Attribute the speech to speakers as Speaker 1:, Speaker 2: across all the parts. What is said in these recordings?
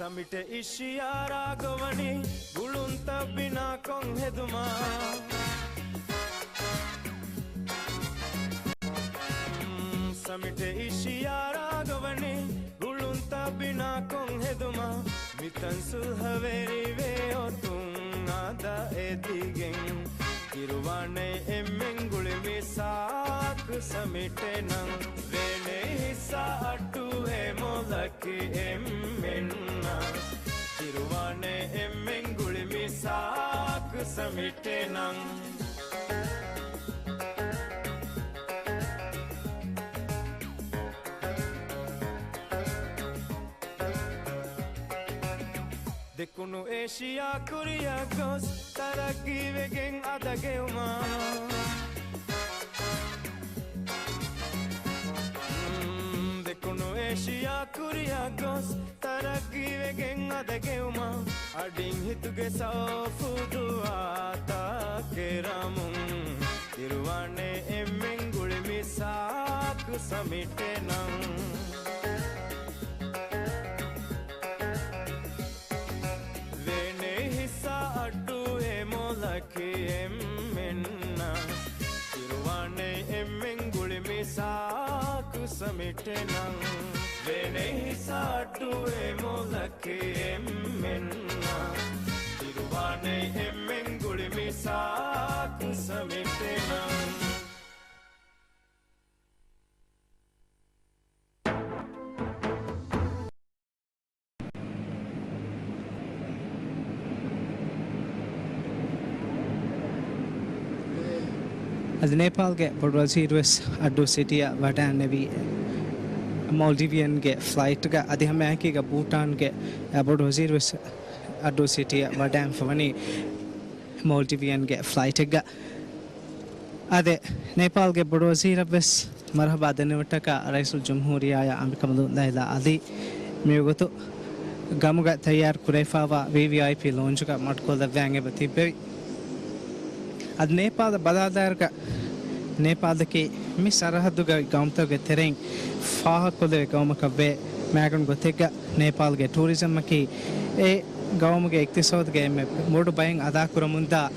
Speaker 1: Samit ishiyara govani gulunta bina kon heduma Samit ishiyara govani gulunta bina kon heduma mitan sulhaveri ve otun ada edigen Kirwane emmen gulmi saak samite nang vene hissa attu emolaki emmenna Kirwane emmen gulmi saak samite nang Dekunu Asia Korea gos taraki vegen adageuma Dekunu Asia Korea gos taraki vegen adageuma adin hituge saufudu ata keramun Tirwane emmen gulmi saak samite nang Samite nang vene hisatu emolake emmenna Tirwane emmen gulmi saak samite nang
Speaker 2: As Nepal get Bodwazirus Adu City Vadan Nevi Maldivian get flight ga Adihamaki ga Bhutan get Bodwazirus Adu City Vadan Favani Maldivian get flight ga Ade Nepal get Bodwazirabes Marhabadanutaka Raisul Jumhuria Amikamu Naila Adi Mugutu Gamuga Tayar Kurefava VVIP launch got Matko the Vangabati Ad Nepal the Badadarga Nepal the key Miss Sarahaduga Gamta get terrain Faha Kode Gamakabe Magan Gotega Nepal get tourism maki a Gamga Ektisod game motor buying Adakuramunda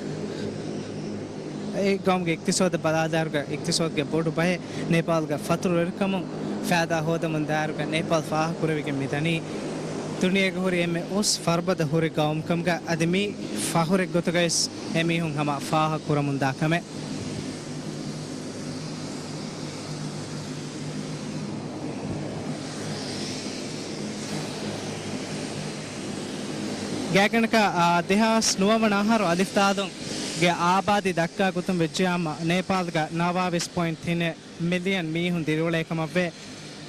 Speaker 2: a Gam Ektisod the Badadarga Ektisod get board by Nepal ga Fatur Kamu Fada Hodamandarga Nepal Faha Kuravik Mitani Tuniya hori emme os farbada hori gaum kamga ademi fahore gotagais emi hun hama faha kuramunda kame gaganaka dehas nuwamana haru aliftadun ge abadi dakka gutum vechama Nepal ga 9.3 million mihun dirule kamabbe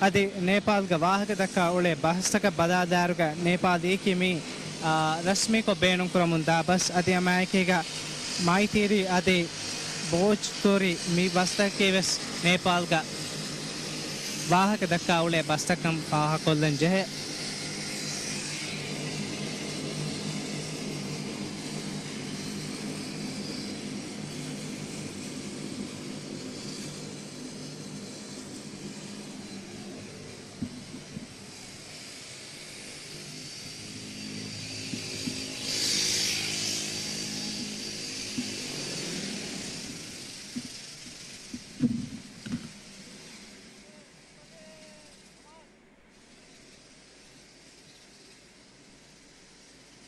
Speaker 2: Adi Nepal ga wahaka daka ule bahastaka badadaruga Nepal ikimi rasmi ko benum kuramunda bas adi amaike ga maitiri adi boj tori mi bastake ves Nepal ga wahaka daka ule bastakam paha kollen jehe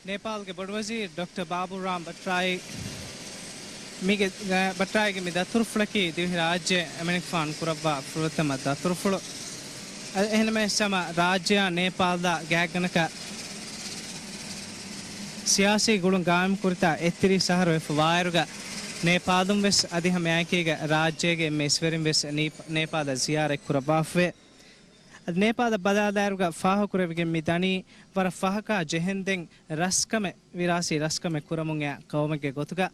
Speaker 2: Nepal ke Bodwazir Dr. Babu Ram Batrai Mige Batrai ke mida turflaki divhi rajya Amerik fan kurabba furutama da turfulo ehname sama rajya Nepal da gaganaka siyasi gulun gaam kurta ettiri sahar we fawairuga Nepalum ves adiham yake ga rajya ge mesverim ves Nepal da ziyare kurabba fe Nepal da badadaruga faha kuravige midani war fahaka jehenden raskame virasi raskame kuramunga kawmage gotuga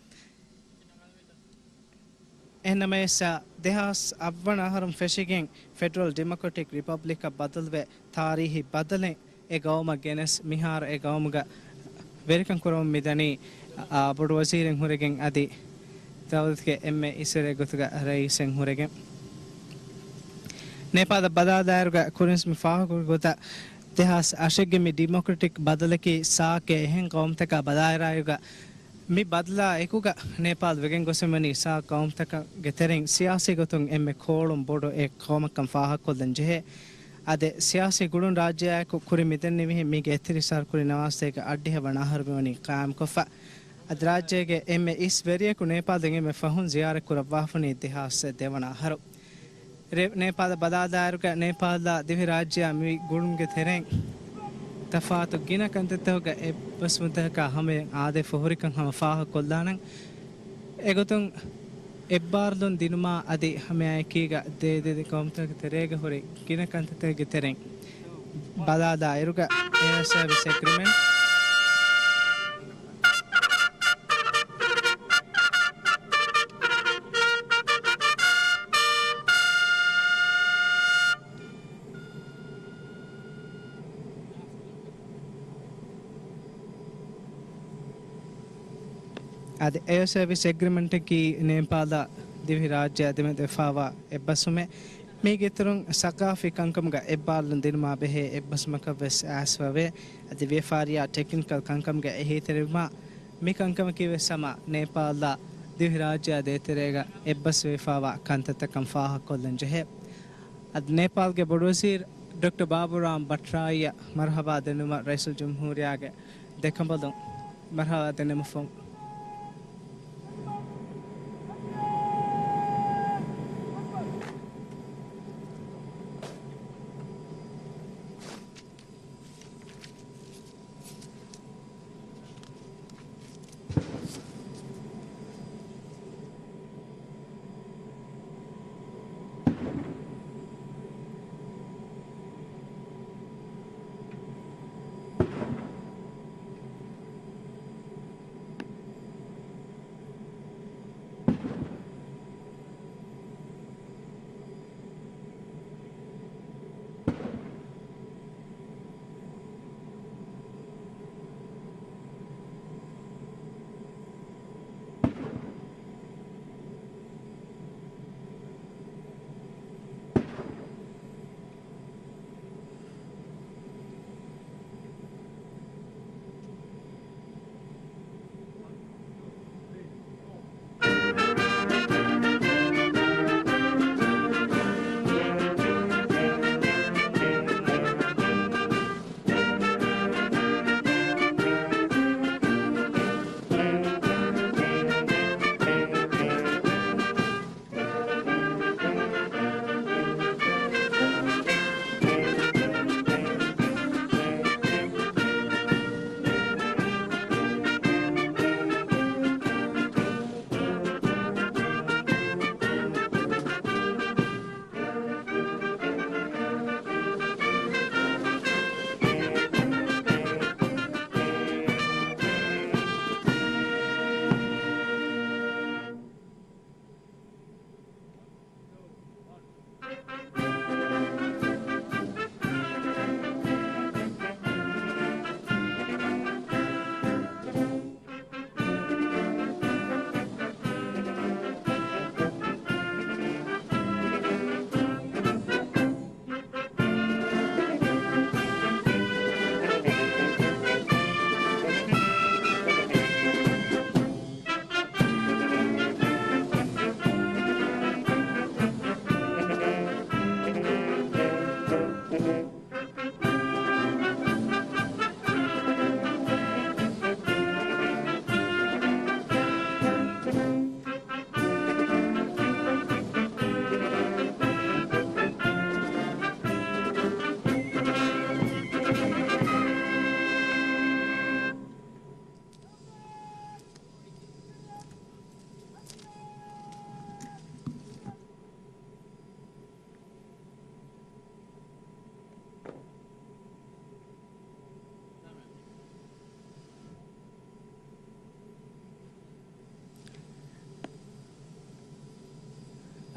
Speaker 2: ehnamesa dehas avwana harum feshigen Federal Democratic Republic of badalve tarihi badale e gawma genes mihar e gawmuga verikan kuram midani bodu wasiren huregen adi tawdke emme isere gotuga raisen huregen Nepal da badadaruga kurins mi faha gota tehas ashege mi democratic badalaki saake ehen qawm taka badairayuga mi badla ekuga Nepal wegen gosemani sa qawm taka getering siyasi gotun emme kolum bodo e qawmakam faha kollan jehe ade siyasi gulun rajya ko kuri miden mi mi getiri sar kuri nawaste ka addi hebana harbani qaam kofa ad rajya ge emme is veriye ku Nepal denge me fahun ziyare kurawafani itihas devana haru Nepal badadaruga Nepal da divi rajya mi gulum ge tereng තෆාතු ගින කන්තතවක එබ්බස්මුතක හමේ ආදේ ෆොහරිකන් හම ෆාහ කොල්ලානන් එගොතුන් එබ්බාර්දුන් දිනුමා අදි හමේ අයකීග දේදේ කොම්තක තෙරේග හොරි ගින කන්තතක ගෙතරෙන් බදාදා එරුග air service agreement ad air service agreement ki Nepal divi rajya adime defawa ebbasume me geturun sakafi kankam ga ebbalun dinma behe ebbasmaka ves aswave adi vefariya technical kankam ga eheterima me kankam ki vesama Nepal divi rajya deterega ebbas vefawa kantata kamfaha kollan jehe ad Nepal ge bodosir Dr. Baburam Bhattacharya marhaba denuma Raisul Jumhuriya ge dekambadun marhaba denuma fon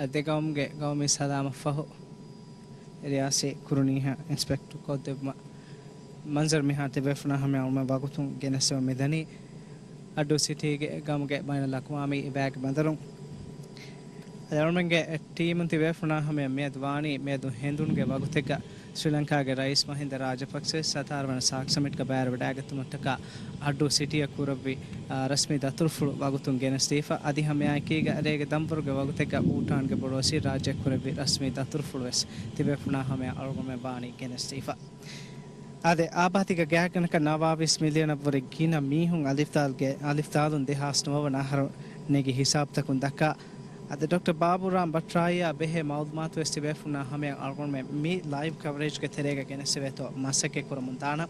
Speaker 2: adegawmge gawmi salama faho riyasi kuruniha inspector ko debma manzar miha tebefna hame alma bagutun geneso medani addo city ge gamge bayna lakwami bag bandarum adormenge team tebefna hame medwani medu hendunge bagutega ශ්‍රීලංකාගේ රයිස් මහින්ද රාජපක්ෂ සතාරවන සාක් summit ක බෑරවට ඇගතුමටක අඩු සිටිය කුරබ්වි රස්මි දතුරුෆුළු වගුතුන් ගෙන ස්ටීෆා අධි හමයාකීග රේග දම්පුරුග වගුතෙක ඌටාන්ගේ බොඩෝසි රාජ්‍ය කුරබ්වි රස්මි දතුරුෆුළු වෙස් තිබෙපුනා හමය අරුගම බානි ගෙන ස්ටීෆා අද ආබාතික ගෑගනක නවාවිස් මිලියන වර ගින මීහුන් අලිෆ්තාලුන් දෙහාස් නොවන අහර නෙගි හිසාබ්තකුන් දක්කා අද ඩොක්ටර් බාබුරාම් බට්රායියා බෙහෙ මෞද්මාතු වෙස් තිබෙෆුනා හමය අරුගම මේ ලයිව් කවරේජ් ගේ තෙරේග ගෙන සෙවෙතෝ මසකේ කුරමුන් දාන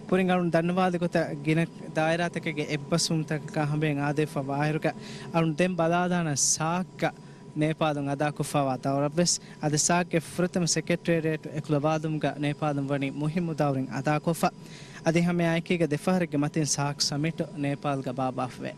Speaker 2: පුරින් අරුන් දන්නවාද කොට ගින දායරාතකගේ එබ්බසුම් තක හඹෙන් ආදේ ෆවාහිරුක අරුන් දෙම් බලාදාන සාක්ක ನೇಪಾದಂ ಅದಾ ಕುಫಾವಾ ತವರಬೆಸ್ ಅದ ಸಾಕೆ ಫ್ರತಮ ಸೆಕ್ರೆಟರಿಯೇಟ್ ಎಕ್ಲವಾದುಂಗ ನೇಪಾದಂ ವನಿ ಮುಹಿಮ್ಮು ದೌರಿನ್ ಅದಾ ಕುಫಾ ಅದಿ ಹಮೆ ಆಯ್ಕೆಗೆ ದೆಫಹರಿಗೆ ಮತಿನ್ ಸಾಕ್ ಸಮಿಟ್ ನೇಪಾಲ್ಗ ಬಾಬಾಫ್ವೆ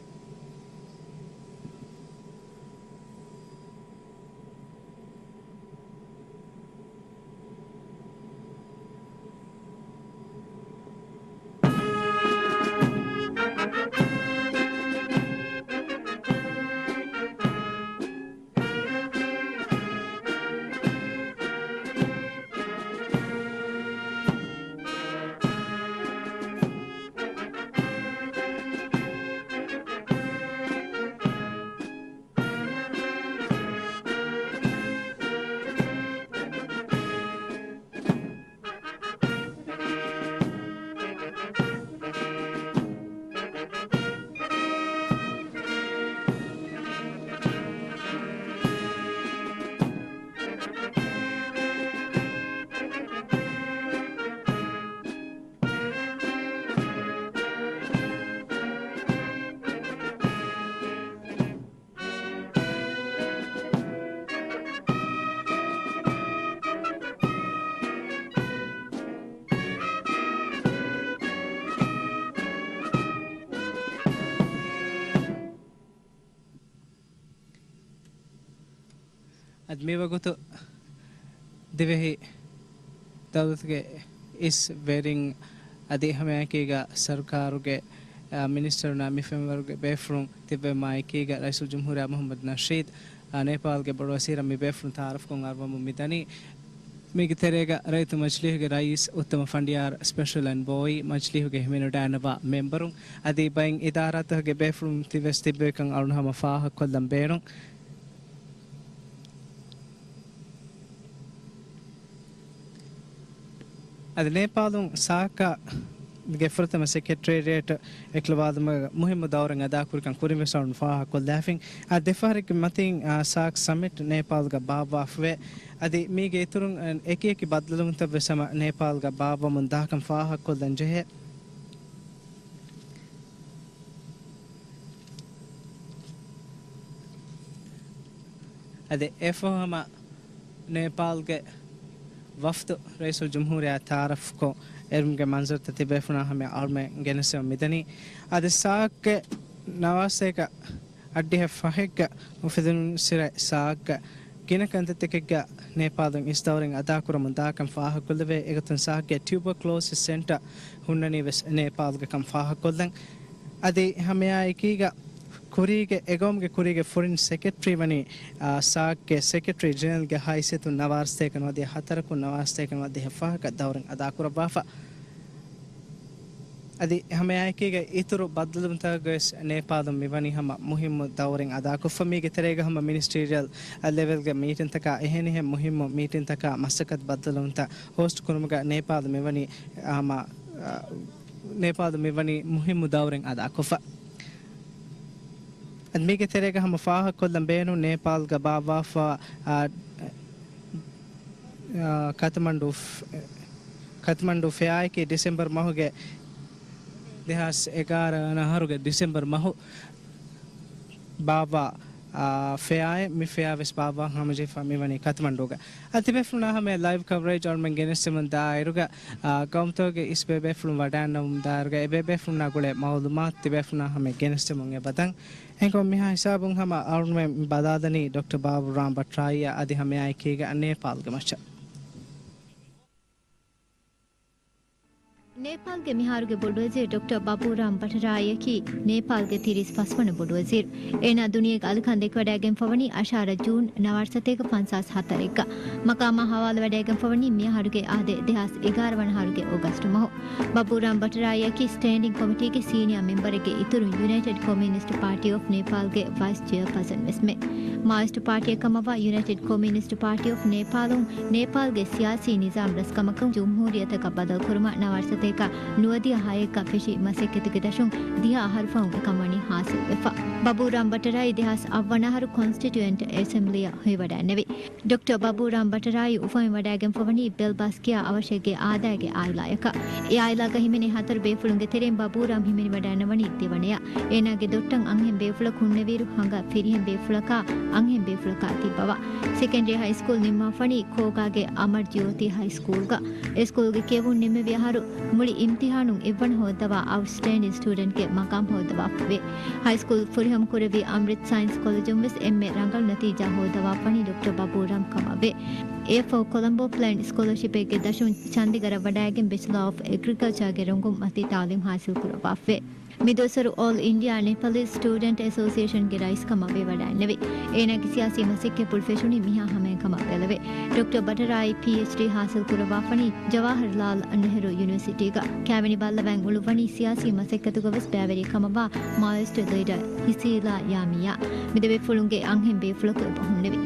Speaker 2: ಅದ್ ಮೇವಗೊತ್ತು ದಿವೆಹಿ ದೌಲತ್ಗೆ ಇಸ್ ವೇರಿಂಗ್ ಅದಿ ಹಮ್ಯಾಕೀಗ ಸರ್ಕಾರುಗೆ ಮಿನಿಸ್ಟರ್ ನಾಮಿ ಫೆಮರ್ಗೆ ಬೇಫ್ರುಂ ತಿಬ್ಬೆ ಮಾಯ್ಕೀಗ ರೈಸುಲ್ ಜುಮ್ಹೂರಿಯಾ ಮೊಹಮ್ಮದ್ ನಶೀದ್ ನೇಪಾಲ್ಗೆ ಬಡ ವಸೀರ ಮಿ ಬೇಫ್ರುಂ ತಾರಫ್ ಕೊಂಗ್ ಅರ್ವಮು ಮಿದನಿ ಮಿಗೆ ತೆರೆಗ ರೈತ ಮಜ್ಲಿಹುಗೆ ರೈಸ್ ಉತ್ತಮ ಫಂಡಿಯಾರ್ ಸ್ಪೆಷಲ್ ಅಂಡ್ ಬಾಯ್ ಮಜ್ಲಿಹುಗೆ ಹಿಮಿನು ಡ್ಯಾನವ ಮೆಂಬರುಂ ಅದಿ ಬೈಂಗ್ ಇದಾರತಗೆ ಬೇಫ್ರುಂ ತಿವೆಸ್ ತಿಬ್ಬೆ ಕಂಗ್ ಅರುಣ್ ಹಮ ಫಾಹ ಕೊಲ್ಲಂ ಬೇರುಂ ಅದು ನೇಪಾಳು ಸಾಕ ಗೆಫ್ರತಮ ಸೆಕ್ರೆಟರಿಯೇಟ್ ಎಕ್ಲವಾದಮ ಮುಹಿಮ್ಮ ದೌರಂಗ ಅದಾಕುರಿಕಂ ಕುರಿಮೆಸೌಂಡ್ ಫಾಹ ಕೊಲ್ಲಾಫಿಂಗ್ ಆ ದೆಫಾರಿಕ್ ಮತಿಂಗ್ ಸಾಕ್ ಸಮಿಟ್ ನೇಪಾಲ್ಗ ಬಾಬಾಫ್ವೆ ಅದಿ ಮೀಗೆ ಇತುರುಂ ಏಕೇಕಿ ಬದಲುಂ ತಬ್ಬೆ ಸಮ ನೇಪಾಲ್ಗ ಬಾಬಾ ಮುಂದಾಕಂ ಫಾಹ ಕೊಲ್ಲಂ ಜೆಹೆ ಅದೆ ಎಫೋಹಮ ನೇಪಾಲ್ಗೆ वफ्त रईसुल जमहूरिया तारफ को एरम के मंजर ततिबेफना हमें और में गेनसे मिदनी आदि साक के नवासे का अड्डी है फहेक का मुफिदन सिरे साक का किन कंते के नेपाल इस दौरिंग अदा कुर मुंदा कम फाह कुलवे एगतन साक के ट्यूबरक्लोसिस सेंटर हुन्ननी वेस नेपाल के कम फाह कुलंग आदि हमें आईकीगा कुरीगे एगोमगे कुरीगे फॉरेन सेक्रेटरी वनी साक के सेक्रेटरी जनरल के हाइसे तो नवास्ते कनवादे हतर को नवास्ते कनवादे हफा का दौरन अदा कुर बाफा अदि हमें आए कि इतरो बदलम तगस नेपाल में वनी हम मुहिम दौरन अदा को फमी के तरेगा हम मिनिस्ट्रियल लेवल के मीटिंग तक एहने है मुहिम मीटिंग तक मसकत बदलम ता होस्ट कुरमगा नेपाल में वनी हम नेपाल में वनी मुहिम दौरन अदा को अदमी के तेरेगा हम फाह कोलम बेनु नेपाल का बाबा फा काठमांडू फेआई के दिसंबर माह के देहास 11 नहर के दिसंबर माह बाबा फेआई मि फेआवेस बाबा हम जे फमी वनी काठमांडू का अतिबे फुना हमें लाइव कवरेज और मंगेने से मंदा आयरुगा कम तो के इस बेबे फुन वडान नमदारगा एबे फुना गुले मालूमात तिबे फुना हमें गेने से मंगे बतंग हेको मिहा हिसाबुं हम और में बदादनी डॉक्टर बाबूराम बट्राइया आदि हमें आइकेगा नेपाल के मचा
Speaker 3: ನೇಪಾಲ್ ಗೆ ಮಿಹಾರುಗೆ ಬೊಡು ವಜೀರ್ ಡಾಕ್ಟರ್ ಬಾಬೂರಾಮ್ ಭಟರಾಯಕಿ ನೇಪಾಲ್ ಗೆ 35 ಬೊಡು ವಜೀರ್ ಏನ ದುನಿಯೆಗೆ ಅಲ್ಕಂದೆ ವಡಾಗೆಂ ಫವನಿ ಅಶಾರ ಜೂನ್ 1954 ಮಕಾಮ ಹವಾಲ ವಡಾಗೆಂ ಫವನಿ ಮಿಹಾರುಗೆ ಆದೆ ದೆಹಾಸ್ 11 ವನ ಹಾರುಗೆ ಆಗಸ್ಟ್ ಮಹು ಬಾಬೂರಾಮ್ ಭಟರಾಯಕಿ ಸ್ಟ್ಯಾಂಡಿಂಗ್ ಕಮಿಟಿಗೆ ಸೀನಿಯರ್ ಮೆಂಬರ್ ಗೆ ಇತುರು United Communist Party of Nepal ಗೆ ವೈಸ್ ಚೇರ್ಪರ್ಸನ್ ವೆಸ್ಮೆ ಮಾಯಿಸ್ಟ್ ಪಾರ್ಟಿ ಕಮವ United Communist Party of Nepal ಗೆ ಸಿಯಾಸಿ ನಿಜಾಮ್ ರಸ್ಕಮಕ ಜುಮ್ಹೂರಿಯತ ಕ ಬದಲ್ ಕುರ್ಮ ನವರ್ಸತೆ ನುವದಿಯ ಹಾಯಕ ಫೆಶಿ ಮಸೆಕ್ಕೆತುಗೆ ದಶುಂ ದಿಯಾ ಹರ್ಫಂ ಕಮಣಿ ಹಾಸಿಲ್ ವೆಫಾ ಬಾಬೂರಾಮ್ ಭಟರಾಯಿ ಇತಿಹಾಸ ಅವ್ವನಹರು ಕಾನ್ಸ್ಟಿಟ್ಯೂಯೆಂಟ್ ಅಸೆಂಬ್ಲಿಯ ಹೊಯ್ವಡಾನೆವಿ ಡಾಕ್ಟರ್ ಬಾಬೂರಾಮ್ ಭಟರಾಯಿ ಉಫಂ ವಡಾಗೆಂ ಫವನಿ ಬೆಲ್ಬಾಸ್ಕಿಯಾ ಅವಶ್ಯಗೆ ಆದಾಯಗೆ ಆಯ್ಲಾಯಕ ಈ ಆಯ್ಲಾಗ ಹಿಮೆನೆ ಹತರು ಬೇಫುಳುಂಗೆ ತೆರೆಂ ಬಾಬೂರಾಮ್ ಹಿಮೆನಿ ವಡಾನವನಿ ದಿವಣೆಯ ಏನಾಗೆ ದೊಟ್ಟಂ ಅಂಹೆಂ ಬೇಫುಳ ಕುಣ್ಣೆವೀರು ಹಂಗ ಫಿರಿಹೆಂ ಬೇಫುಳಕ ಅಂಹೆಂ ಬೇಫುಳಕ ತಿಬ್ಬವ ಸೆಕೆಂಡರಿ ಹೈಸ್ಕೂಲ್ ನಿಮ್ಮ ಫಣಿ ಖೋಗಾಗೆ ಅಮರ್ ಜ್ಯೋತಿ ಹೈಸ್ಕೂಲ್ಗ ಎಸ್ಕೂಲ್ಗೆ ಕೇವುನ್ ನಿಮ್ಮೆ ವಿಹಾರು ಮುಳಿ ಇಮ್ತಿಹಾನು ಇವ್ವಣ ಹೋದವಾ ಔಟ್ಸ್ಟ್ಯಾಂಡಿಂಗ್ ಸ್ಟೂಡೆಂಟ್ ಗೆ ಮಕಾಂ ಹೋದವಾ ವೆ ಹೈಸ್ಕೂಲ್ ಫುರಿಹಂ ಕುರವಿ ಅಮೃತ್ ಸೈನ್ಸ್ ಕಾಲೇಜುಂ ವಿಸ್ ಎಮ್ಮೆ ರಂಗಲ್ ನತೀಜಾ ಹೋದವಾ ಪಣಿ ಡಾಕ್ಟರ್ ಬಾಬೂರಾಮ್ ಕಮವೆ ಎ ಫಾರ್ ಕೊಲಂಬೋ ಪ್ಲಾನ್ ಸ್ಕಾಲರ್ಶಿಪ್ ಗೆ ದಶುನ್ ಚಂದಿಗರ ವಡಾಗೆಂ ಬ್ಯಾಚಲರ್ ಆಫ್ ಅಗ್ರಿಕಲ್ಚರ್ ಗೆ ರಂಗುಂ ಮತಿ ತಾಲೀಮ್ ಹಾಸಿಲ್ ಕುರವಾ ವೆ ಮಿದೋಸರು all India Nepalese student association ಗೆ ರೈಸ್ ಕಮವೆ ವಡಾನೆವೆ ಏನಾಗಿ ಸಿಯಾಸಿ ಮಸಿಕ್ಕೆ ಪುಲ್ಫೆಶುನಿ ಮಿಹಾ ಹಮೆ ಕಮವೆಲವೆ ಡಾಕ್ಟರ್ ಭಟರಾಯಿ PhD ಹಾಸಿಲ್ ಕುರವಾ ಫಣಿ ಜವಾಹರ್ಲಾಲ್ ನೆಹರು ಯೂನಿವರ್ಸಿಟಿ ಗ ಕ್ಯಾವಿನಿ ಬಲ್ಲವಂ ಉಳುವಣಿ ಸಿಯಾಸಿ ಮಸಿಕ್ಕತುಗ ವಸ್ ಬ್ಯಾವರಿ ಕಮವಾ ಮಾಯಿಸ್ಟ್ ಲೀಡರ್ ಹಿಸೀಲಾ ಯಾಮಿಯಾ ಮಿದವೆ ಫುಳುಂಗೆ ಅಂಹೆಂ ಬೇಫುಳಕ ಬಹುನೆವೆ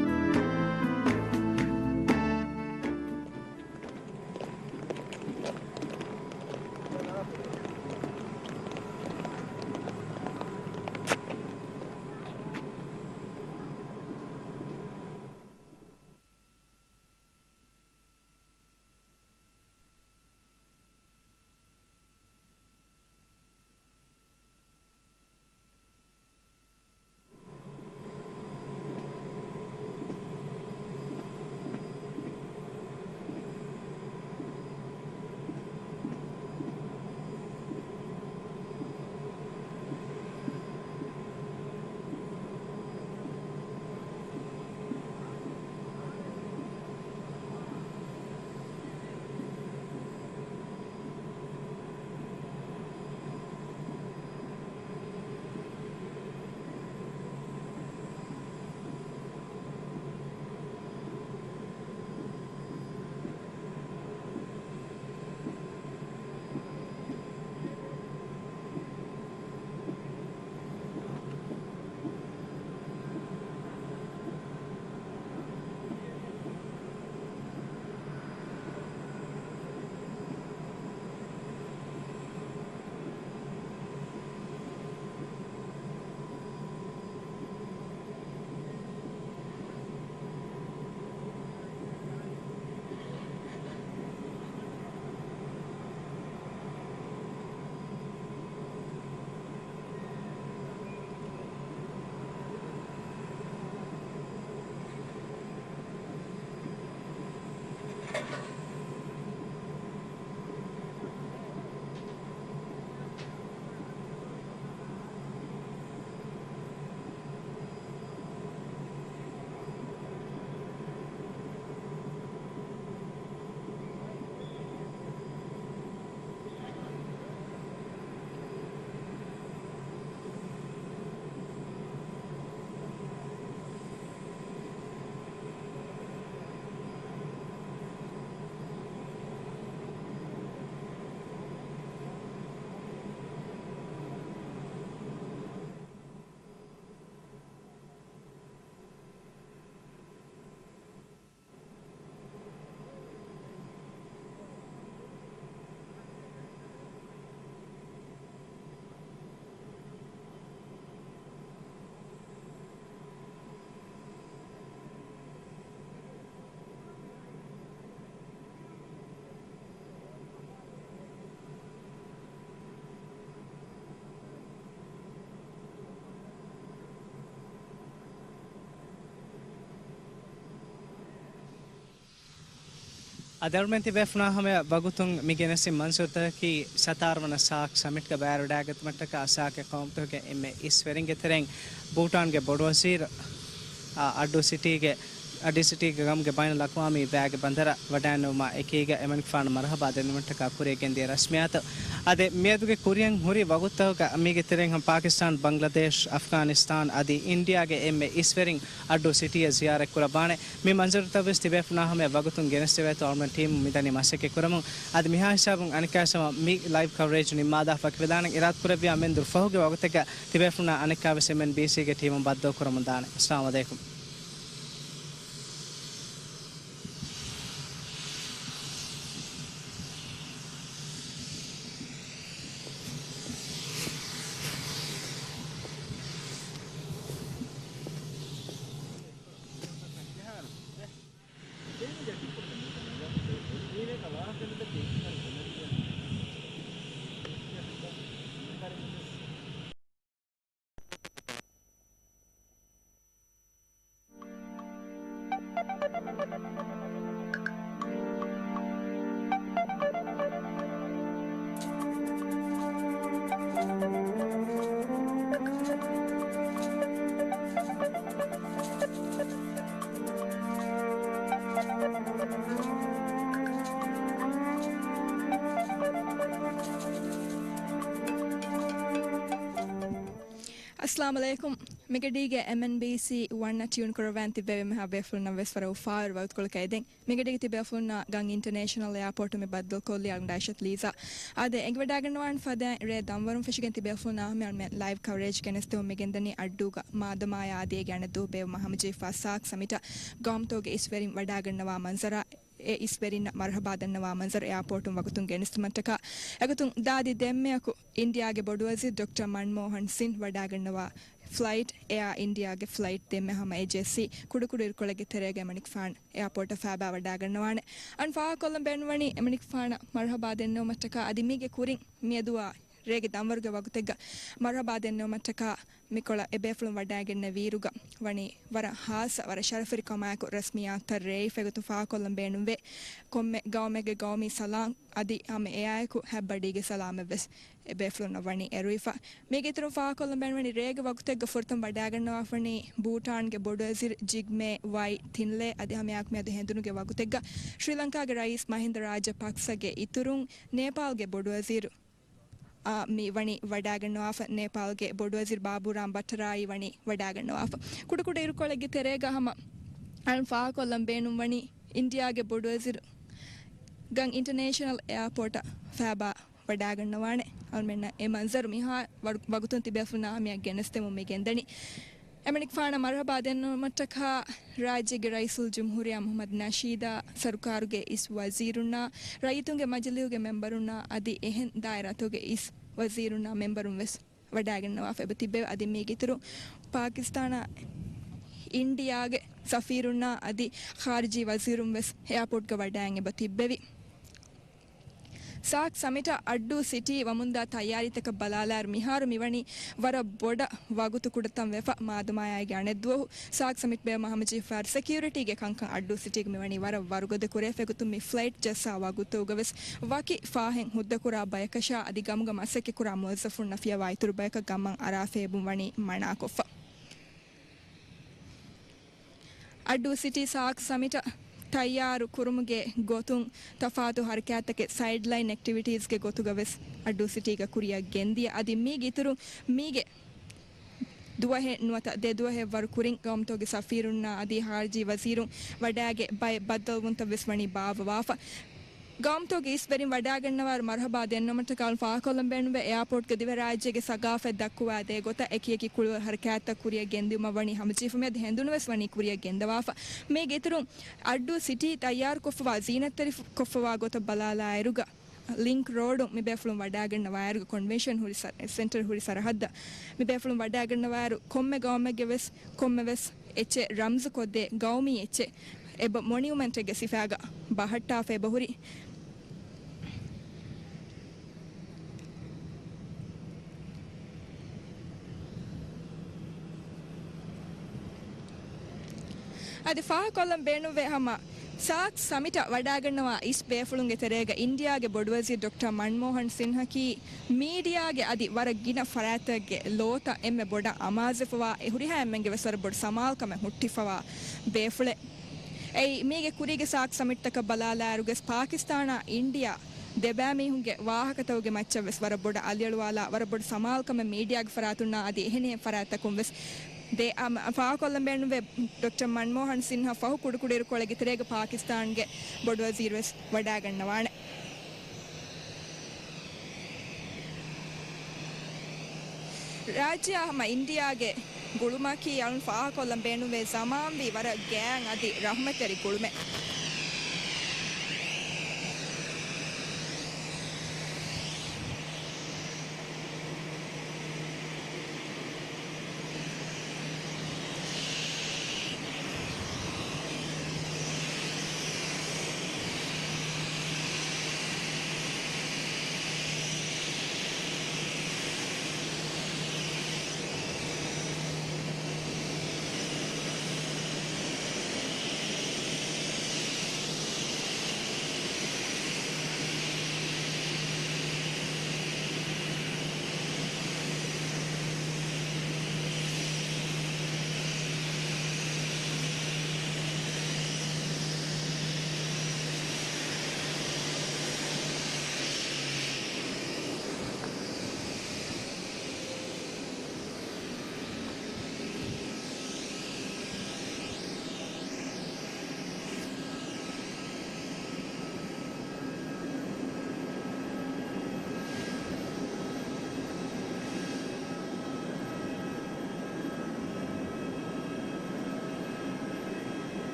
Speaker 2: अदरमेंती वेफना हमें बगुतुंग मिगेनसी मंसूर की सतारवन साक समिट का बैर डागत मट्टा का आसा के कौम तो के इस वेरिंग के तेरेंग भूटान के बड़ोसीर अड्डो सिटी के අඩි සිටි ගම්ගේ බයින ලක්වාමී බෑග බන්දර වඩානෝම එකීග එමන් ෆාන මරහබා දෙනුමට කුරියගෙන් දිය රස්මියාත අද මියදුගේ කුරියන් හුරි වගුත්තවක අමීගේ තෙරෙන් හම් පාකිස්තාන් බංග්ලාදේශ් අෆ්ගානිස්තාන් අදි ඉන්දියාගේ එම්මේ ඉස්වෙරින් අඩු සිටිය ziyaret kurabane මේ මන්සර් තවස් තිබෙෆුනා හැම වගතුන් ගෙනස්තෙවත ඔල්මන් ටීම් මිදනි මාසෙක කරමු අද මිහා හිසාබුන් අනිකාසම මි ලයිව් කවරේජ් නි මාදා ෆක් වෙදාන ඉරාත් කුරබියා මෙන්දුර් ෆහුගේ වගතක තිබෙෆුනා අනිකාවසෙමන් බීසී ගේ ටීම් බද්දෝ කරමු දාන අස්ලාම අලයිකුම්
Speaker 4: Assalamu alaikum. Migadige MNBC 1 tune karavan tibbe me habe fulna vesfara ufar walt kol kaiden migadige tibbe fulna gang international airport me baddal kolli ang dashat liza ade engwadagan wan fada re damwarum fishigen tibbe fulna me live coverage kenestu migendani adduga madamaya ade gane do be mahamji fasak samita gamtoge isverin wadaganwa manzara e isverin marhaba danwa manzar airport wagutun genistumantaka agutun dadi demmeku india ge boduwazi dr manmohan singh wadaganwa flight air india ge flight demme hama agency kudu irkolege terege manik fan airport faba wadaganwane an fa kollam benwani manik fan marhaba denno mataka adimige kurin mieduwa rege damwarge wagutega marhaba denno mataka mikola ebeflum wadaganne viruga wani wara hasa wara sharafiri kamaku rasmiya tarre fegutu fa kollam benumve komme gawmege gawmi salam adi ame eaiku habbadige salame ves ebeflum wani eruifa megetru fa kollam benwani rege wagutega furtum wadaganna wani bhutan ge bodazir jigme wai thinle adi ame ak me adi hendunuge wagutega sri lanka ge rais mahinda rajapaksa ge iturun nepal ge bodazir mi wani wadagannaaf nepal ge bodwazir baburam bhattarai wani wadagannaaf kudu irukolege terega hama an fa kollam benum wani india ge bodwazir gang international airport faba wadagannawane almenna e manzar miha wagutun tibefuna mi genestemu me gendani Amerik fana marhaba denno mataka rajya ge raisul jumhuriya Muhammad Nasheeda sarkaru ge is waziruna raitunge majliuge memberuna adi ehen dairatuge is waziruna memberun ves wadagannawa febatibe adi me gituru Pakistana India ge safiruna adi khariji wazirun ves airport ge wadaange batibbevi Shark Samit addu city wamunda tayyaritaka balalar miharu miwani wara boda wagutu kudatam wefa madumaya ge aneddu Shark Samit be mahamji for security ge kankan addu city ge miwani wara warugode kure fegutu mi flight jassa wagutu gaves waki fahen hudda kura bayakasha adi gamuga masake kura muazzafun nafiya waitur bayaka gamman arafe bumwani mana kofa addu city Shark Samit tayyaru kurumuge gotun tafatu harakatake sideline activities ge gotuga ves addu city ga kuriya gendiya adi mi gituru mige duwahe nuata de duwahe war kurin gamtoge safirunna adi harji wazirun wadage bay baddal wunta veswani bawa wafa gamtoge isberin wadagannavar marhaba dennamata kal fa kollam benbe airport ge dive rajyege sagafe dakkuwa de gota ekiyeki kulu harakata kuriya genduma wani hamchifu med hendunwes wani kuriya gendawafa me geturun addu city tayyar kofwa zinatari kofwa gota balala eruga link road me beflum wadagannavar convention huri center huri sarahadda me beflum wadagannavar komme gawmege ves komme ves eche ramz kodde gawmi eche eba monument ge sifaga bahatta fe bahuri adi fa kollam benuve hama Shark Samit wadagannawa is befulunge terega India ge bodwazi Dr Manmohan Singh ki media ge adi waragina farata ge lota emme boda amazefwa ehuri hammenge vesar bod samal kame huttifawa befule ei mege kurige Shark Samit taka balalaruges Pakistana India දෙබෑමීහුන්ගේ වාහකතවගේ මච්ච වෙස් වර බොඩ අලියලුවාලා වර බොඩ සමාල්කම මීඩියාගේ ෆරාතුන්නා අදී එහෙනේ ෆරාතකුම් වෙස් they faa kollamben we Dr. Manmohan Sinha fahu kudukudiru kolege terega Pakistan ge bodu wazir wes wada gannawane rajya ma India ge gulumaki alun faa kollamben we zaman vi wara gang adi rahmateri gulume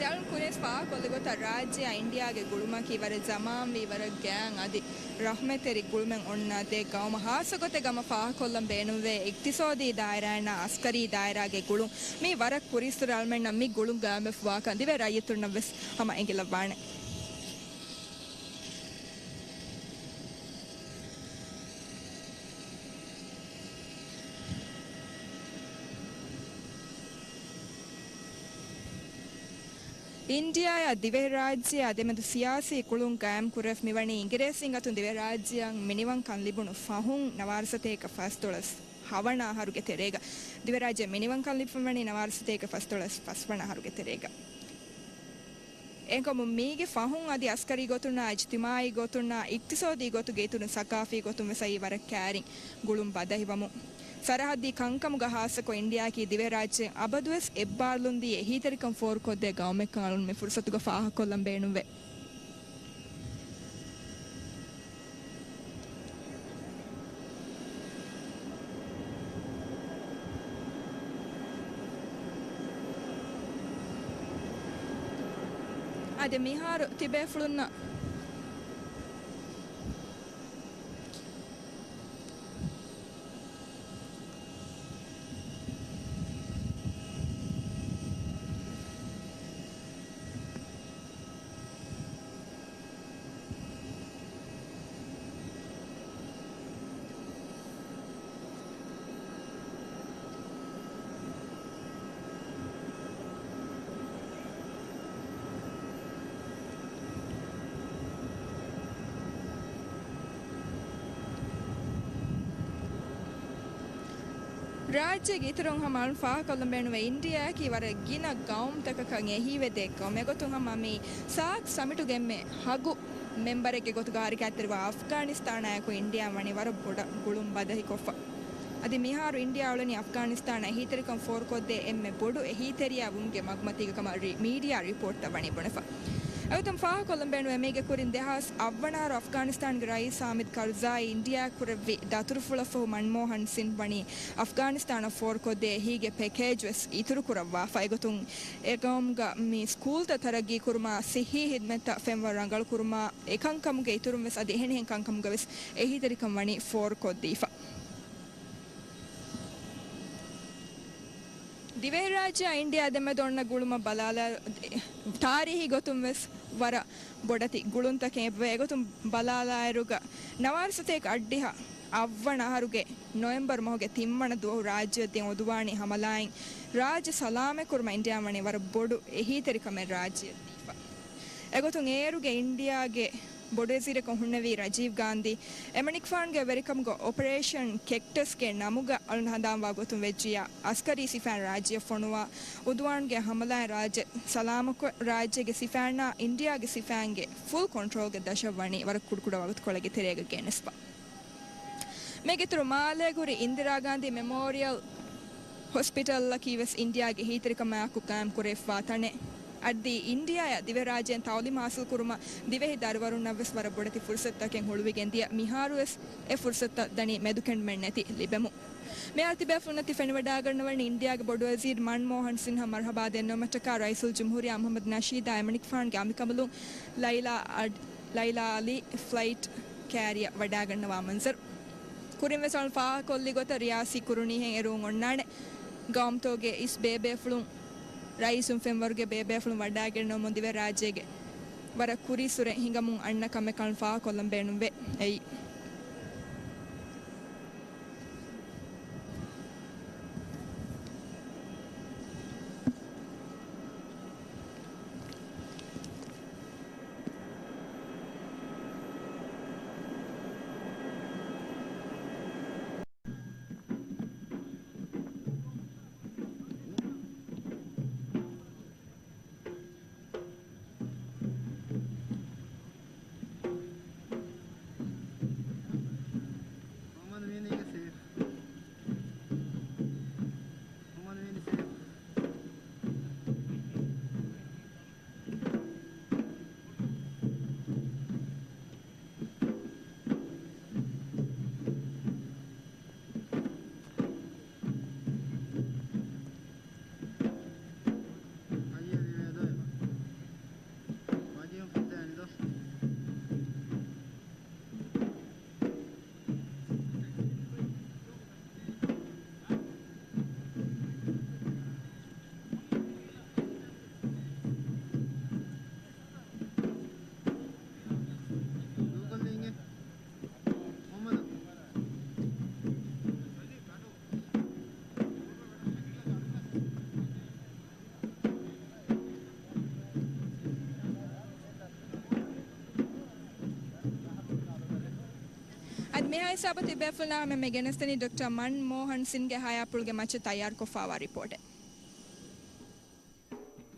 Speaker 4: alun kunes faa kollegota rajya India ge gulumaki wara zaman vi wara gang adi rahmeteri gulmen onna de gawma hasagote gama faa kollam beenuwe iktisodi dairana askari daira ge gulum mi wara kurisral men mi gulum game fwa kan dive rayiturna wes hama engela bane India ya dive rajya ademedu siyasi kulun gam kuref miwani ingeresin atun dive rajyan miniwan kan libunu fahun nawarsateka fastolas hawana haruge terega dive rajya miniwan kan libunu nawarsateka fastolas faswana haruge terega enkomu mige fahun adi askari gotuna ijtimai gotuna iktisodi gotu getunu sakafi gotun mesai wara kærin gulum badahiwamu Sarahadi kankamuga hasako India ki dive rajya abadues ebbalundi ehitarikam for kodde gawme kalun me fursatuga faaha kollam beenuwe ade miharu tibe fulunna Rajya giturun hamal faa kollambenuwe India ki wara gina gaum takakan ehiwe dekka megotun hamami Shark Samit gemme hagu member ege gotu gari katterwa Afghanistan ayako India wani wara boda gulum badahi kofa adi miharu India olani Afghanistan ehitarikam for kodde emme bodu ehiteriya wunge magmatiga kama media report tawani bonefa Autam faa kollambenuwe mege kurin dehas avvanaru Afghanistan ge rais Hamid Karzai India kurvi daturfulafu Manmohan Singh wani Afghanistan for kodde hige package wes ituru kurawwa faigotun egamga mi school ta taragi kurma sihi hidmeta femwa rangal kurma ekankam ge iturum wes adi ehene kankam ge wes ehitarikam wani for koddifa dive rajya India demme donna guluma balala tarihi gotum wes wara bodati gulunta kebwe gotum balala eruga nawarsate addiha avvana haruge November mohoge timmana duwa rajya den oduwani hamalain rajya salame kurma India mani wara bodu ehi terikame rajya difa egotun eruge India ge ಬೊಡೆಸಿರ ಕೊಹುಣ್ಣವಿ ರಾಜೀವ್ ಗಾಂಧಿ ಎಮನಿಕ್ ಫಾನ್ಗೆ ವೆರಿಕಮ್ಗೊ operation ಕೆಕ್ಟಸ್ಗೆ ನಮುಗ ಅಲ್ನ ಹದಾಂವಾ ಗೊತ್ತು ವೆಜ್ಜಿಯ Askari chiffon ರಾಜ್ಯ ಫೊಣುವ ಉದ್ವಾನ್ಗೆ ಹಮಲಾಯ ರಾಜ್ಯ ಸಲಾಮಕ ರಾಜ್ಯಗೆ ಸಿಫಾನ್ನ ಇಂಡಿಯಾಗೆ ಸಿಫಾನ್ಗೆ ಫುಲ್ ಕಂಟ್ರೋಲ್ಗೆ ದಶವಣಿ ವರ ಕುಡ್ಕುಡವಾಗುತ್ತ ಕೊಳಗೆ ತೆರೆಗೆ ಗೆಣಸ್ಪ ಮೇಗೆತರು ಮಾಲೆಗುರಿ ಇಂದಿರಾ ಗಾಂಧಿ ಮೆಮೋರಿಯಲ್ ಹಾಸ್ಪಿಟಲ್ ಕೀವೆಸ್ ಇಂಡಿಯಾಗೆ ಹೀತರಿಕ ಮ್ಯಾಕು ಕ್ಯಾಂಪ್ ಕುರೆಫ್ವಾ ತಣೆ ಅಡ್ಡಿ ಇಂಡಿಯಾಯ ದಿವ್ಯರಾಜ್ಯನ್ ತಾವಲಿಮ್ ಹಾಸಲ್ ಕುರುಮ ದಿವೆಹಿ ದರ್ವರು ನವ್ವೆಸ್ ವರ ಬೊಡತಿ ಫುರ್ಸತ್ತಕ್ಕೆ ಹುಳುವಿಗೆಂದಿಯ ಮಿಹಾರು ಎ ಫುರ್ಸತ್ತ ದಣಿ ಮೆದುಕೆಂಡ್ ಮೆಣ್ಣೆತಿ ಲಿಬೆಮು ಮೇರ್ತಿ ಬೆಫುನ್ನತಿ ಫೆಣಿವಡಾಗಣ್ಣವಣಿ ಇಂಡಿಯಾಗೆ ಬೊಡು ವಜೀರ್ ಮನ್ಮೋಹನ್ ಸಿನ್ಹ ಮರ್ಹಬಾದ್ ಎನ್ನೋ ಮಟ್ಟಕ ರೈಸುಲ್ ಜುಮ್ಹೂರಿಯಾ ಮೊಹಮ್ಮದ್ ನಶೀದ್ ಅಮನಿಕ್ ಫಾನ್ಗೆ ಅಮಿಕಮಲು ಲೈಲಾ ಅಲಿ ಫ್ಲೈಟ್ ಕ್ಯಾರಿಯ ವಡಾಗಣ್ಣವಾ ಮಂಜರ್ ಕುರಿಮೆಸೊಳ್ ಫಾ ಕೊಲ್ಲಿ ಗೊತ್ತ ರಿಯಾಸಿ ಕುರುಣಿ ಹೆಂಗೆ ಎರುಂ ಒಣ್ಣಾಣೆ ಗಾಮ್ತೋಗೆ ಇಸ್ ಬೇಬೇಫ್ಳುಂ ರೈಸುಂ ಫೆಂವರ್ಗೆ ಬೇಬೇಫ್ಳುಂ ವಡ್ಡಾಗೆಣ್ಣೋ ಮುಂದಿವೆ ರಾಜ್ಯಗೆ ವರ ಕುರಿಸುರೆ ಹಿಂಗಮುಂ ಅಣ್ಣ ಕಮ್ಮೆ ಕಣ್ ಫಾ ಕೊಲ್ಲಂ ಬೇಣುಂಬೆ ಎಯ್ मेहाय साबत बेफुलना में मेगेनस्तनी डॉक्टर मनमोहन सिंह के हायापुल के मच तैयार को फावा रिपोर्ट है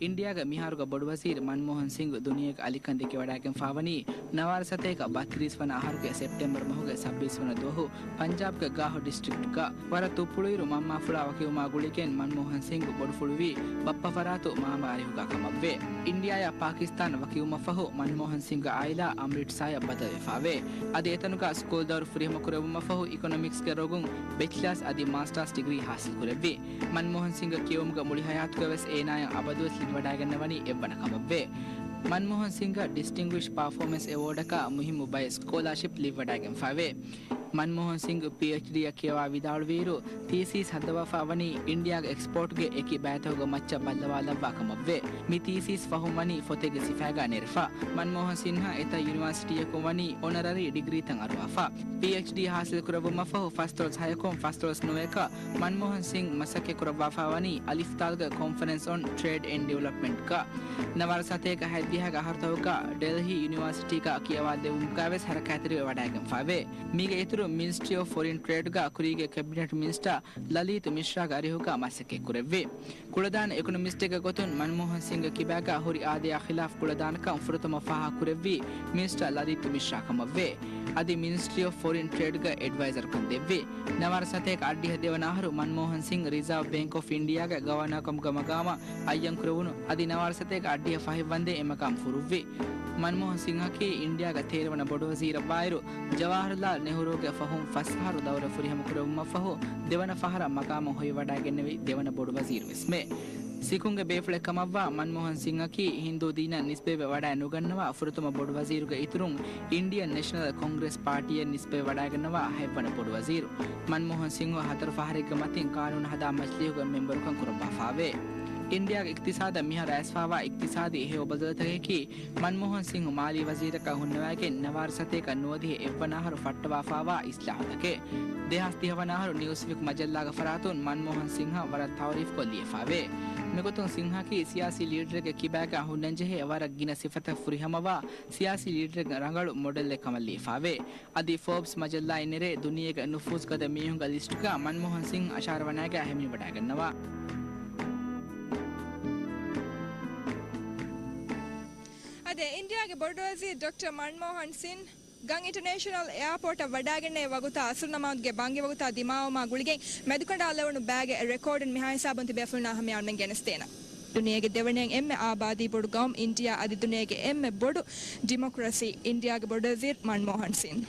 Speaker 5: ಇಂಡಿಯಾಗ ಮಿಹಾರುಗ ಬೊಡು ವಜೀರ್ ಮನ್ಮೋಹನ್ ಸಿಂಗ್ ದುನಿಯಾಗ ಅಲಿಕಂದಿಗೆ ವಡಾಗೆಂ ಫಾವನಿ ನವಾರ ಸತೇಕ 32 ವನ ಆಹಾರಗೆ ಸೆಪ್ಟೆಂಬರ್ ಮಹುಗೆ 26 ವನ ದೋಹು ಪಂಜಾಬ್ಗ ಗಾಹೋ ಡಿಸ್ಟ್ರಿಕ್ಟ್ ಗ ವರ ತುಪುಳುಯಿರು ಮಮ್ಮಾ ಫುಳಾ ವಕಿಯುಮಾ ಗುಳಿಕೆನ್ ಮನ್ಮೋಹನ್ ಸಿಂಗ್ ಬೊಡು ಫುಳುವಿ ಬಪ್ಪ ಫರಾತು ಮಹಾಮಾರಿಹುಗ ಕಮವ್ವೆ ಇಂಡಿಯಾಯ ಪಾಕಿಸ್ತಾನ್ ವಕಿಯುಮ ಫಹು ಮನ್ಮೋಹನ್ ಸಿಂಗ್ ಆಯಿಲಾ ಅಮೃತ್ ಸಾಯ ಬದವೆ ಫಾವೆ ಅದಿ ಎತನುಗ ಸ್ಕೂಲ್ ದೌರ್ ಫ್ರೀಮ ಕುರೆವುಮ ಫಹು ಇಕೋನಾಮಿಕ್ಸ್ ಗೆ ರೋಗುಂ ಬ್ಯಾಚಲರ್ಸ್ ಅದಿ ಮಾಸ್ಟರ್ಸ್ ಡಿಗ್ರಿ ಹಾಸಿಲ್ ಕುರೆವ್ವೆ ಮನ್ಮೋಹನ್ ಸಿಂಗ್ ಕಿಯುಮುಗ ಮುಳಿ ಹಯಾತುಗ ವೆಸ್ ಏನಾಯ ಅಬದುಸ್ ವಡಾಗನ್ನವನಿ ಎಬ್ಬನ ಕಮವ್ವೆ Manmohan Singh distinguished performance award ಕ ಮುಹಿಮು ಬೈ ಸ್ಕಾಲರ್ಶಿಪ್ ಲಿವ್ ವಡಾಗಂ ಫಾವೆ ಮನ್ಮೋಹನ್ ಸಿಂಗ್ PhD ಯ ಕೇವಾ ವಿದಾಳು ವೀರು ಥೀಸಿಸ್ ಹದವಫಾವನಿ ಇಂಡಿಯಾಗ ಎಕ್ಸ್ಪೋರ್ಟ್ ಗೆ ಏಕಿ ಬ್ಯಾತೋಗ ಮಚ್ಚ ಬಲ್ಲವಾಲವ್ವಾ ಕಮವ್ವೆ ಮಿ ಥೀಸಿಸ್ ಫಹುಮನಿ ಫೊತೆಗೆ ಸಿಫಾಗ ನೆರ್ಫಾ ಮನ್ಮೋಹನ್ ಸಿಂಹ ಎತ ಯೂನಿವರ್ಸಿಟಿ ಯ ಕುವನಿ ಆನರರಿ ಡಿಗ್ರಿ ತಂ ಅರ್ವಾಫಾ PhD ಹಾಸಿಲ್ ಕುರವುಮ ಫಹು ಫಾಸ್ಟೋಲ್ಸ್ ಹಯಕೊಂ ಫಾಸ್ಟೋಲ್ಸ್ ನುವೇಕ ಮನ್ಮೋಹನ್ ಸಿಂಗ್ ಮಸಕ್ಕೆ ಕುರವಾಫಾವನಿ ಅಲಿಫ್ತಾಲ್ಗ conference on trade and development ಕ ನವರ ಸತೇಕ ಹೈದಿಯಾಗ ಹರ್ತವಕ ಡೆಲ್ಹಿ ಯೂನಿವರ್ಸಿಟಿ ಕ ಕೇವಾ ದೇವುಂ ಕಾವೆಸ್ ಹರಕಾತಿರಿ ವಡಾಗಂ ಫಾವೆ ಮೀಗೆ Ministry of Foreign Trade ga kurige cabinet minister Lalit Mishra ga arihuga masake kurevve kuladan economist ga gotun Manmohan Singh kibaga hori adeya khilaf kuladan ka furutama faha kurevvi minister Lalit Mishra kamavve adi Ministry of Foreign Trade ga advisor kandevve nawar satek addi hedevanaharu Manmohan Singh Reserve Bank of India ga governor kam gamagama ayyan kurevunu adi nawar satek addi fahivande emakam furuvve Manmohan ಸಿಂಹಕ್ಕೆ ಇಂಡಿಯಾಗ ತೇರವನ ಬೊಡು Vajira ಬಾಯರು Jawaharlal ನೆಹರೂಗೆ ಫಹುಂ ಫಸ್ಹಾರು ದೌರ ಫುರಿಹಮ ಕುರವುಮ ಫಹು ದೇವನ ಫಹರ ಮಕಾಮ ಹೊಯ್ ವಡಾಗೆನ್ನವಿ ದೇವನ ಬೊಡು ವಜೀರ್ ವಿಸ್ಮೆ ಸಿಕುಂಗೆ ಬೇಫಳೆ ಕಮವ್ವ ಮನ್ಮೋಹನ್ ಸಿಂಹಕ್ಕೆ ಹಿಂದೂ ದೀನ ನಿಸ್ಬೆವೆ vada ನುಗನ್ನವ ಫುರುತಮ ಬೊಡು ವಜೀರುಗೆ ಇತರುಂ Indian national Congress ಪಾರ್ಟಿಯ ನಿಸ್ಬೆ ವಡಾಗೆನ್ನವ ಹೆವ್ವನ ಬೊಡು ವಜೀರು ಮನ್ಮೋಹನ್ ಸಿಂಹ ಹತರ ಫಹರಿಗ ಮತಿನ್ ಕಾನೂನು ಹದಾ ಮಜ್ಲಿಹುಗ member ಕಂ ಕುರಬಾ ಫಾವೆ India के इक्तिसाद मिहर ऐसफावा इक्तिसादी है बदलत है कि मनमोहन सिंह माली वजीर का हुन्नवा के नवार सते का नोधी एवनाहर फटवा फावा इस्लाह तके देहास्ती हवनाहर न्यूज़ विक मजल्ला का फरातुन मनमोहन सिंह वर तारीफ को लिए फावे මෙගොතුන් සිංහකි සියාසි ලීඩර්ගේ කිබෑග හුන්නංජෙහි වරක් ගින සිෆත ෆුරිහමවා සියාසි ලීඩර්ගේ රංගලු මොඩල් එකමල්ලි ෆාවේ අදි ෆෝබ්ස් මජල්ලා ඉනරේ දුනියගේ නුෆූස් ගද මියුංග ලිස්ට්ක මන්මෝහන් සිං අශාරවනාගේ හැමි වඩා ගන්නවා
Speaker 4: ಅದೇ ಇಂಡಿಯಾಗೆ ಬೊರ್ಡೋಸಿ doctor Manmohan Singh ಗಂಗ್ international airport ವಡಾಗೆನೆ ವಗುತಾ ಅಸುರ್ನಮಾದ್ಗೆ Bangi ವಗುತಾ ದಿಮಾವಮಾ ಗುಳಿಗೆ ಮೆದುಕಂಡ ಅಲ್ಲವನು ಬ್ಯಾಗ್ ರೆಕಾರ್ಡ್ ಮಿಹಾಯಿ ಸಾಬಂತಿ ಬೆಫುಲ್ನಾ ಹಮಿಯಾನ್ ಮೆನ್ ಗೆನಸ್ತೇನ ದುನಿಯಾಗೆ ದೇವಣಿಯಂ ಎಮ್ಮೆ ಆಬಾದಿ ಬೊಡು ಗೌಮ್ ಇಂಡಿಯಾ ಅದಿ ದುನಿಯಾಗೆ ಎಮ್ಮೆ ಬೊಡು ಡೆಮೋಕ್ರಸಿ ಇಂಡಿಯಾಗೆ ಬೊರ್ಡೋಸಿ ಮನಮೋಹನ್ ಸಿಂಗ್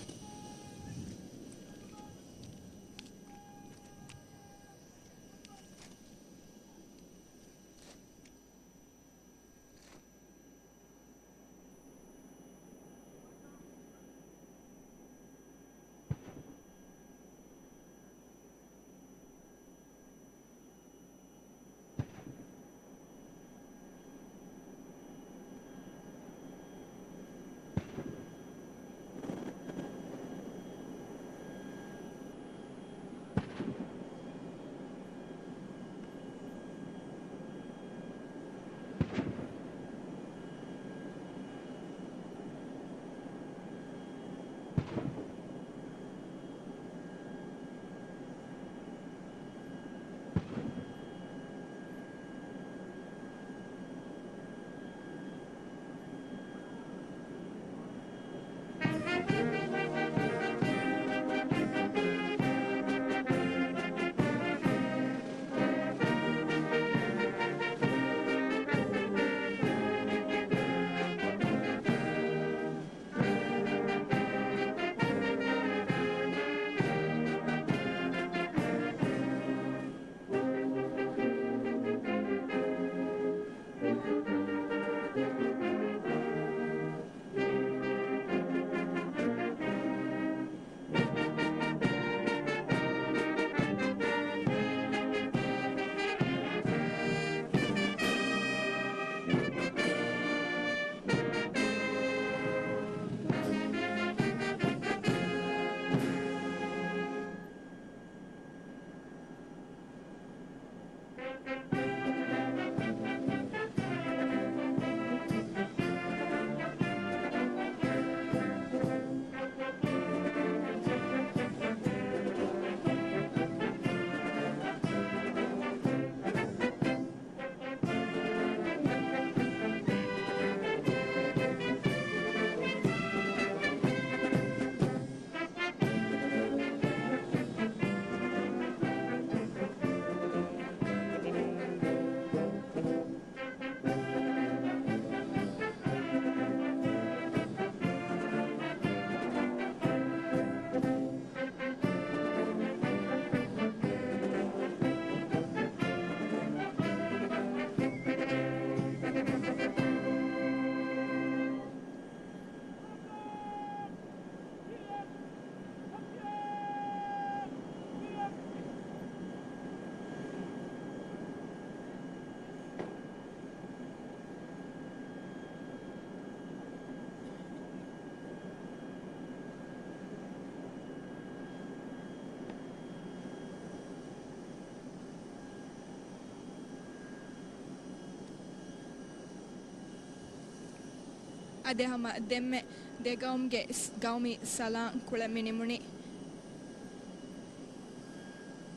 Speaker 4: ಅದೇ ಹಮ ದೆಮ್ಮೆ ದೆಗೌಮ್ಗೆ ಗೌಮಿ ಸಲಾಂ ಕುಳ ಮಿನಿಮುನಿ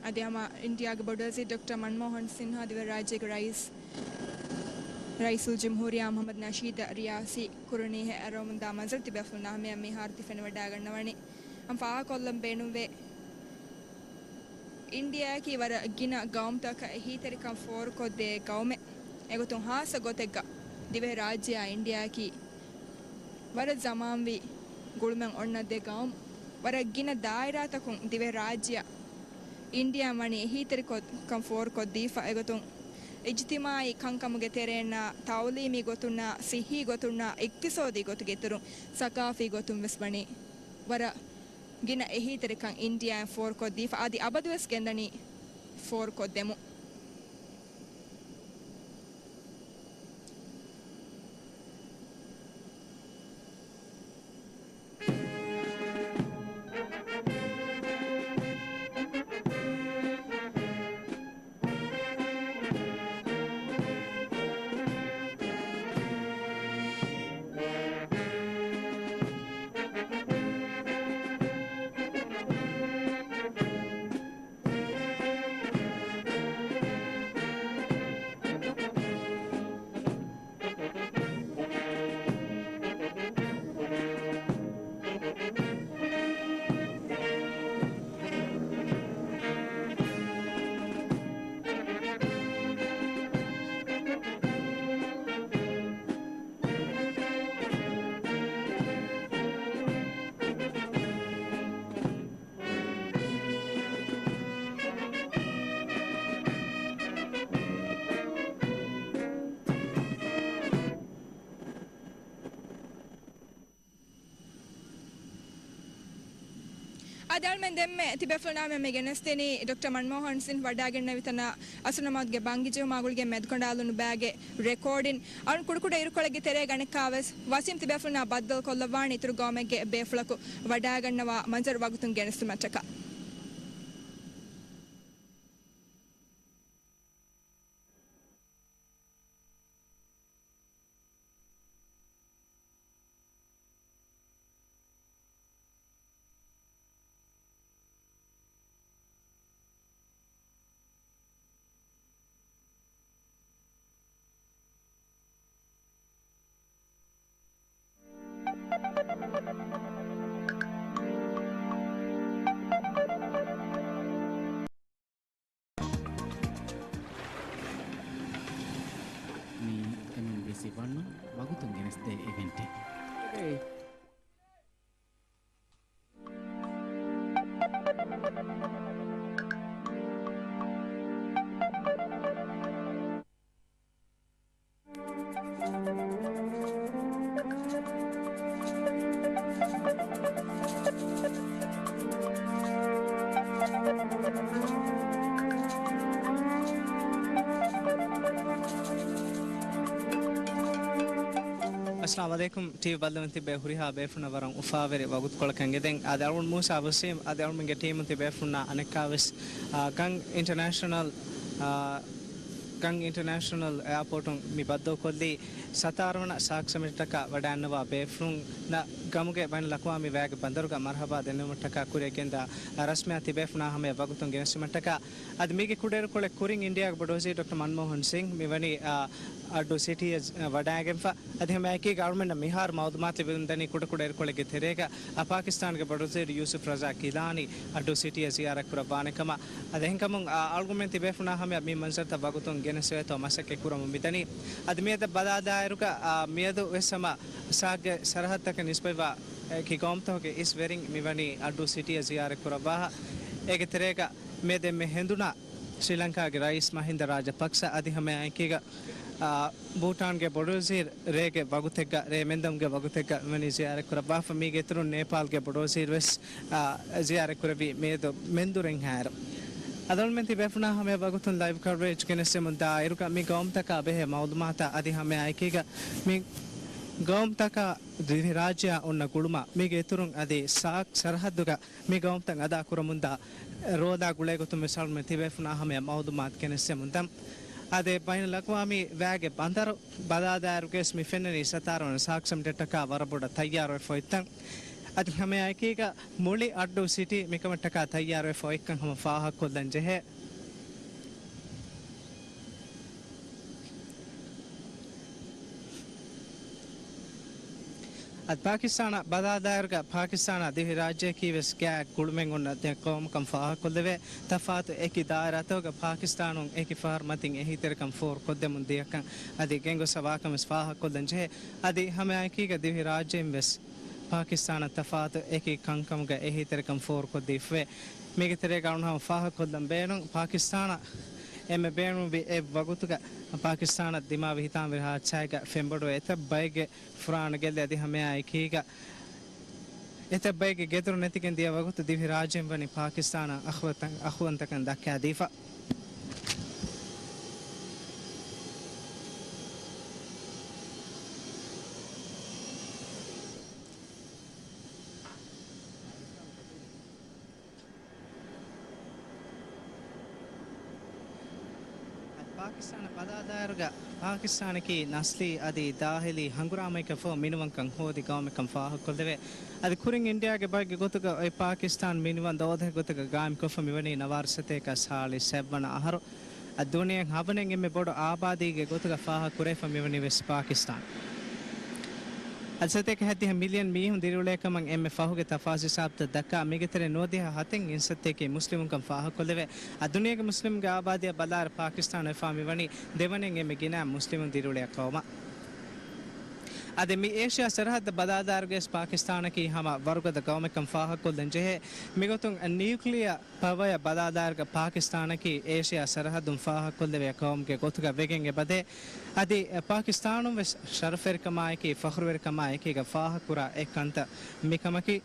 Speaker 4: ಅದೇ ಹಮ ಇಂಡಿಯಾಗೆ ಬೊಡೋಸಿ ಡಾಕ್ಟರ್ ಮನಮೋಹನ್ ಸಿನ್ಹಾ ದಿವ ರಾಜ್ಯಗೆ ರೈಸುಲ್ ಜಮ್ಹೂರಿಯಾ ಮೊಹಮ್ಮದ್ ನಶೀದ್ ರಿಯಾಸಿ ಕುರುನಿ ಹೆ ಅರೋಮಂದ ಮಂಜರ್ ತಿಬೆಫುಲ್ ನಾಮೆ ಅಮ್ಮಿ ಹಾರ್ತಿ ಫೆನ ವಡಾಗಣ್ಣವಣಿ ಅಂ ಫಾ ಕೊಲ್ಲಂ ಬೇಣುವೆ ಇಂಡಿಯಾ ಕಿ ವರ ಗಿನ ಗೌಮ್ ತಕ ಹೀತರಿಕಂ ಫೋರ್ ಕೊದ್ದೆ ಗೌಮೆ ಎಗೊತು ಹಾಸ ಗೊತೆಗ್ಗ ದಿವೆ ರಾಜ್ಯ ಇಂಡಿಯಾ ಕಿ ವರ ಜಮಾಂವಿ ಗುಳುಮೆಂ ಒಣ್ಣದ್ದೆ ಗೌಮ್ ವರ ಗಿನ ದಾಯರಾ ತಕುಂ ದಿವೆ ರಾಜ್ಯ ಇಂಡಿಯಾ ಮಣಿ ಹೀತರಿ ಕಂ ಫೋರ್ ಕೊದ್ದೀಫಾ ಎಗೊತು ಇಜ್ತಿಮಾಯಿ ಕಂಕಮುಗೆ ತೆರೆನ ತೌಲೀಮಿ ಗೊತುನ್ನ ಸಿಹಿ ಗೊತುನ್ನ ಇಕ್ತಿಸೋದಿ ಗೊತುಗೆತರು ಸಕಾಫಿ ಗೊತುಂ ವೆಸ್ಬಣಿ ವರ ಗಿನ ಎಹೀತರಿ ಕಂ India four ಕೊದ್ದೀಫಾ Adi ಅಬದುವೆಸ್ ಗೆಂದನಿ four ಕೊದ್ದೆಮು adal men demme tibefulna me genesteni Dr. Manmohan Singh wadagenna vitana asunamadge bangije magulge medkondalunu bage recording an kudukuda irukolege tere ganekaves wasim tibefulna baddal kollawani ituru gomege befulaku wadagennawa manzar wagutun genestumataka
Speaker 6: Sivanno Maguton Geneste eventi.
Speaker 2: Assalamu alaikum TV ballanti be huriha be funa warang ufavere wagut kolkange den adalun musa abusim adalun minge team ti be funa anekavis gang international airport mi baddo kolli satarwana Shark Samit taka wadannawa be fun na gamuge ban lakwa mi wage bandaruga marhaba denumtaka kurekenda rasmiya ti be funa hame wagutun genesumtaka ad mige kuder kole kuring india bodosi Dr. Manmohan Singh mi wani addu city wadagenfa adhe maiki government mihar mawdumat libundani kuder kole ge terega Pakistan ge bodosi Yusuf Raza Kilani addu city ziyarat kurabanekama adhen kamun argument be funa hame mi manzar ta wagutun genesueto masake kuram mitani ad miyada badada iruka miyadu esama saage sarhattaka nisbeva ki gomtoge is wearing miwani addu city ziyarat kurabaha ege terega mede me henduna Sri Lanka ge rais Mahinda Rajapaksa adi hame aikiga Bhutan ge bodosir rege wagutega re mendam ge wagutega mani ziyarat kuraba fami ge turun Nepal ge bodosir wes ziyarat kurabi medo menduren har adol menti befuna hame wagutun live coverage genese munda iruka mi gomtaka behe mawdumata adi hame aikiga mi gomtaka divi rajya onna guluma mi ge turun adi sak sarhadduga mi gomtan ada kuramunda roda gule gotum misal menti befuna hame mawdumat genese mundam ade bain lakwami wage bandar badadaru kes mi fenneni sataron saksam detaka waraboda tayyaro foitan adi hame aikiga muli addu city mikamataka tayyaro foikkan hama faha kollan jehe ad Pakistan badadaruga Pakistan divi rajya ki ves kya gulmen onna te kom kam faha kolleve tafat eki dairatoga Pakistanun eki farmatin ehi terkam for koddemun diakan adi gengo savakam es faha kollan jehe adi hame aikiga divi rajya ves Pakistan tafat eki kankamga ehi terkam for koddifwe mege terega unham faha kollan beenun Pakistan emme beenu bi e wagutuga Pakistan dima vihitam virha chaiga fembodo eta baige furana gelle adi hame aikiga eta baige gedru netiken dia wagutu divi rajయం vani Pakistan akhwantakan dakka difa Pakistan badadaruga Pakistan ki nasli adi dahili hangurama ka fo minuwan kan hodi gawme kan faha koldeve adi kuring India ge bage gotuga oi Pakistan minuwan dodhe gotuga gam ko fo miwani nawarsate ka sali sevwana aharo aduniyan habenen emme bodo abadi ge gotuga faha kure fo miwani wes Pakistan alsate ke hadi million mihun dirule kamang emme fahuge tafasi sabta dakka migetere nodiha haten insate ke muslimun kam faha kolleve aduniya ke muslim ge abadiya balar Pakistan e fami wani dewanen emme gina muslimun dirule qawma ade mi asia sarhad badadar ges Pakistan ki hama wargada qawme kam faha kollan jehe migotun nuclear power badadar ga Pakistan ki asia sarhadum faha kolleve qawm ke gotuga wegen e bade adi Pakistanum ves sharfer kamai ki fakhruwer kamai ki ga faha kura ekanta mikamaki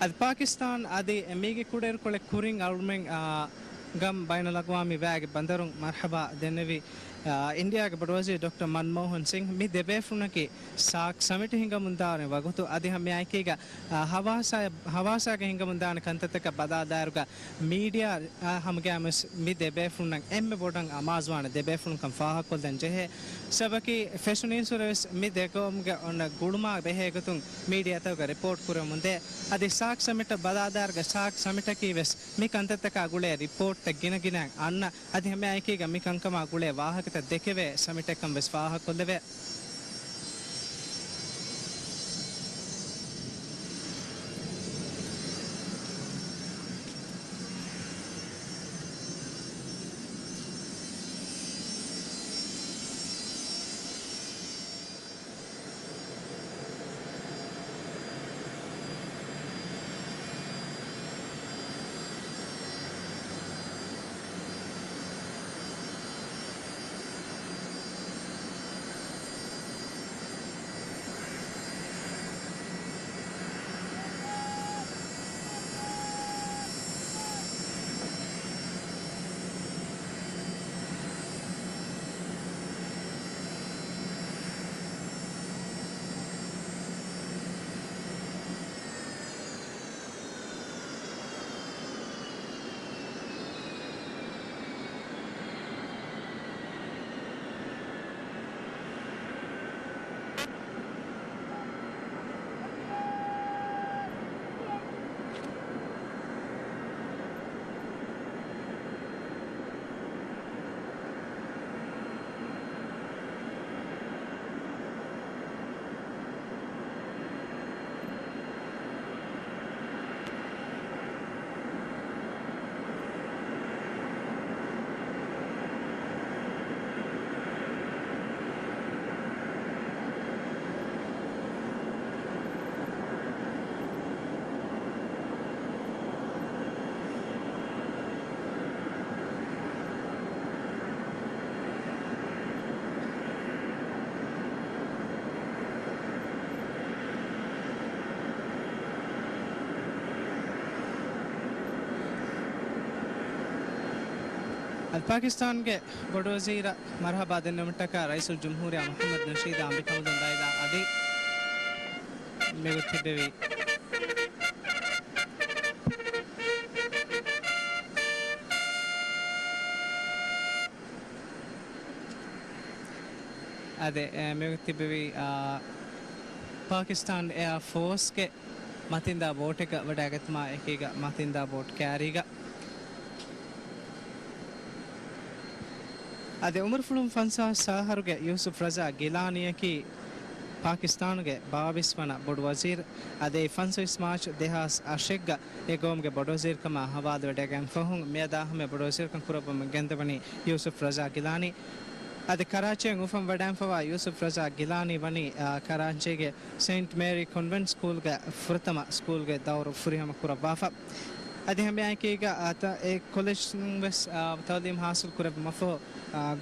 Speaker 2: ಅದು ಪಾಕಿಸ್ತಾನ್ ಅದೇ ಮೇಗೆ ಕುಡೇರ್ ಕೊಳೆ ಕುರಿಂಗ್ ಅವ್ಮೆಂಗ್ gum ಬೈನಲ್ ಅಕ್ವಾಮಿ ವ್ಯಾಗ್ ಬಂದರು ಮರ್ಹಬಾ ದೆನ್ನವಿ ಇಂಡಿಯಾಗೆ ಬಡವಜಿ doctor Manmohan Singh ಮಿ ದೆಬೇಫುನಕಿ ಸಾಕ್ summit ಹಿಂಗ ಮುಂದಾನೆ ವಗುತು ಅದಿ ಹಮ್ಮೆ ಆಯ್ಕೆಗ ಹವಾಸಾಗೆ ಹಿಂಗ ಮುಂದಾನೆ ಕಂತತಕ ಬದಾದಾರುಗ media ಹಮಗೆ ಅಮಸ್ ಮಿ ದೆಬೇಫುನ ಎಮ್ಮೆ ಬೋಡಂಗ್ ಅಮಾಜ್ವಾನ ದೆಬೇಫುನ್ ಕಂ ಫಾಹಕೊಲ್ ದನ್ ಜೆಹೆ ಸಬಕಿ ಫೆಶನಿನ್ ಸುರವೆಸ್ ಮಿ ದೆಕೋಮ್ಗೆ ಒನ್ನ ಗುಡುಮಾ ಬೆಹೆಗತುಂ ಮೀಡಿಯಾ ತಗ ರಿಪೋರ್ಟ್ ಕುರ ಮುಂದೆ ಅದಿ ಸಾಕ್ ಸಮಿಟ್ ಬದಾದಾರುಗ ಸಾಕ್ ಸಮಿಟಕಿ ವೆಸ್ ಮಿ ಕಂತತಕ ಗುಳೆ ರಿಪೋರ್ಟ್ ಗಿನ ಗಿನ ಅನ್ನ ಅದಿ ಹಮ್ಮೆ ಆಯ್ಕೆಗ ಮಿ ಕಂಕಮ ಗುಳೆ ವಾಹಕ දෙකවේ සමිටකම් වෙස් වාහක කොල්ලවේ पाकिस्तान के बड़ वजीर मरहबा दिनमटका रईसुल जमहूरिया मोहम्मद नशीद अंबिकमुदन दायदा अदी मेगुथिबेवी अदे मेगुथिबेवी पाकिस्तान एयर फोर्स के मतिंदा बोट එක වඩාගත්ම එකේක මතින්දා බෝට් කෑරීග ಅದೇ ಉಮರ್ ಫುಲುಂ ಫನ್ಸಾ ಸಾಹರುಗೆ ಯೂಸುಫ್ ರಜಾ ಗಿಲಾನಿಯಕಿ ಪಾಕಿಸ್ತಾನ್ಗೆ ಬಾವಿಸ್ವನ ಬೊಡು ವಜೀರ್ ಅದೇ ಫನ್ಸುಯಿಸ್ ಮಾರ್ಚ್ ದೇಹಾಸ್ ಅಶೆಗ್ಗ ಎಗೋಮ್ಗೆ ಬೊಡು ವಜೀರ್ ಕಮ ಹವಾದ ವೆಡೆಗನ್ ಫಹುಂ ಮೇದಾಹಮೆ ಬೊಡು ವಜೀರ್ ಕಂ ಕುರಬಮ ಗೆಂದವನಿ ಯೂಸುಫ್ ರಜಾ ಗಿಲಾನಿ ಅದೇ ಕರಾಚಿಯ ಉಫಂ ವಡಾಂ ಫವಾ ಯೂಸುಫ್ ರಜಾ ಗಿಲಾನಿ ವನಿ ಕರಾಚಿಗೆ ಸೇಂಟ್ ಮೇರಿ ಕಾನ್ವೆಂಟ್ ಸ್ಕೂಲ್ಗೆ ಫುರ್ತಮ ಸ್ಕೂಲ್ಗೆ ದೌರು ಫುರಿಹಮ ಕುರಬಾಫ ಅದೇ ಹಮೆ ಆಯ್ಕೆಗ ಆತ ಎ ಕಾಲೇಜ್ ವೆಸ್ ತಾಲೀಮ್ ಹಾಸಿಲ್ ಕುರಬ ಮಫೋ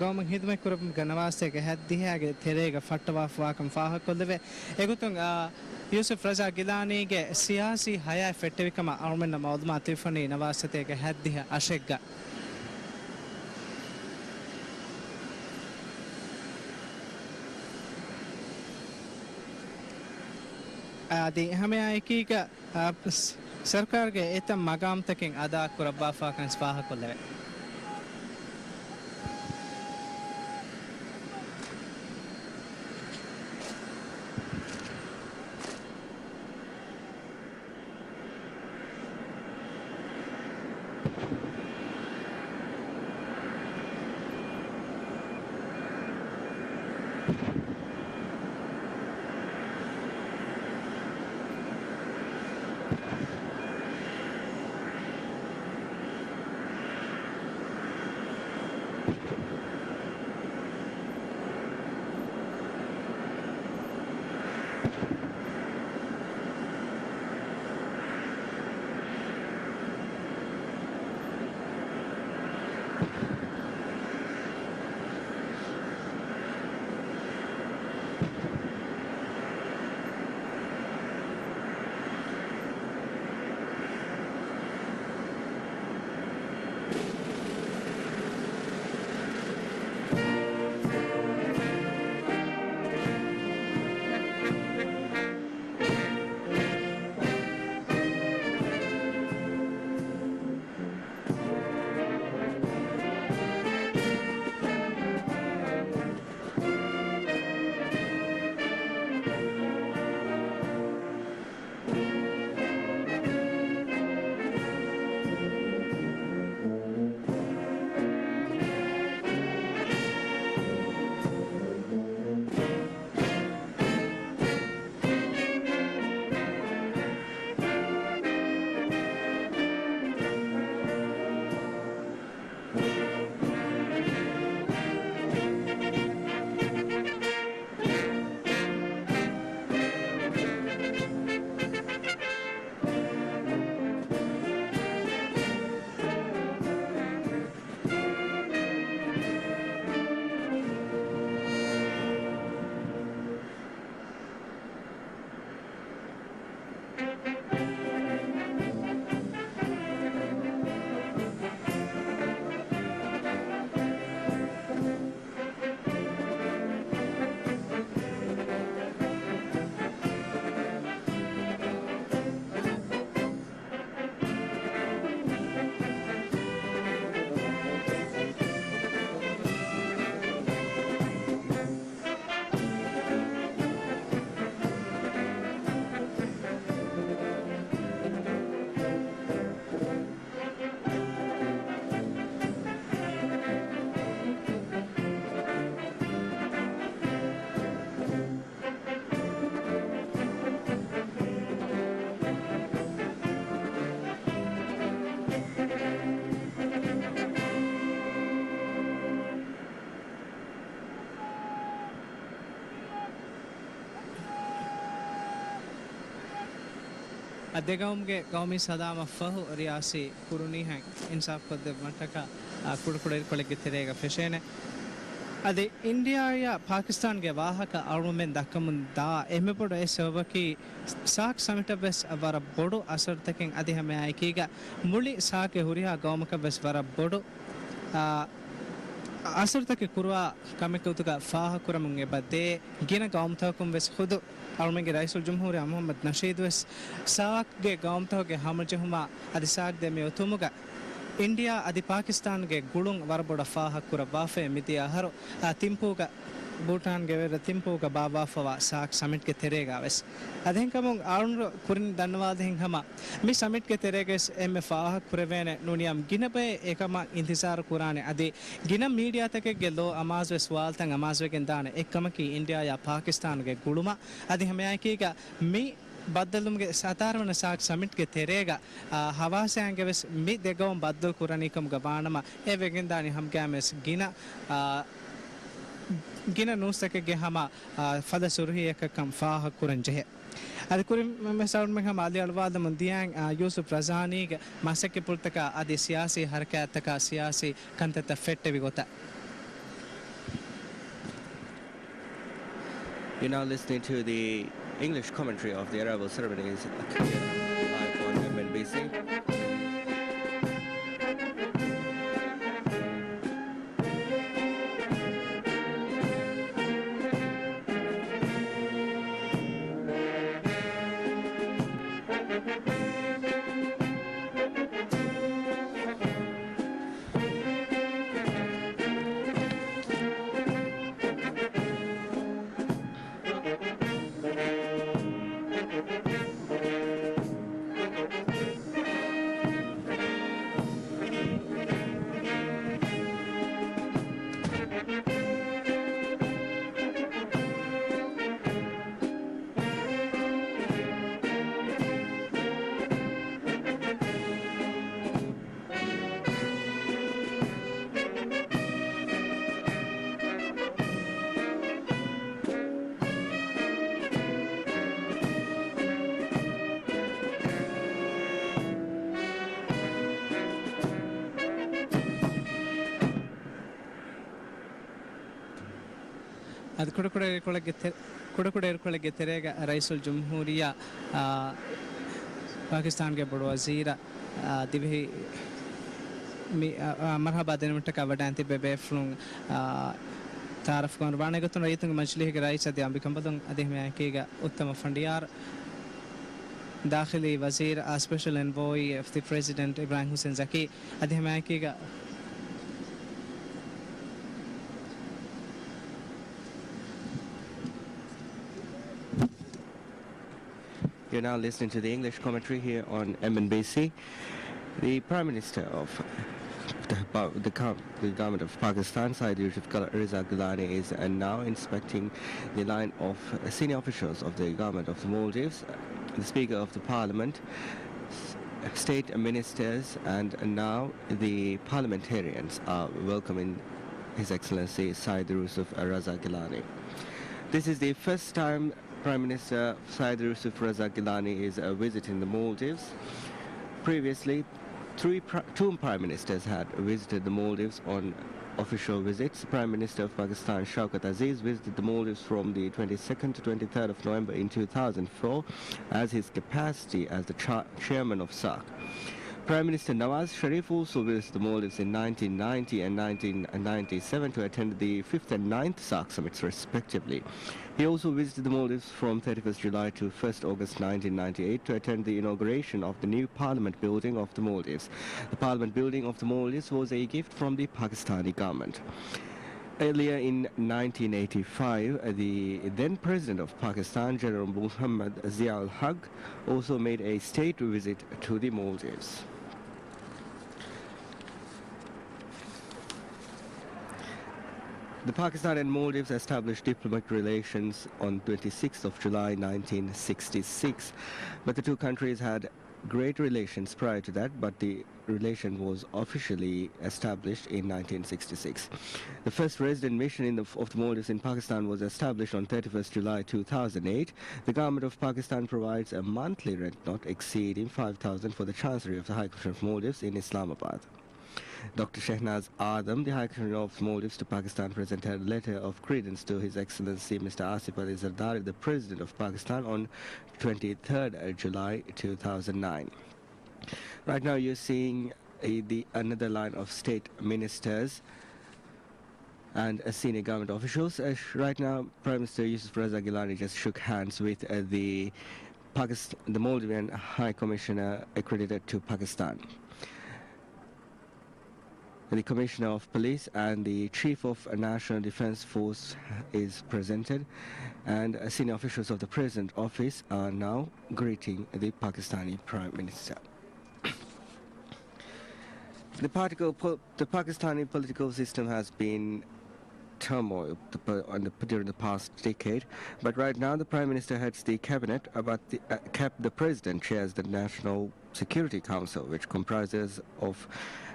Speaker 2: ಗೌಮಂಗ್ ಹಿದ್ಮೆ ಕುರಬ ಗನವಾಸ್ತೆಗೆ ಹದ್ದಿಹಾಗೆ ತೆರೆಗ ಫಟ್ಟವಾ ಫಾಕಂ ಫಾಹ ಕೊಲ್ಲವೆ ಎಗುತುಂ ಯೂಸುಫ್ ರಜಾ ಗಿಲಾನಿಗೆ ಸಿಯಾಸಿ ಹಯಾ ಫೆಟ್ಟವಿಕಮ ಅರ್ಮೆನ್ನ ಮೌದ್ಮಾ ತಿಫನಿ ನವಾಸತೆಗೆ ಹದ್ದಿಹ ಅಶೆಗ್ಗ आदि हमें आए कि सरकार के इतना मकाम तक अदा कुरब्बा फाकन स्पाह को ले අදෙගවුම්ගේ ගෞමි සදාම ෆහු රියාසි කුරුණී හැන් ඉන්සාෆ් කොද්ද මටක කුඩුකුඩේ කොලෙගෙ තෙරේග ෆෙෂේනේ ಅದೇ ಇಂಡಿಯಾಯ ಪಾಕಿಸ್ತಾನ್ಗೆ ವಾಹಕ ಆರ್ಮಮೆಂಟ್ ದಕ್ಕಮುಂದಾ ಎಮ್ಮೆಪೊಡು ಎ ಸಬಕಿ ಸಾಕ್ ಸಮಿಟ ಬೆಸ್ ವರ ಬೊಡು ಅಸರ್ತಕಿಂ ಅದಿ ಹಮೆ ಆಯ್ಕೀಗ ಮುಳಿ ಸಾಕೆ ಹುರಿಹಾ ಗೌಮಕ ಬೆಸ್ ವರ ಬೊಡು ಅಸರ್ತಕ್ಕೆ ಕುರುವ ಕಮೆಕುತುಗ ಫಾಹ ಕುರಮುಂಗೆ ಬದ್ದೆ ಗಿನ ಗೌಮತಕುಂ ಬೆಸ್ ಖುದು ಆರ್ಮೆಂಗೆ ರೈಸುಲ್ ಜುಮ್ಹೂರಿ ಮೊಹಮ್ಮದ್ ನಶೀದ್ ಬೆಸ್ ಸಾಕ್ಗೆ ಗೌಮತಗೆ ಹಮಜಹುಮಾ ಅದಿ ಸಾಕ್ ದೆ ಮೆ ಉತುಮುಗ ಇಂಡಿಯಾ ಅದಿ ಪಾಕಿಸ್ತಾನ್ಗೆ ಗುಳುಂ ವರಬೊಡ ಫಾಹ ಕುರ ಬಾಫೆ ಮಿತಿ ಅಹರು ತಿಂಪೂಗ ಭೂಟಾನ್ಗೆ ವೆರ ತಿಂಪೂಗ ಬಾಬಾಫವ ಸಾಕ್ ಸಮಿಟ್ಗೆ ತೆರೆಗಾವೆಸ್ ಅದೆಂಕಮುಂ ಆರುಣು ಕುರಿನ್ ದನ್ನವಾದ ಹೆಂಗಮ ಮಿ ಸಮಿಟ್ಗೆ ತೆರೆಗೆಸ್ ಎಮ್ಮೆ ಫಾಹ ಕುರವೇನೆ ನುನಿಯಂ ಗಿನಬೆ ಏಕಮ ಇಂತಿಸಾರ ಕುರಾನೆ ಅದಿ ಗಿನ ಮೀಡಿಯಾ ತಕೆಗೆ ಲೋ ಅಮಾಜ್ವೆಸ್ ವಾಲ್ತಂ ಅಮಾಜ್ವೆಗೆನ್ ದಾನೆ ಎಕ್ಕಮಕಿ ಇಂಡಿಯಾ ಯಾ ಪಾಕಿಸ್ತಾನ್ಗೆ ಗುಳುಮ ಅದಿ ಹಮೆಯಾಕೀಗ ಮಿ ಬದ್ದಲುಮ್ಗೆ ಸಾಧಾರಣ ಸಾಕ್ ಸಮಿಟ್ಗೆ ತೆರೆಗ ಹವಾಸೆಂಗೆ ವೆಸ್ ಮಿ ದೆಗವಂ ಬದ್ದಲ್ ಕುರನಿಕಂ ಗಬಾಣಮ ಎ ವೆಗೆಂದಾನಿ ಹಮ್ಗ್ಯಾಮೆಸ್ ಗಿನ ನೂಸ್ತಕೆಗೆ ಹಮ ಫದ ಸುರುಹಿ ಏಕಕಂ ಫಾಹ ಕುರಂಜೆ ಅದು ಕುರಿ ಮೆಸೌಂಡ್ ಮೆಹಮ ಅದಿ ಅಲ್ವಾದ ಮುಂದಿಯಾಂಗ್ ಯೂಸುಫ್ ರಜಾನಿಗೆ ಮಸಕ್ಕೆ ಪುರ್ತಕ ಅದಿ ಸಿಯಾಸಿ ಹರಕತಕ ಸಿಯಾಸಿ ಕಂತತ ಫೆಟ್ಟೆವಿ ಗೊತ್ತ
Speaker 7: You're now listening to the English commentary of the arrival ceremonies live on MNBC.
Speaker 2: ಅದು ಕುಡಕುಡೆ ಇರ್ಕೊಳಗೆ ತೆರೆಗ ರೈಸುಲ್ ಜುಮ್ಹೂರಿಯ ಪಾಕಿಸ್ತಾನ್ಗೆ ಬಡುವ ವಜೀರ ದಿವಿ ಮರ್ಹಬಾ ದಿನಮಟ್ಟಕ ವಡಾಂತಿ ಬೆಬೆಫ್ಲುಂ ತಾರಫ್ ಕೊಂಡ್ ಬಾಣೆಗತ್ತು ರೈತಂಗ ಮಜ್ಲಿಹಿಗೆ ರೈಸ್ ಅದಿ ಅಂಬಿಕಂಬದಂ ಅದಿ ಮೇಕೀಗ ಉತ್ತಮ ಫಂಡಿಯಾರ್ ದಾಖಿಲಿ ವಜೀರ್ special envoy of the president Ibrahim Hussain Zaki ಅದಿ ಮೇಕೀಗ
Speaker 7: You're now listening to the English commentary here on MNBC. The Prime Minister of the government of Pakistan, Syed Yusuf Riza Gilani, is now inspecting the line of senior officials of the government of the Maldives. The Speaker of the Parliament, state ministers, and now the parliamentarians are welcoming His Excellency Syed Yusuf Riza Gilani. This is the first time Prime Minister Syed Yusuf Riza Gilani is visiting the Maldives. Previously, two Prime Ministers had visited the Maldives on official visits. Prime Minister of Pakistan Shaukat Aziz visited the Maldives from the 22nd to 23rd of November in 2004 as his capacity as the chairman of SAARC. Prime Minister Nawaz Sharif also visited the Maldives in 1990 and 1997 to attend the 5th and 9th SAARC summits respectively. He also visited the Maldives from 31st July to 1st August 1998 to attend the inauguration of the new Parliament building of the Maldives. The Parliament building of the Maldives was a gift from the Pakistani government. Earlier in 1985, the then President of Pakistan, General Muhammad Zia-ul-Haq, also made a state visit to the Maldives. The Pakistan and Maldives established diplomatic relations on 26th of July 1966, but the two countries had great relations prior to that, but the relation was officially established in 1966. The first resident mission of the Maldives in Pakistan was established on 31st July 2008. The government of Pakistan provides a monthly rent not exceeding 5,000 for the Chancery of the High Commission of Maldives in Islamabad. Dr. Shehnaz Adam, the High Commissioner of Maldives to Pakistan, presented a letter of credence to His Excellency Mr. Asif Ali Zardari, the President of Pakistan, on 23rd July 2009. Right now you're seeing another line of state ministers and senior government officials. Right now, Prime Minister Yusuf Raza Gilani just shook hands with the Maldivian High Commissioner accredited to Pakistan. The Commissioner of Police and the Chief of National Defence Force is presented, and senior officials of the President Office are now greeting the Pakistani Prime Minister. The Pakistani political system has been turmoil during the past decade, but right now the Prime Minister heads the cabinet, but the President chairs the National Security Council, which comprises of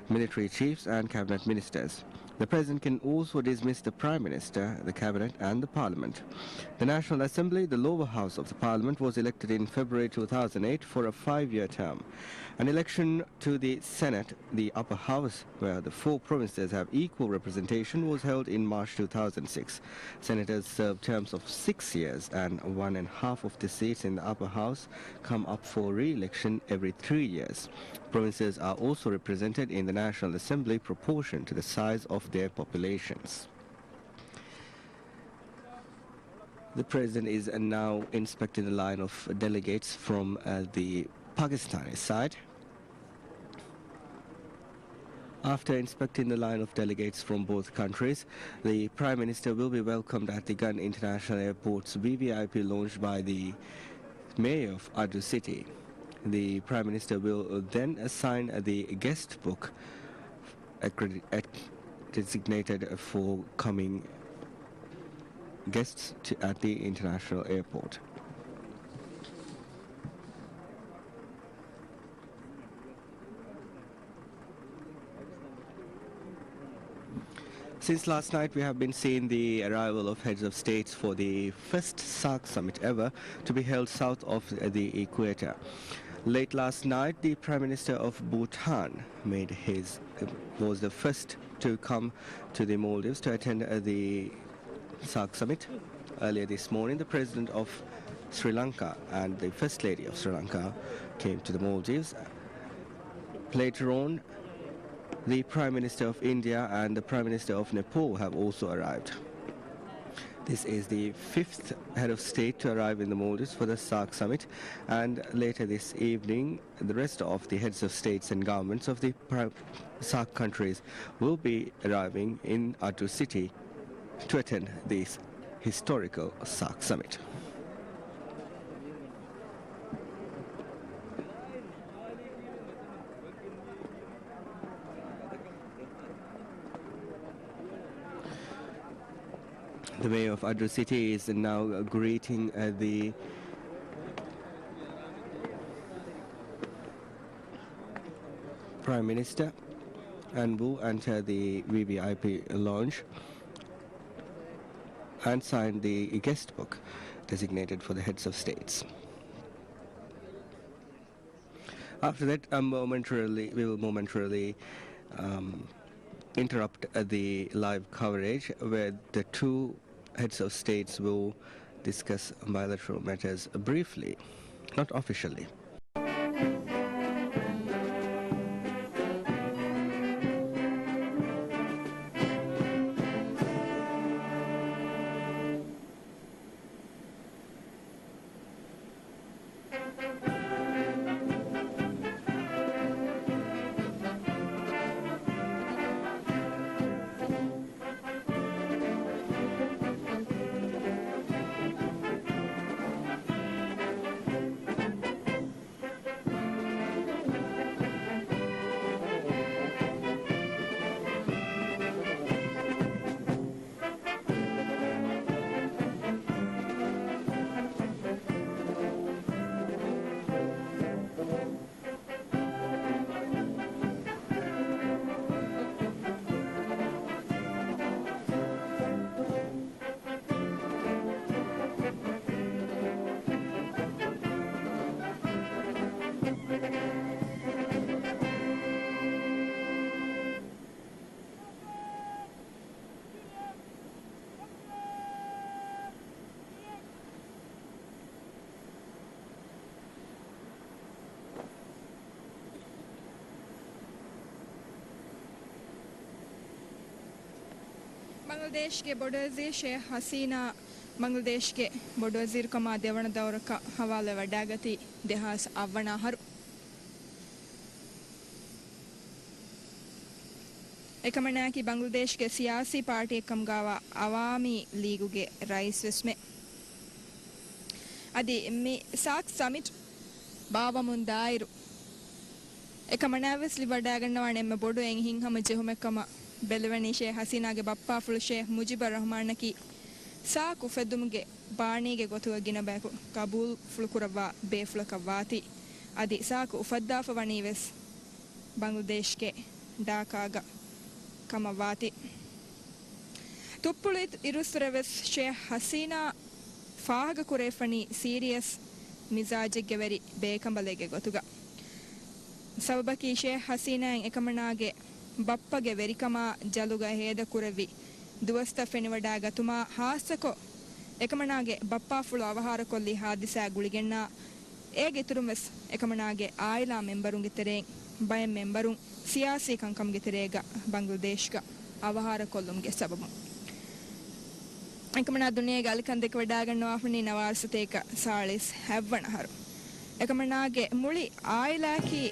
Speaker 7: military chiefs and cabinet ministers. The President can also dismiss the Prime Minister, the Cabinet and the Parliament. The National Assembly, the lower house of the Parliament, was elected in February 2008 for a 5-year term. An election to the Senate, the upper house, where the 4 provinces have equal representation, was held in March 2006. Senators serve terms of 6 years, and 1.5 of the seats in the upper house come up for re-election every 3 years. Provinces are also represented in the National Assembly proportion to the size of their populations. The President is now inspecting the line of delegates from the Pakistani side. After inspecting the line of delegates from both countries, the Prime Minister will be welcomed at the Gun International Airport's VVIP lounge by the Mayor of Adu City. The Prime Minister will then assign the guest book designated for coming guests at the international airport. Since last night, we have been seeing the arrival of heads of states for the first Shark Summit ever to be held south of the equator. Late last night, the Prime Minister of Bhutan was the first to come to the Maldives to attend the Shark Summit. Earlier this morning, the President of Sri Lanka and the First Lady of Sri Lanka came to the Maldives. Later on, the Prime Minister of India and the Prime Minister of Nepal have also arrived. This is the 5th head of state to arrive in the Maldives for the Shark Summit, and later this evening the rest of the heads of states and governments of the Shark countries will be arriving in Adu City to attend this historical Shark Summit. The Mayor of Adu City is now greeting the Prime Minister and will enter the VVIP lounge and sign the guest book designated for the heads of states. After that, we will momentarily interrupt the live coverage where the 2 heads of states will discuss bilateral matters briefly, not officially.
Speaker 4: Bangladesh के board वजीर शेख हसीना बांग्लादेश के board वजीर कमा देवण दौर का हवाले वडागती देहास आवना हर एकमना की बांग्लादेश के सियासी पार्टी कमगावा अवामी लीग के राइस में अदी मी साक समिट बाबा मुंदायरु एकमनावेस लिवडागන්නවානේ එම බොඩු එන් හිංහම ජෙහුමකම ಬೆಲವಣಿ ಶೇ ಹಸೀನಾಗೆ ಬಪ್ಪಾ ಫುಳು ಶೇ ಮುಜಿಬರ್ ರಹಮಾನಕಿ ಸಾಕು ಫೆದ್ದುಮ್ಗೆ ಬಾಣಿಗೆ ಗೊತ್ತುವ ಗಿನಬೇಕು ಕಬೂಲ್ ಫುಳುಕುರವ ಬೇಫುಳಕವಾತಿ ಅದಿ ಸಾಕು ಉಫದ್ದಾಫ ವಣೀವೆಸ್ ಬಾಂಗ್ಲಾದೇಶ್ಗೆ ಡಾಕಾಗ ಕಮವಾತಿ ತುಪ್ಪುಳು ಇರುಸ್ತರವೆಸ್ ಶೇ ಹಸೀನಾ ಫಾಹಗ ಕುರೇಫಣಿ ಸೀರಿಯಸ್ ಮಿಜಾಜಿಗೆ ವೆರಿ ಬೇಕಂಬಲೆಗೆ ಗೊತ್ತುಗ ಸಬಬಕಿ ಶೇ ಹಸೀನಾ ಎಕಮನಾಗೆ ಬಪ್ಪಗೆ ವೆರಿಕಮ ಜಲುಗ ಹೇದ ಕುರವಿ ದುವಸ್ತ ಫೆನಿವಡಾಗ ತುಮಾ ಹಾಸಕೊ ಎಕಮನಾಗೆ ಬಪ್ಪಾ ಫುಳು ಅವಹಾರ ಕೊಲ್ಲಿ ಹಾದಿಸಾ ಗುಳಿಗೆಣ್ಣ ಏಗೆ ತುರುಮೆಸ್ ಎಕಮನಾಗೆ ಆಯ್ಲಾ ಮೆಂಬರುಂಗೆ ತೆರೆ ಬಯಂ ಮೆಂಬರುಂ ಸಿಯಾಸಿ ಕಂಕಂಗೆ ತೆರೆಗ ಬಾಂಗ್ಲಾದೇಶ್ಗ ಅವಹಾರ ಕೊಲ್ಲುಂಗೆ ಸಬಬು එකමනා දුනියගේ අලිකන්දෙක වඩාගන්නවා වුණේ නවාර්සතේක සාලිස් හැව්වනහරු එකමනාගේ මුලි ආයිලාකි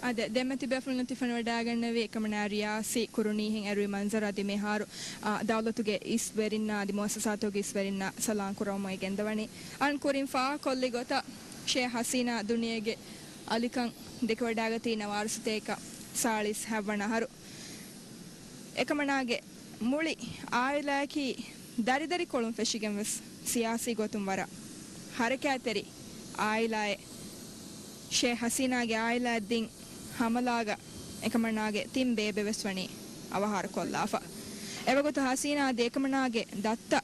Speaker 4: අද දෙමැති බැෆුල් නතිෆන වඩාගන්නවේ එකමනා රියාසි කුරුණීහෙන් ඇරුයි මන්සර අදි මෙහාරු දවලතුගේ ඉස්වරින්න අදි මොසසාතෝගේ ඉස්වරින්න සලාන් කුරවමයි ගෙන්දවනේ අන් කුරින් ෆා කොල්ලි ගොත ෂේ හසීනා දුනියගේ අලිකන් දෙක වඩාගති නවාර්සතේක සාලිස් හැවනහරු එකමනාගේ මුලි ආයලාකි දරිදරි කොළුම් ෆෙෂිගෙන් වෙස් සියාසි ගොතුම් වර හරකෑතරි ආයලායේ ෂේ හසීනාගේ ආයලාද්දින් ಹಮಲಾಗ ಏಕಮಣ್ಣಾಗೆ ತಿಂಬೆ ಬೆವೆಸ್ವಣಿ ಅವಹಾರ ಕೊಲ್ಲಾಫ ಎವಗೊತ್ತು ಹಸೀನಾ ದೇಕಮಣ್ಣಾಗೆ ದತ್ತ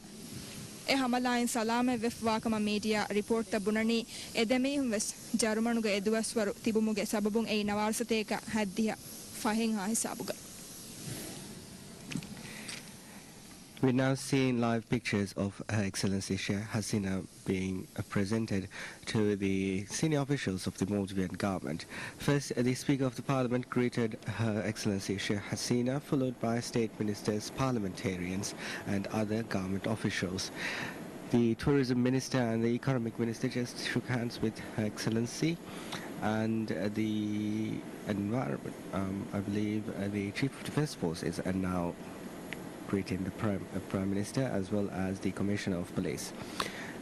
Speaker 4: ಎ ಹಮಲಾಯಿನ್ ಸಲಾಮೆ ವೆಫ್ವಾಕಮ ಮೀಡಿಯಾ ರಿಪೋರ್ಟ್ ತಬುಣನಿ ಎದೆಮೀಹುಂ ವೆಸ್ ಜರ್ಮನುಗೆ ಎದುವಸ್ವರು ತಿಬುಮುಗೆ ಸಬಬುಂ ಎಯಿ ನವಾರ್ಸತೇಕ ಹದ್ದಿಯ ಫಹಿಂ ಹಾ ಹಿಸಾಬುಗ
Speaker 7: We're now seeing live pictures of Her Excellency Sheikh Hasina being presented to the senior officials of the Maldivian government. First, the Speaker of the Parliament greeted Her Excellency Sheikh Hasina, followed by state ministers, parliamentarians and other government officials. The Tourism Minister and the Economic Minister just shook hands with Her Excellency, and the environment, I believe the Chief of Defence Forces are now greeting the Prime Minister as well as the Commissioner of Police.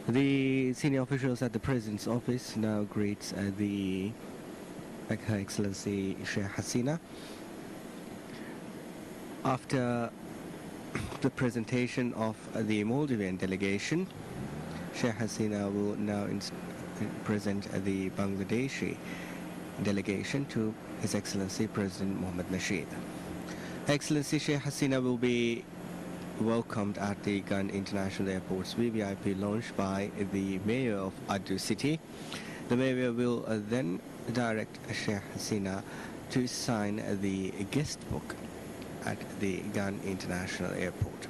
Speaker 7: The senior officials at the President's office now greets Her Excellency Sheikh Hasina. After the presentation of the Maldivian delegation, Sheikh Hasina will now present the Bangladeshi delegation to His Excellency President Mohammad Nasheed. Her Excellency Sheikh Hasina will be welcomed at the Gun International Airport's VVIP lounge by the Mayor of Addu City. The Mayor will then direct Sheikh Hasina to sign the guest book at the Gun International Airport.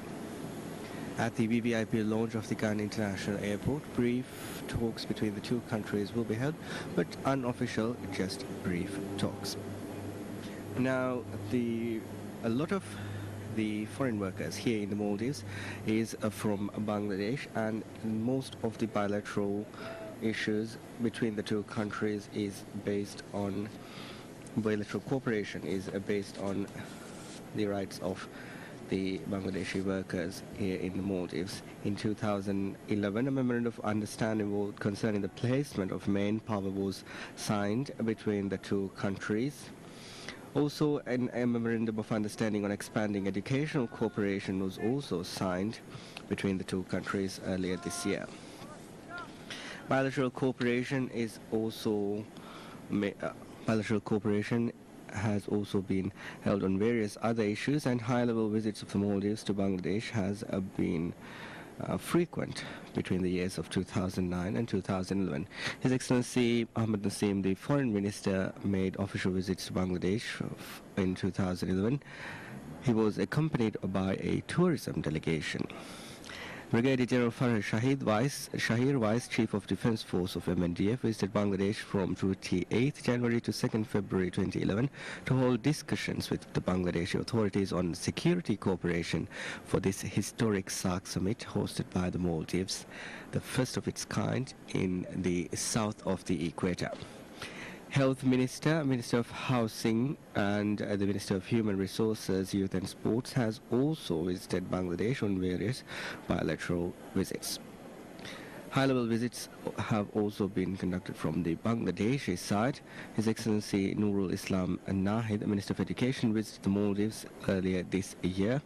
Speaker 7: At the VVIP lounge of the Gun International Airport, brief talks between the two countries will be held, but unofficial, just brief talks. Now, a lot of the foreign workers here in the Maldives is from Bangladesh, and most of the bilateral issues between the two countries is based on bilateral cooperation is based on the rights of the Bangladeshi workers here in the Maldives. In 2011, a memorandum of understanding concerning the placement of manpower was signed between the two countries. Also, a memorandum of understanding on expanding educational cooperation was also signed between the two countries earlier this year. Bilateral cooperation has also been held on various other issues, and high-level visits of the Maldives to Bangladesh has been frequent between the years of 2009 and 2011. His Excellency Ahmed Naseem, the Foreign Minister, made official visits to Bangladesh in 2011. He was accompanied by a tourism delegation. Brigadier General Farhad Shahir, Vice Chief of Defence Force of MNDF, visited Bangladesh from 28th January to 2nd February 2011 to hold discussions with the Bangladeshi authorities on security cooperation for this historic Shark Samit hosted by the Maldives, the first of its kind in the south of the equator. Health Minister, Minister of Housing and the Minister of Human Resources, Youth and Sports has also visited Bangladesh on various bilateral visits. High-level visits have also been conducted from the Bangladeshi side. His Excellency Nurul Islam Nahid, Minister of Education, visited the Maldives earlier this year.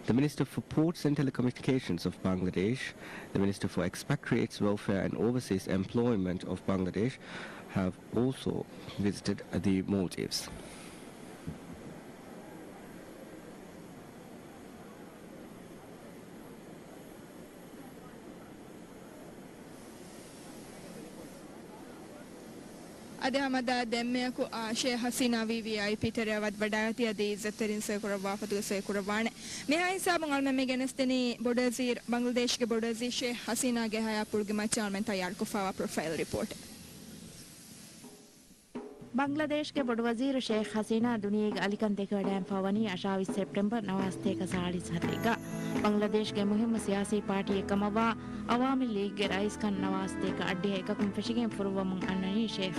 Speaker 7: The Minister for Ports and Telecommunications of Bangladesh, the Minister for Expatriates, Welfare and Overseas Employment of Bangladesh have also visited the Maldives.
Speaker 4: අද හැමදා දෙම්මයකු ආශය හසිනා VVIP තරයවත් වඩාති අද ඉස්සතරින් සේකුරවා ෆතුග සේකුරවානේ මෙහා හිසාබන් අල්ම මේ ගෙනස්තනි බොඩසීර් බංග්ලාදේශ් के බොඩසී ෂේ හසිනා ගේ හයාපුර්ගේ මචාල් මෙන් තයාර කුෆාවා profile report
Speaker 8: Bangladesh के बड़ वजीर शेख हसीना दुनिया के अलिकंते के डैम फवनी 28 सितंबर नवास्ते का 40 का बांग्लादेश के मुहिम सियासी पार्टी कमवा अवामी लीग के रईस का नवास्ते का अड्डे का कुंफिशिगे फुरवम अन्ननी शेख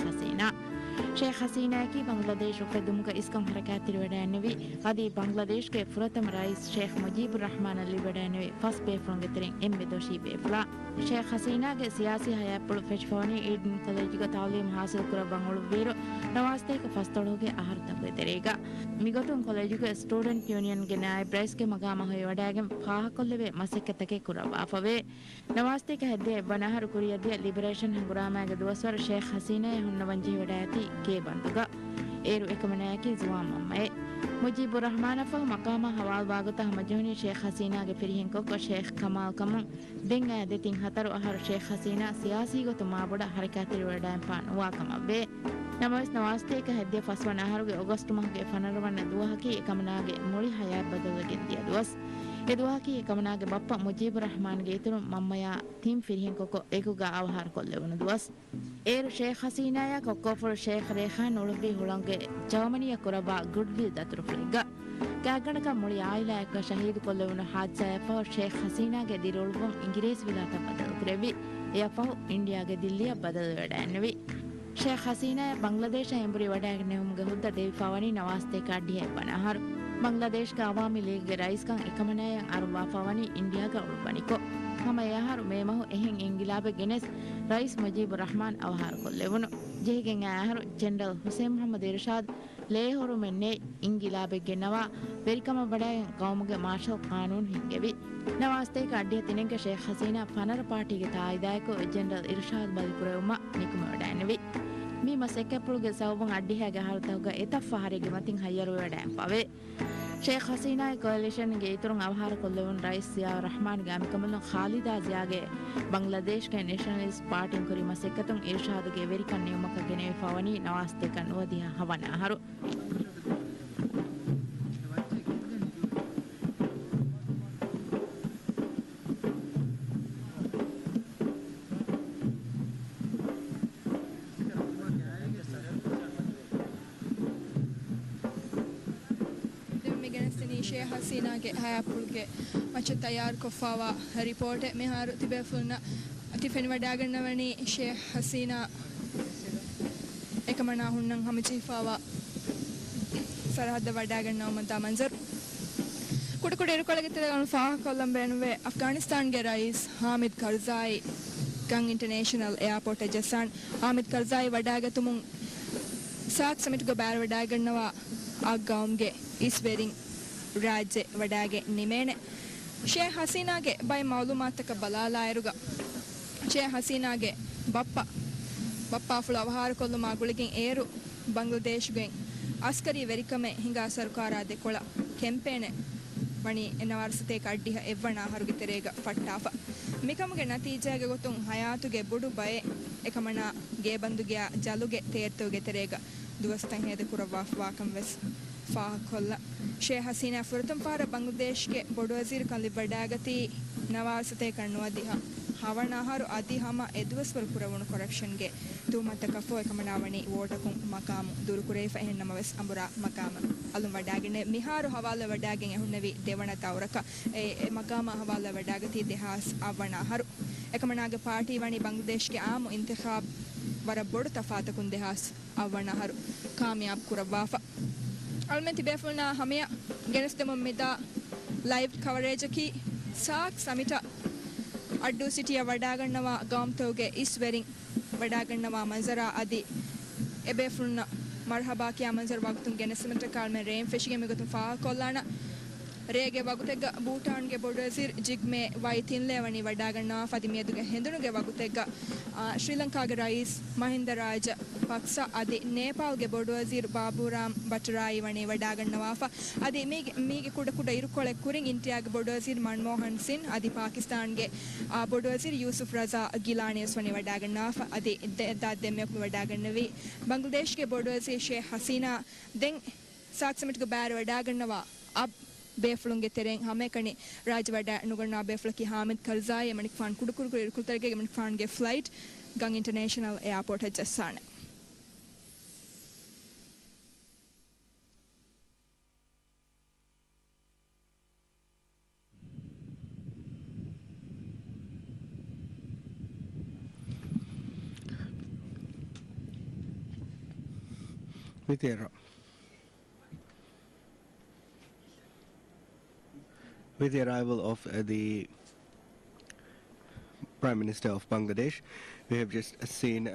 Speaker 8: हसीना की बांग्लादेश उफदुम का इसकम हरकत तिरवडैनवी अदी बांग्लादेश के फुरतम रईस शेख मुजीबुर रहमान अली वडैनवी फर्स्ट पे फ्रॉम गेटरिंग एम बेदोशी बेफला शेख हसीना के सियासी हयापुल फेचफोनी ईडन कॉलेज का तालीम हासिल कर बंगलुरु वीरो नवास्ते का फस्तोड़ो के आहर तक तेरेगा मिगोटुम कॉलेज के स्टूडेंट यूनियन के नाय प्रेस के मकाम होय वडागम फाह कोल्लेवे मसक्कत के कुराबाफवे नवास्ते के हदे बनाहर कुरियदे लिबरेशन हंगुरामा के दोसर शेख हसीना हुन्न वंजी वडायती के बंदुगा एरु एकमनाय की जुआम मम्मे मुजीबुर रहमान फ मकाम हवाल बागता मजोनी शेख हसीना के फिरहिन को शेख कमाल कम बेंगा देतिन हतर आहर शेख हसीना सियासी को तुमाबड़ा हरकत वडायम पान वाकमबे नमस नवास्ते का हद्दे फसवन आहर के अगस्त माह के फनरवन दुआ की कमनागे मोड़ी हया बदल गिंदिया दुवस ये दुआ की कमनागे बप्पा मुजीबुर रहमान के इतुर मम्मया थीम फिरहिन को एकुगा आवहार कोल्लेवन दुवस एर शेख हसीना या कोकोफर शेख रेखान उड़बी हुलंगे जर्मनी या कुरबा गुडविल दतुरफलिगा कागण का मुड़ी आइला का शहीद कोल्लेवन हादसा पर शेख हसीना के दिरोलवम इंग्लिश विलाता बदल करेवी या पर इंडिया के दिल्ली बदल वडानवी शेख हसीना बांग्लादेश एम्बरी वडागने उमगे हुद्दा देवी फावनी नवास्ते काढी है बनाहर बांग्लादेश का अवामी लीग के रईस का एकमनाय अरवा फावनी इंडिया का उड़बनी को हम याहर मेमहु एहें इंगिलाबे गेनेस रईस मुजीबुर रहमान अवहार को लेवन जेगे याहर जनरल हुसैन मोहम्मद इरशाद लेहोरु मेन्ने इंगिलाबे गेनवा वेरिकम बड़ाय कौम के मार्शल कानून हिंगेवी नवास्ते काढी तिने के शेख हसीना फनर पार्टी के ताइदाय को जनरल इरशाद बलिपुरेउमा निकुम वडानवी मी मसेके पुलगे सवबं अड्डी है गहरतौगा एतफहारे के मतिन हयरु वडाम पावे शेख हसीना कोalition के इतरंग आभार कोल्लेवन रईस जिया रहमान गाम कमल खालिदा जियागे बांग्लादेश के नेशनलिस्ट पार्टी कोरी मसेकतुं इरशाद के वेरिकन नियमक के ने फवनी नवास्ते कन वदिया हवना हरु
Speaker 4: ಶೇಖ್ ಹಸೀನಾಗೆ ಹಯಾಪುಲ್ಗೆ ಮಚ್ಚ ತಯಾರು ಕೊಫಾವ ರಿಪೋರ್ಟ್ ಮಿಹಾರು ತಿಬೇಫುಲ್ನ ತಿಫೆನ್ ವಡಾಗಣ್ಣವಣಿ ಶೇಖ್ ಹಸೀನಾ එකමනා හුන්නන් හමචීෆාවා සරහද්ද වඩාගන්නව මන්තා මන්සර් කුඩකුඩ ඉරුකොලගෙතල ගන්න ෆාහ කොලම්බේනුවේ අෆ්ගානිස්තාන්ගේ රයිස් හාමිද් කර්සායි ගං ඉන්ටර්නේෂනල් එයාපෝර්ට් ජසන් හාමිද් කර්සායි වඩාගතුමුන් සාක් සමිටුගේ බාර වඩාගන්නවා ආගාම්ගේ ඉස්වෙරින් රාජ්‍ය වඩාගේ නිමේනේ ෂේඛ් හසීනාගේ බයි මවුලුමාත්තක බලාලා අයරුගා ෂේඛ් හසීනාගේ ಬಪ್ಪಾಫುಳ ಅವಹಾರ ಕೊಲ್ಲು ಮಾಗುಳಿಗೆನ್ ಏರು ಬಾಂಗ್ಲಾದೇಶ್ಗೆನ್ ಅಸ್ಕರಿ ವೆರಿಕಮೆ ಹಿಂಗಾ ಸರ್ಕಾರಾದೆ ಕೊಳ ಕೆಂಪೇನೆ ವಣಿ ಎನ್ನವಾರಸತೇಕ ಅಡ್ಡಿಹ ಎವ್ವಣ ಹರುಗಿ ತೆರೇಗ ಫಟ್ಟಾಫ ಮಿಕಮುಗೆ ನತೀಜಾಗೆ ಗೊತ್ತುಂ ಹಯಾತುಗೆ ಬುಡು ಬಯೆ ಎಕಮಣ ಗೆ ಬಂದುಗೆ ಜಲುಗೆ ತೇರ್ತುಗೆ ತೆರೇಗ ದುವಸ್ತಂ ಹೇದೆ ಕುರವಾಫ್ ವಾಕಂ ವೆಸ್ ಫಾಹ ಕೊಲ್ಲ ಶೇಖ್ ಹಸೀನಾ ಫುರತಂ ಪಾರ ಬಾಂಗ್ಲಾದೇಶ್ಗೆ ಬೊಡು ವಜೀರ್ ಕಲ್ಲಿ ಬಡಾಗತಿ ನವಾರಸತೇಕ ಅನ್ನುವದಿಹ ಹವಣಾಹಾರು ಅದಿ ಹಮ ಎದುವಸ್ವರ್ ಪುರವಣು ಕೊರಪ್ಷನ್ಗೆ ತೂಮತ್ತ ಕಫೋ එකමනාවණි වෝටකුම් මකාමු දුරුකුරේෆ එහෙන්නමවස් අඹුරා මකාම අලුම් වඩාගෙන මිහාරු හවාල වඩාගෙන එහුන්නවි දෙවන තවරක ඒ මකාම හවාල වඩාගති දෙහාස් අවණාහරු එකමනාගේ පාටි වණි බංග්ලාදේශ්ගේ ආමු ඉන්තිඛාබ් වර බොඩ තෆාතකුන් දෙහාස් අවණාහරු කාමියාබ් කුරවාෆ අල්මෙති බෙෆුනා හමිය ගෙනස් දෙම මෙදා ලයිව් කවරේජ් කි සාක් සමිට ಅಡ್ಡು ಸಿಟಿಯ ವಡಾಗಣ್ಣವ ಗಾಮ್ತೋಗೆ ಇಸ್ವೆರಿಂಗ್ ವಡಾಗಣ್ಣವ ಮಂಜರಾ ಅದಿ ಎಬೆಫುನ್ನ ಮರ್ಹಬಾಕಿಯ ಮಂಜರ್ ವಕ್ತುಂ ಗೆನಸಮಂಟ ಕಾಲ್ಮೆ ರೇಮ್ ಫಿಶಿಗೆ ಮಿಗತು ಫಾ ಕೊಲ್ಲಾಣ ರೇಗೆ ವಗುತೆಗ್ಗ ಬೂಟಾನ್ಗೆ ಬೊಡಸಿರ್ ಜಿಗ್ಮೆ ವೈ ತಿನ್ಲೇವಣಿ ವಡಾಗಣ್ಣವ ಫದಿಮಿಯದುಗೆ ಹೆಂದುನುಗೆ ವಗುತೆಗ್ಗ ಶ್ರೀಲಂಕಾಗೆ ರೈಸ್ ಮಹಿಂದ ರಾಜ ಪಕ್ಸ ಅದಿ ನೇಪಾಲ್ಗೆ ಬೊಡವಜೀರ್ ಬಾಬುರಾಮ್ ಭಟ್ರಾಯಿ ವಣಿ ವಡಾಗಣ್ಣವಾಫ ಅದಿ ಮೀಗೆ ಕುಡ ಇರುಕೊಳೆ ಕುರಿಂಗ್ ಇಂಟಿಯಾಗೆ ಬೊಡವಜೀರ್ ಮನ್ಮೋಹನ್ ಸಿಂಗ್ ಅದಿ ಪಾಕಿಸ್ತಾನ್ಗೆ ಬೊಡವಜೀರ್ ಯೂಸುಫ್ ರಜಾ ಗಿಲಾನಿಯಸ್ ವಣಿ ವಡಾಗಣ್ಣವಾಫ ಅದಿ ದಾದ್ದೆಮ್ಮೆಕ್ ವಡಾಗಣ್ಣವಿ ಬಾಂಗ್ಲಾದೇಶ್ಗೆ ಬೊಡವಜೀರ್ ಶೇಖ್ ಹಸೀನಾ ದೆಂಗ್ ಸಾಕ್ಸಮಿಟ್ಗೆ ಬ್ಯಾರ್ ವಡಾಗಣ್ಣವ ಅಬ್ ಬೇಫ್ಲುಂಗೆ ತೆರೆಂಗ್ ಹಮೇಕಣಿ ರಾಜವಡ ನುಗಣ್ಣ ಬೇಫ್ಲಕಿ ಹಾಮಿದ್ ಕರ್ಜಾಯಿ ಮಣಿಕ್ ಫಾನ್ ಕುಡುಕುರು ಇರುಕುಲ್ತರೆಗೆ ಮಣಿಕ್ ಫಾನ್ಗೆ ಫ್ಲೈಟ್ ಗಂಗ್ ಇಂಟರ್ನ್ಯಾಷನಲ್ ಏರ್ಪೋರ್ಟ್ ಜಸ್ಸಾನೆ
Speaker 7: With the arrival of the Prime Minister of Bangladesh, we have just seen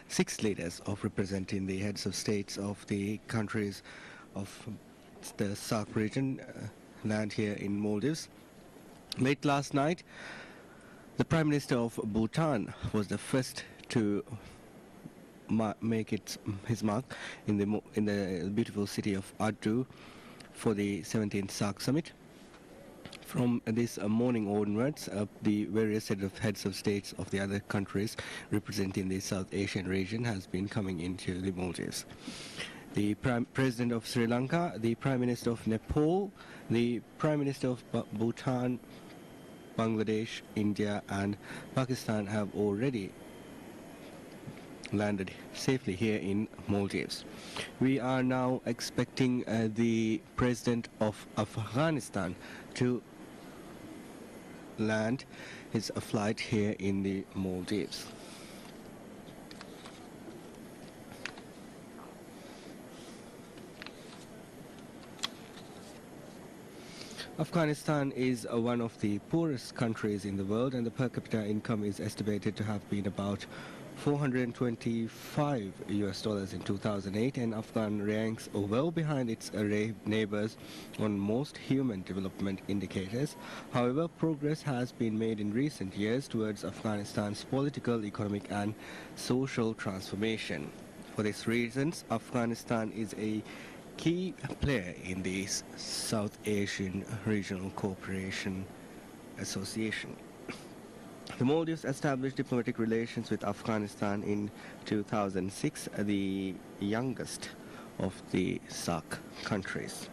Speaker 7: 6 leaders of representing the heads of states of the countries of the SAARC region land here in Maldives. Late last night, the Prime Minister of Bhutan was the first to make his mark in the beautiful city of Addu for the 17th Shark Summit. From this morning onwards, the various heads of states of the other countries representing the South Asian region has been coming into the Maldives. The President of Sri Lanka, the Prime Minister of Nepal, the Prime Minister of Bhutan, Bangladesh, India and Pakistan have already landed safely here in Maldives. We are now expecting the President of Afghanistan to land his flight here in the Maldives. Afghanistan is one of the poorest countries in the world, and the per capita income is estimated to have been about $425 in 2008, and Afghan ranks well behind its neighbors on most human development indicators. However, progress has been made in recent years towards Afghanistan's political, economic and social transformation. For these reasons, Afghanistan is a key player in the South Asian Regional Cooperation Association. The Maldives established diplomatic relations with Afghanistan in 2006, the youngest of the SAARC countries.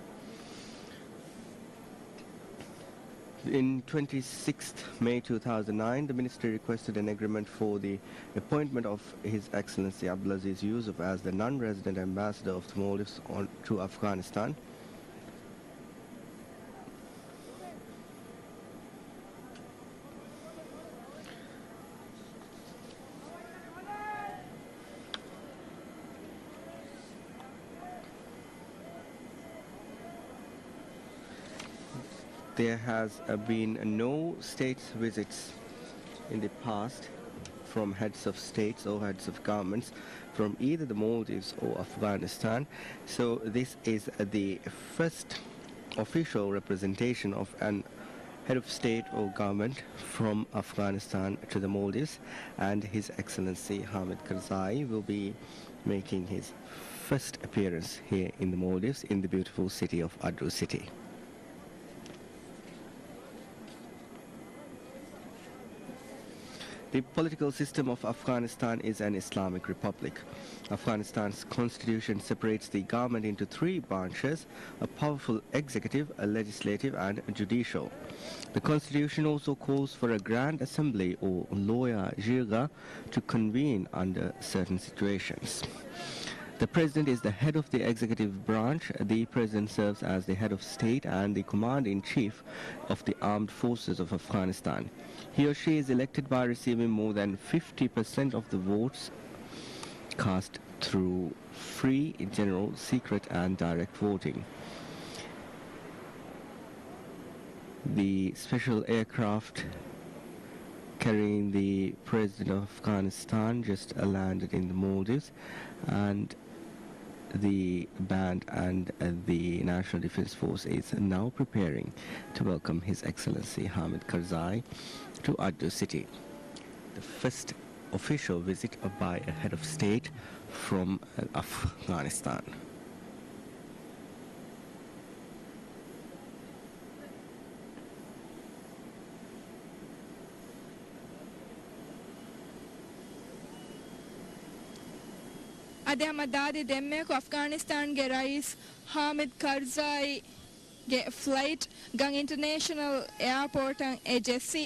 Speaker 7: In 26th May 2009, the ministry requested an agreement for the appointment of His Excellency Abdulaziz Yusuf as the non-resident ambassador of the Maldives to Afghanistan. There has been no state visits in the past from heads of states or heads of governments from either the Maldives or Afghanistan. So this is the first official representation of an head of state or government from Afghanistan to the Maldives, and His Excellency Hamid Karzai will be making his first appearance here in the Maldives in the beautiful city of Adru City. The political system of Afghanistan is an Islamic republic. Afghanistan's constitution separates the government into three branches: a powerful executive, a legislative, and a judicial. The constitution also calls for a grand assembly or loya jirga to convene under certain situations. The president is the head of the executive branch. The president serves as the head of state and the commander-in-chief of the armed forces of Afghanistan. He or she is elected by receiving more than 50% of the votes cast through free, general, secret, and direct voting. The special aircraft carrying the president of Afghanistan just landed in the Maldives, and the band and the National Defense Force is now preparing to welcome His Excellency Hamid Karzai to Addu City. The first official visit by a head of state from Afghanistan.
Speaker 4: අද මදාදි දෙම්මේක අෆ්ගානිස්තාන්ගේ rice හාමිද් කර්සායිගේ flight ගං international එයාපෝර්ටන් එජෙස්සි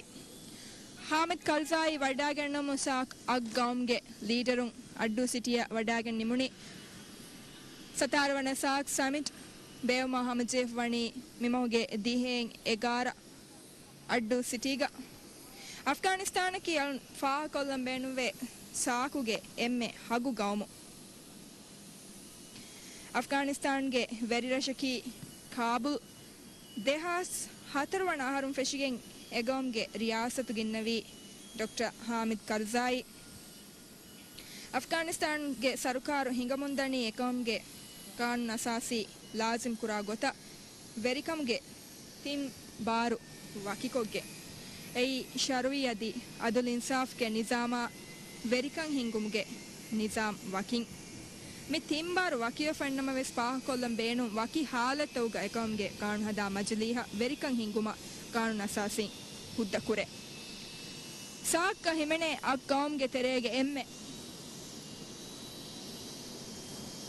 Speaker 4: හාමිද් කර්සායි වඩාගෙන මුසාක් අග්ගම්ගේ ලීඩරුන් අඩ්ඩු සිටිය වඩාගෙන නිමුනි සතාරවන සාක් summit බේව මොහමජෙෆ් වනි මිමෝගේ දිහෙන් 11 අඩ්ඩු සිටිග අෆ්ගානිස්තාන කියල් far කොලම්බේනුවේ සාකුගේ එම්මේ හගු ගවමු අෆ්ගානිස්තාන්ගේ වෙරිරශකී කාබුල් දෙහස් 4 වන ආහාරුම් ෆෙෂිගෙන් එගොම්ගේ රියාසතු ගින්නවී doctor හාමිද් කර්සායි අෆ්ගානිස්තාන්ගේ සරුකාරු හිඟමුන්දනී එකොම්ගේ කාන් අසාසි ලාසිම් කුරා ගොත වෙරිකම්ගේ තින් බාරු වකිකොග්ගේ එයි ශරුවියදී අදුල් ඉන්සාෆ්ගේ නිසාමා වෙරිකම් හිඟුම්ගේ නිසාම් වකින් මේ තිම්බාරු වකිය ෆන්නම වෙස් පාහකොල්ලම් බේනු වකි හාලතෝග එකම්ගේ කාන් හදා මජලීහා වෙරිකම් හිඟුම කාන් අසාසින් හුද්ද කුරේ ಸಾಕ್ಕ ಹಿಮೆನೆ ಅಗ್ಗಾಂಗೆ ತೆರೆಗೆ ಎಮ್ಮೆ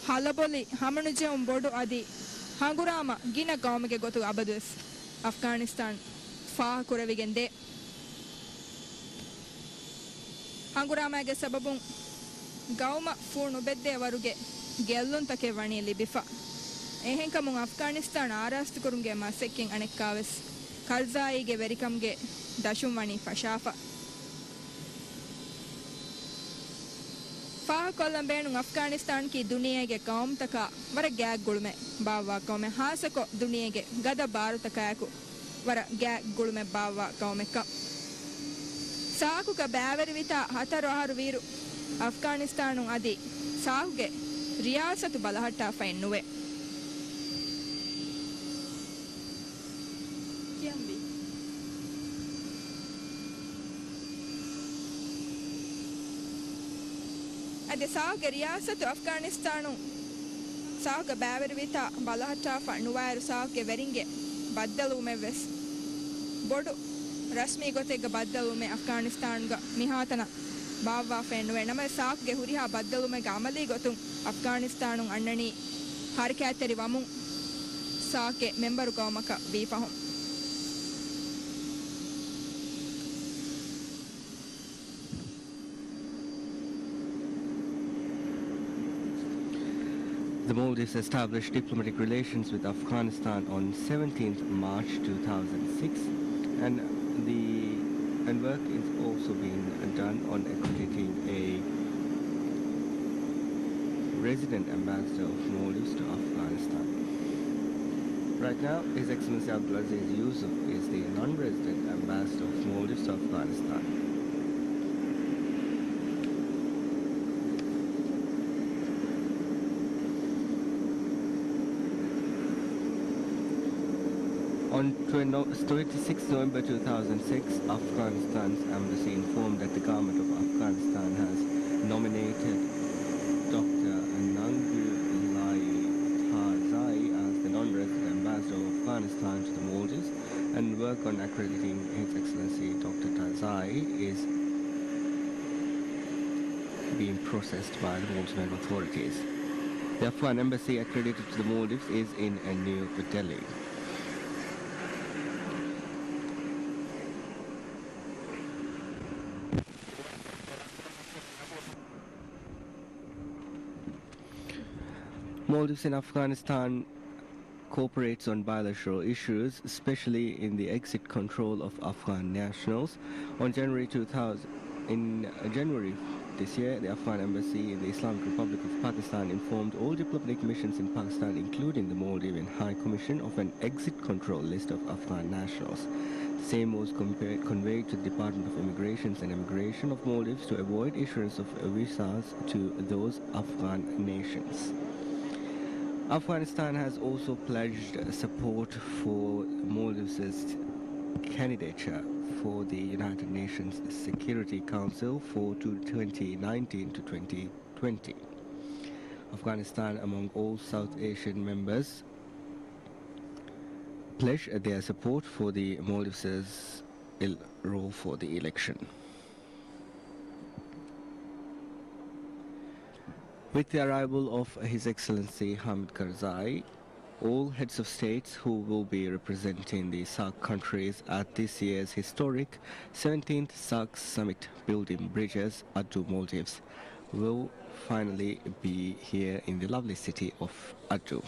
Speaker 4: ಹಲಬೊಲಿ ಹಮಣುಜೆ ಬೋಡು ಅದಿ ಹಂಗುರಾಮ ಗಿನ ಗಾಮಿಗೆ ಗೊತ್ತು ಅಬದುಸ್ ಅಫ್ಘಾನಿಸ್ತಾನ್ ಫಾ ಕುರವಿಗೆಂದೆ ಹಂಗುರಾಮಗೆ ಸಬಬು ಗೌಮ ಫೂಣು ಬೆದ್ದೆ ವರುಗೆ ಗೆಲ್ಲುಂತಕೆ ವಣಿಯಲ್ಲಿ ಬಿಫಾ ಎಹೆಂಕಮು ಅಫ್ಘಾನಿಸ್ತಾನ್ ಆರಾಸ್ತು ಕುರುಂಗೆ ಮಸೆಕ್ಕಿಂಗ್ ಅಣೆಕ್ಕಾವೆಸ್ ಕರ್ಜಾಯಿಗೆ ವೆರಿಕಮ್ಗೆ ದಶುಂ ವಣಿ ಫಶಾಫಾ ಫಾಹ ಕೊಲ್ಲಂಬೇಣು ಅಫ್ಘಾನಿಸ್ತಾನ್ ಕಿ ದುನಿಯೆಗೆ ಕೌಮ್ ತಕ ವರ ಗ್ಯಾಗ್ ಗುಳುಮೆ ಬಾವ್ವಾ ಕೌಮೆ ಹಾಸಕೊ ದುನಿಯೆಗೆ ಗದ ಭಾರತ ಕಾಯಕು ವರ ಗ್ಯಾಗ್ ಗುಳುಮೆ ಬಾವ್ವಾ ಕೌಮೆಕ್ಕ ಸಾಕುಕ ಬ್ಯಾವೆರಿವಿತ ಹತರೊಹರು ವೀರು ಅಫ್ಘಾನಿಸ್ತಾನು ಅದಿ ಸಾಹುಗೆ ರಿಯಾಸತು ಬಲಹಟ್ಟ ಫೈನ್ನುವೆ ಅದೆ ಸಾಹುಗೆ ರಿಯಾಸತು ಅಫ್ಘಾನಿಸ್ತಾನು ಸಾಹುಗೆ ಬ್ಯಾವೆರಿವಿತ ಬಲಹಟ್ಟ ಫಣ್ಣುವಾಯರು ಸಾಹುಗೆ ವೆರಿಂಗೆ ಬದ್ದಲುಮೆವೆಸ್ ಬೊಡು ರಸ್ಮಿ ಗೊತೆಗ ಬದ್ದಲುಮೆ ಅಫ್ಘಾನಿಸ್ತಾನ್ಗ ಮಿಹಾತನ ಬಾವ್ವಾ ಫೆನ್ನುವೆ ನಮ ಸಾಕ್ಗೆ ಹುರಿಹಾ ಬದ್ದಲುಮೆಗ ಅಮಲಿ ಗೊತ್ತು ಅಫ್ಘಾನಿಸ್ತಾನು ಅಣ್ಣಣಿ ಹರಕ್ಯಾತೆರಿ ವಮು ಸಾಕೆ ಮೆಂಬರು ಗೌಮಕ ಬೀಫಹುಂ
Speaker 7: The Maldives established diplomatic relations with Afghanistan on 17th March 2006, and work is also being done on accrediting a resident ambassador of Maldives to Afghanistan. Right now, His Excellency Abdulaziz Yusuf is the non-resident ambassador of Maldives to Afghanistan. On 26 November 2006, Afghanistan's embassy informed that the government of Afghanistan has nominated Dr. Nangu Tarzai as the non-resident ambassador of Afghanistan to the Maldives, and work on accrediting His Excellency Dr. Tarzai is being processed by the Maldivian authorities. The Afghan embassy accredited to the Maldives is in New Delhi. Maldives and Afghanistan cooperates on bilateral issues, especially in the exit control of Afghan nationals. In January this year, the Afghan embassy in the Islamic Republic of Pakistan informed all diplomatic missions in Pakistan, including the Maldivian High Commission, of an exit control list of Afghan nationals. The same was conveyed to the Department of Immigration and Immigration of Maldives to avoid issuance of visas to those Afghan nations. Afghanistan has also pledged support for Maldives' candidature for the United Nations Security Council for 2019 to 2020. Afghanistan, among all South Asian members, pledged their support for the Maldives' role for the election. With the arrival of His Excellency Hamid Karzai, all heads of states who will be representing the SAARC countries at this year's historic 17th Shark Summit building bridges Addu, Maldives, will finally be here in the lovely city of Addu.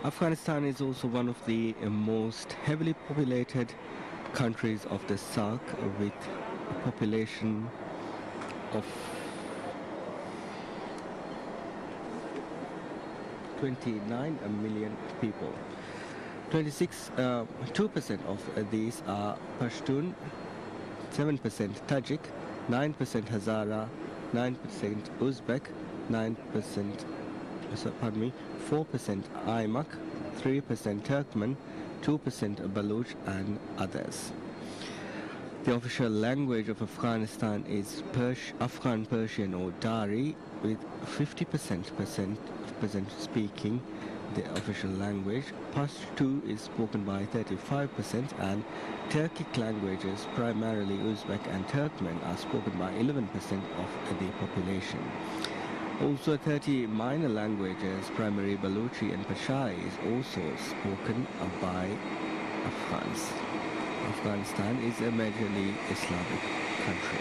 Speaker 7: Afghanistan is also one of the most heavily populated countries of the SAARC, with a population of 29 million people. 2% of these are Pashtun, 7% Tajik, 9% Hazara, 9% Uzbek, 4% Aimak, 3% Turkmen, 2% Baluch, and others. The official language of Afghanistan is Afghan Persian or Dari, with 50% speaking the official language. Pashto is spoken by 35%, and Turkic languages, primarily Uzbek and Turkmen, are spoken by 11% of the population. Also, 30 minor languages, primarily Baluchi and Pashai, is also spoken by Afghans. Afghanistan is a majorly Islamic country.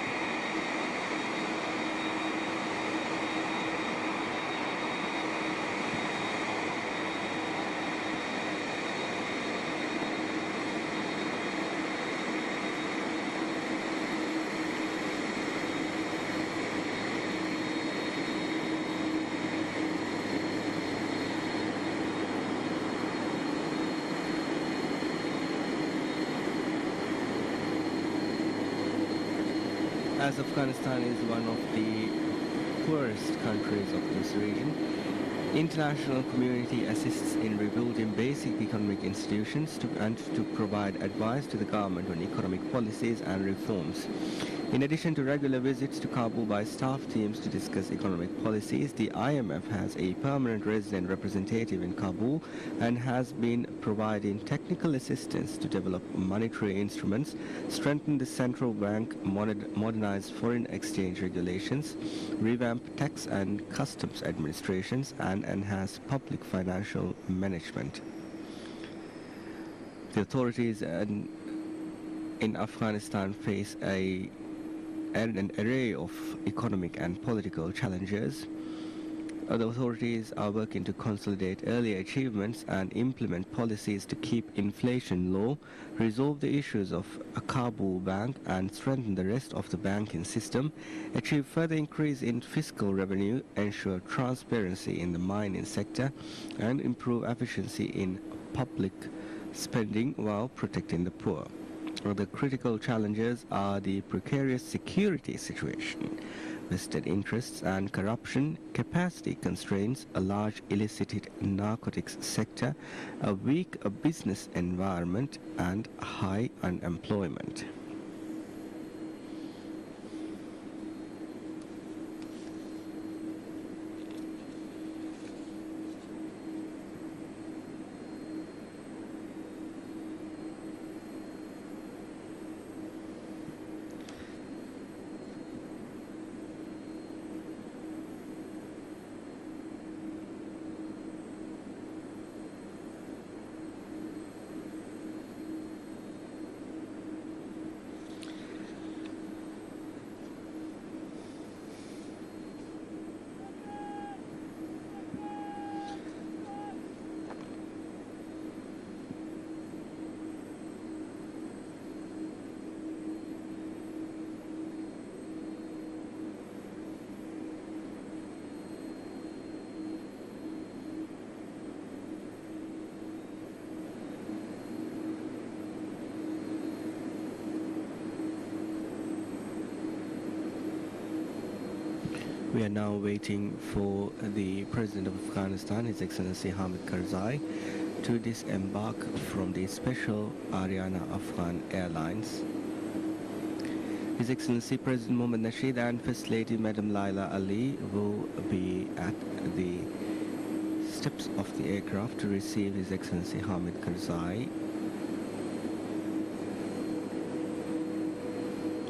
Speaker 7: As Afghanistan is one of the poorest countries of this region, international community assists in rebuilding basic economic institutions and to provide advice to the government on economic policies and reforms. In addition to regular visits to Kabul by staff teams to discuss economic policies, the IMF has a permanent resident representative in Kabul and has been providing technical assistance to develop monetary instruments, strengthen the central bank, modernize foreign exchange regulations, revamp tax and customs administrations, and enhance public financial management. The authorities in Afghanistan face a and an array of economic and political challenges. The authorities are working to consolidate earlier achievements and implement policies to keep inflation low, resolve the issues of a Kabul bank and strengthen the rest of the banking system, achieve further increase in fiscal revenue, ensure transparency in the mining sector, and improve efficiency in public spending while protecting the poor. The critical challenges are the precarious security situation, vested interests and corruption, capacity constraints, a large illicit narcotics sector, a weak business environment, and high unemployment. We are now waiting for the President of Afghanistan, His Excellency Hamid Karzai, to disembark from the special Ariana Afghan Airlines. His Excellency President Mohammad Nasheed and First Lady Madam Laila Ali will be at the steps of the aircraft to receive His Excellency Hamid Karzai.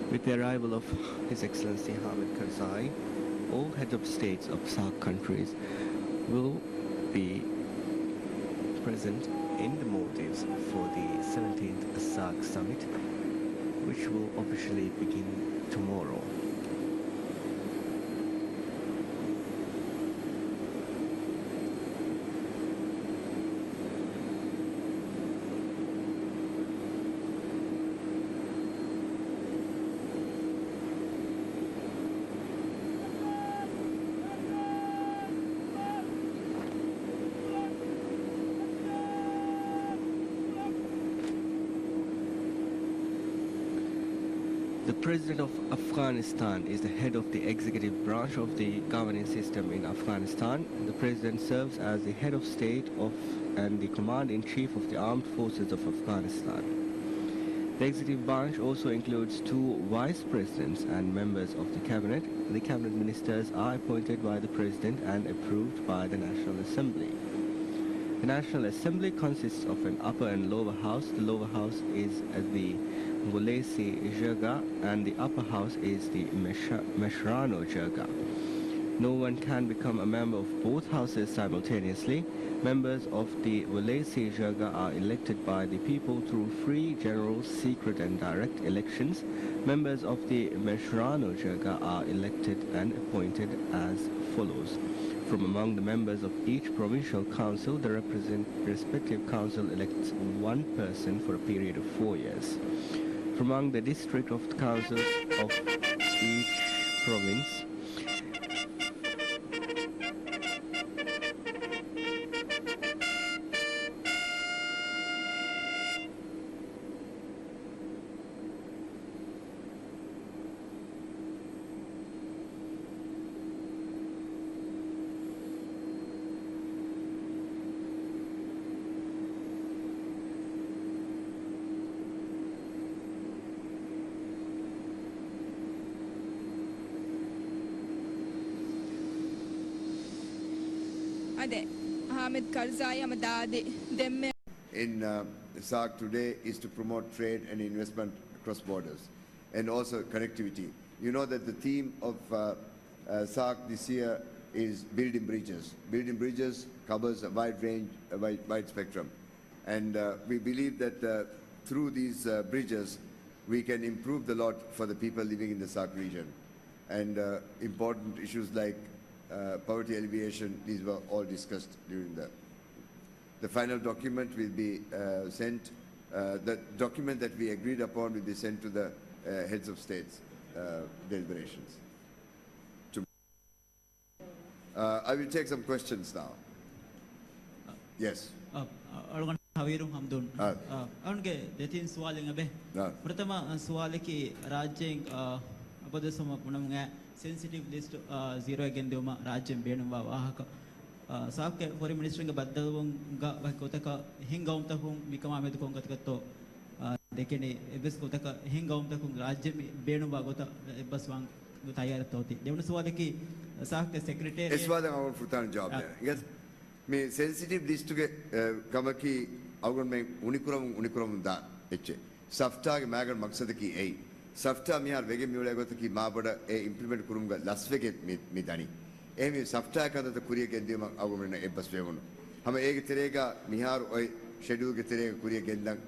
Speaker 7: With the arrival of His Excellency Hamid Karzai, all heads of states of SAARC countries will be present in the Maldives for the 17th SAARC Summit, which will officially begin tomorrow. The President of Afghanistan is the head of the executive branch of the governing system in Afghanistan. The President serves as the head of state and the Commander-in-Chief of the Armed Forces of Afghanistan. The executive branch also includes 2 vice presidents and members of the cabinet. The cabinet ministers are appointed by the President and approved by the National Assembly. The National Assembly consists of an upper and lower house. The lower house is the Gulesi Jirga and the upper house is the Meshrano Jirga. No one can become a member of both houses simultaneously. Members of the Gulesi Jirga are elected by the people through free, general, secret and direct elections. Members of the Meshrano Jirga are elected and appointed as follows. From among the members of each provincial council, the respective council elects one person for a period of 4 years. From among the district of the councils of each province,
Speaker 4: Hamid Karzai Amadadi Demme.
Speaker 9: In SAARC today is to promote trade and investment across borders and also connectivity. You know that the theme of SAARC this year is building bridges. Building bridges covers a wide range, a wide spectrum. And we believe that through these bridges, we can improve the lot for the people living in the SAARC region. And important issues like poverty alleviation, these were all discussed during the final document will be sent, the document that we agreed upon will be sent to the heads of states deliberations. I will take some questions now. Yes.
Speaker 10: හවීරුම් හම්දුන් අවුන්ගේ දෙතින් සුවාලෙන් අබේ ප්‍රථම සුවාලකි රාජ්‍යයෙන් අපදසම පුණමුගේ sensitive list 0 again දෙවම රාජ්‍යයෙන් බේනුවා වාහක ಸಾಕೆ foreign ಮಿನಿಸ್ಟರ್ಗೆ ಬದ್ದವಂಗ ವಕೋತಕ ಹಿಂಗೌಂತಕುಂ ಮಿಕಮಾಮೆದು ಕೊಂಗತಕತ್ತೋ දෙකනේ එබස් කොතක හිංගවුම්තකු රාජ්‍ය බේනුවා ගොත එබස් වන් තයාරතෝති දෙවන සුවාදකි සාහක secretary
Speaker 9: එස්වාදන් අවුන් ෆුතාන job yes මේ sensitive list එක කමකි අවුන් මේ උනිකුරම් දා එච්ච සෆ්ටාගේ මෑගන් මක්සදකි එයි සෆ්ටා මිහාර වෙගෙ මියුල ගොතකි මාබඩ ඒ implement කුරුම්ග ලස් වෙගෙ මේ දනි එමි සෆ්ටා කදත කුරිය ගෙන්දීම අවුන් වෙන එබස් වේවුණු හැම ඒකේ තෙරේගා මිහාර ඔය schedule ke tere kuriya gendang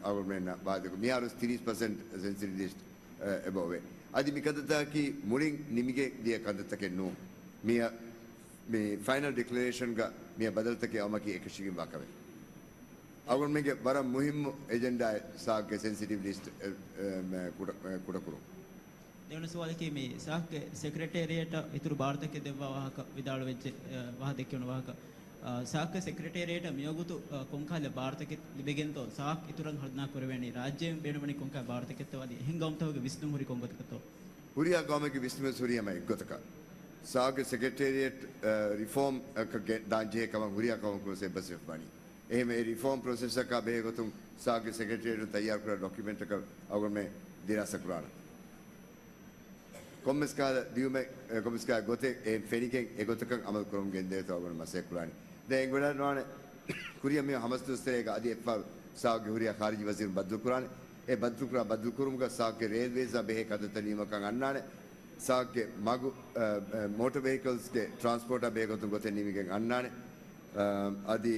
Speaker 9: government baadku miharus 30% sensitive list above adi mikadata ki muring nimige dia kadata ke no mia me final declaration ga mia badalta ke amaki ekashigin bakave government ke bara muhim agenda saag ke sensitive list kuda kuru
Speaker 10: දෙවන සුවාලකේ මේ සාහක සෙක්‍රටරියට ඉතුරු ಭಾರತಕ್ಕೆ දෙවවා වාහක විදාල වෙච්ච වාහ දෙකවන වාහක ಸಾಕ secretariat ಮಿಯೋಗುತು ಕೊಂಕಾಲೆ ಭಾರತಕ್ಕೆ ಲಿಬೆಗೆಂತೋ ಸಾಕ್ ಇತುರಂ ಹರ್ದನಾ ಕೊರವೇಣಿ ರಾಜ್ಯ ಬೇಣಮಣಿ ಕೊಂಕಾ ಭಾರತಕ್ಕೆ ತವಾದಿ ಹಿಂಗಂತವಗೆ ವಿಷ್ಣು ಹುರಿ ಕೊಂಗತಕತೋ
Speaker 9: ಹುರಿಯಾ ಗಾಮಕ್ಕೆ ವಿಷ್ಣು ಹುರಿಯಾ ಮೈ ಗೊತಕ ಸಾಕ ಸೆಕ್ರೆಟರಿಯೇಟ್ ರಿಫಾರ್ಮ್ ಕ ದಾಂಜೆ ಕಮ ಹುರಿಯಾ ಕಮ ಕೊ ಸೆ ಬಸೆಫ್ ಬಾನಿ ಎಹೆ ರಿಫಾರ್ಮ್ ಪ್ರೋಸೆಸ್ का बेगतु साक सेक्रेटरीट तैयार कर डॉक्यूमेंट का अगर में दिरासा कुराना कॉमर्स का दियो में कॉमर्स का गोते ए फेनिके ए गोतक अमल करम गेंदे तो अगर मसे कुरानी देंग बड़ा नॉन कुरिया में हमस दोस्तरे का आदि एफा साग हुरिया खारिज वजीर बदल कुरान ए बदल कुरुम का साग के रेलवेज अबे का तलीम का अन्ना ने साग के मागु मोटर व्हीकल्स के ट्रांसपोर्ट अबे को तुम गोते नीमी के अन्ना ने आदि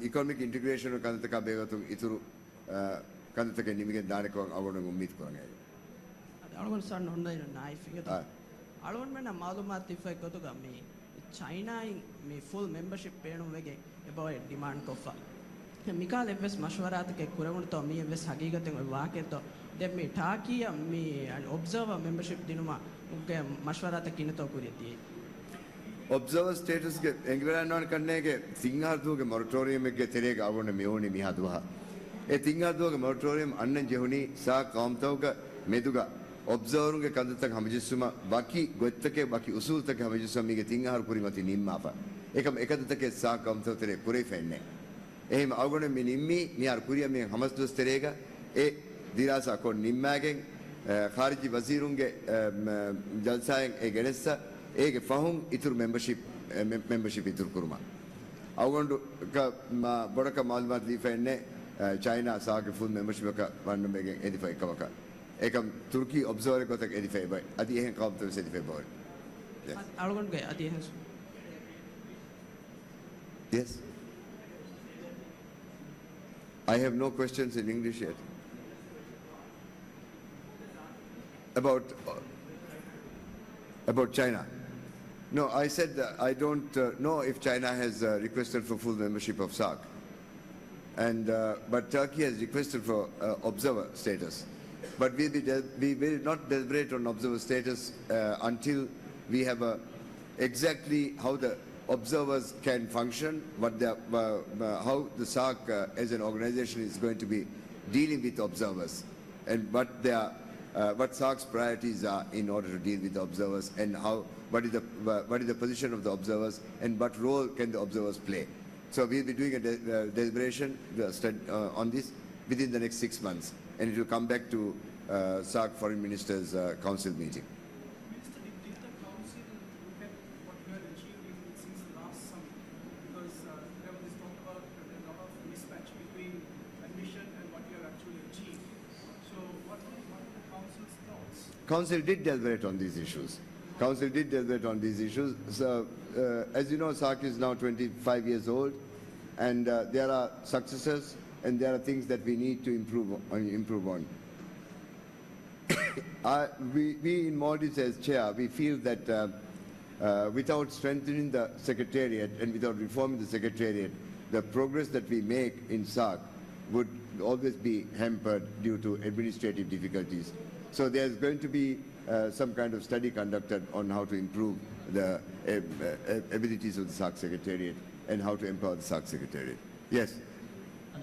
Speaker 9: इकोनॉमिक इंटीग्रेशन का तक अबे को तुम इतुरु कंदतके निमिगे दाने को आवरण उम्मीद करेंगे
Speaker 11: अळवन सन होंदा नाइफ इगत अळवन में मालूमात इफे को तो गमी चाइना में फुल मेंबरशिप पेणु वेगे एबो डिमांड कोफा मिकाल एवस मशवरात के कुरवण तो मी एवस हकीकत वाके तो दे मी ठाकिया मी ऑब्जर्वर मेंबरशिप दिनुमा उनके मशवरात किन तो कुरियती
Speaker 9: ऑब्जर्वर स्टेटस के एंग्वेलानन करने के सिंगारदू के मोरेटोरियम के तेरे आवरण में होनी मिहादुहा ए तिंगादोग मोरेटोरियम अन्न जेहुनी सा कामतोग मेदुगा ऑब्जर्वर के कंद तक हम जिसमा बाकी गोत्त के बाकी उसूल तक हम जिसमा मी के तिंगार पुरी मति निम्माफा एकम एकद तक के सा कामतो तेरे पुरे फेन्ने एम आवगण मी निम्मी मियार पुरिया में हमस दोस तेरेगा ए दिरासा को निम्मागे खारिजी वजीरुंगे जलसाएं ए गणेसा ए के फहुम इतुर मेंबरशिप इतुर कुरमा आवगण का बड़ा का मालूमात ली फेन्ने चाइना साग फुल मेंबरशिप का वन में एडिफाई का वका एकम तुर्की ऑब्जर्वर को तक एडिफाई बाय अति है काम तो से एडिफाई बाय
Speaker 11: आलगन गए अति है
Speaker 9: yes I have no questions in English yet about China no I said I don't know if China has requested for full membership of SAARC and but Turkey has requested for observer status. But we will not deliberate on observer status until we have exactly how the observers can function, how the SAARC as an organization is going to be dealing with observers, and what SAARC's priorities are in order to deal with the observers, and what is the position of the observers, and what role can the observers play. So we'll be doing a deliberation on this within the next 6 months, and it will come back to SAARC Foreign Ministers Council meeting.
Speaker 12: Minister, did the Council look at what you have achieved since the last summit? Because there was this talk about a lot of mismatch between admission and what you have actually achieved. So what are the Council's thoughts?
Speaker 9: Council did deliberate on these issues. Council did deliberate on these issues. So, as you know, SAARC is now 25 years old. And there are successes and there are things that we need to improve on. We in Maldives as chair, we feel that without strengthening the secretariat and without reforming the secretariat, the progress that we make in SARC would always be hampered due to administrative difficulties. So there's going to be some kind of study conducted on how to improve the abilities of the SARC secretariat and how to empower the SARC secretariat. Yes.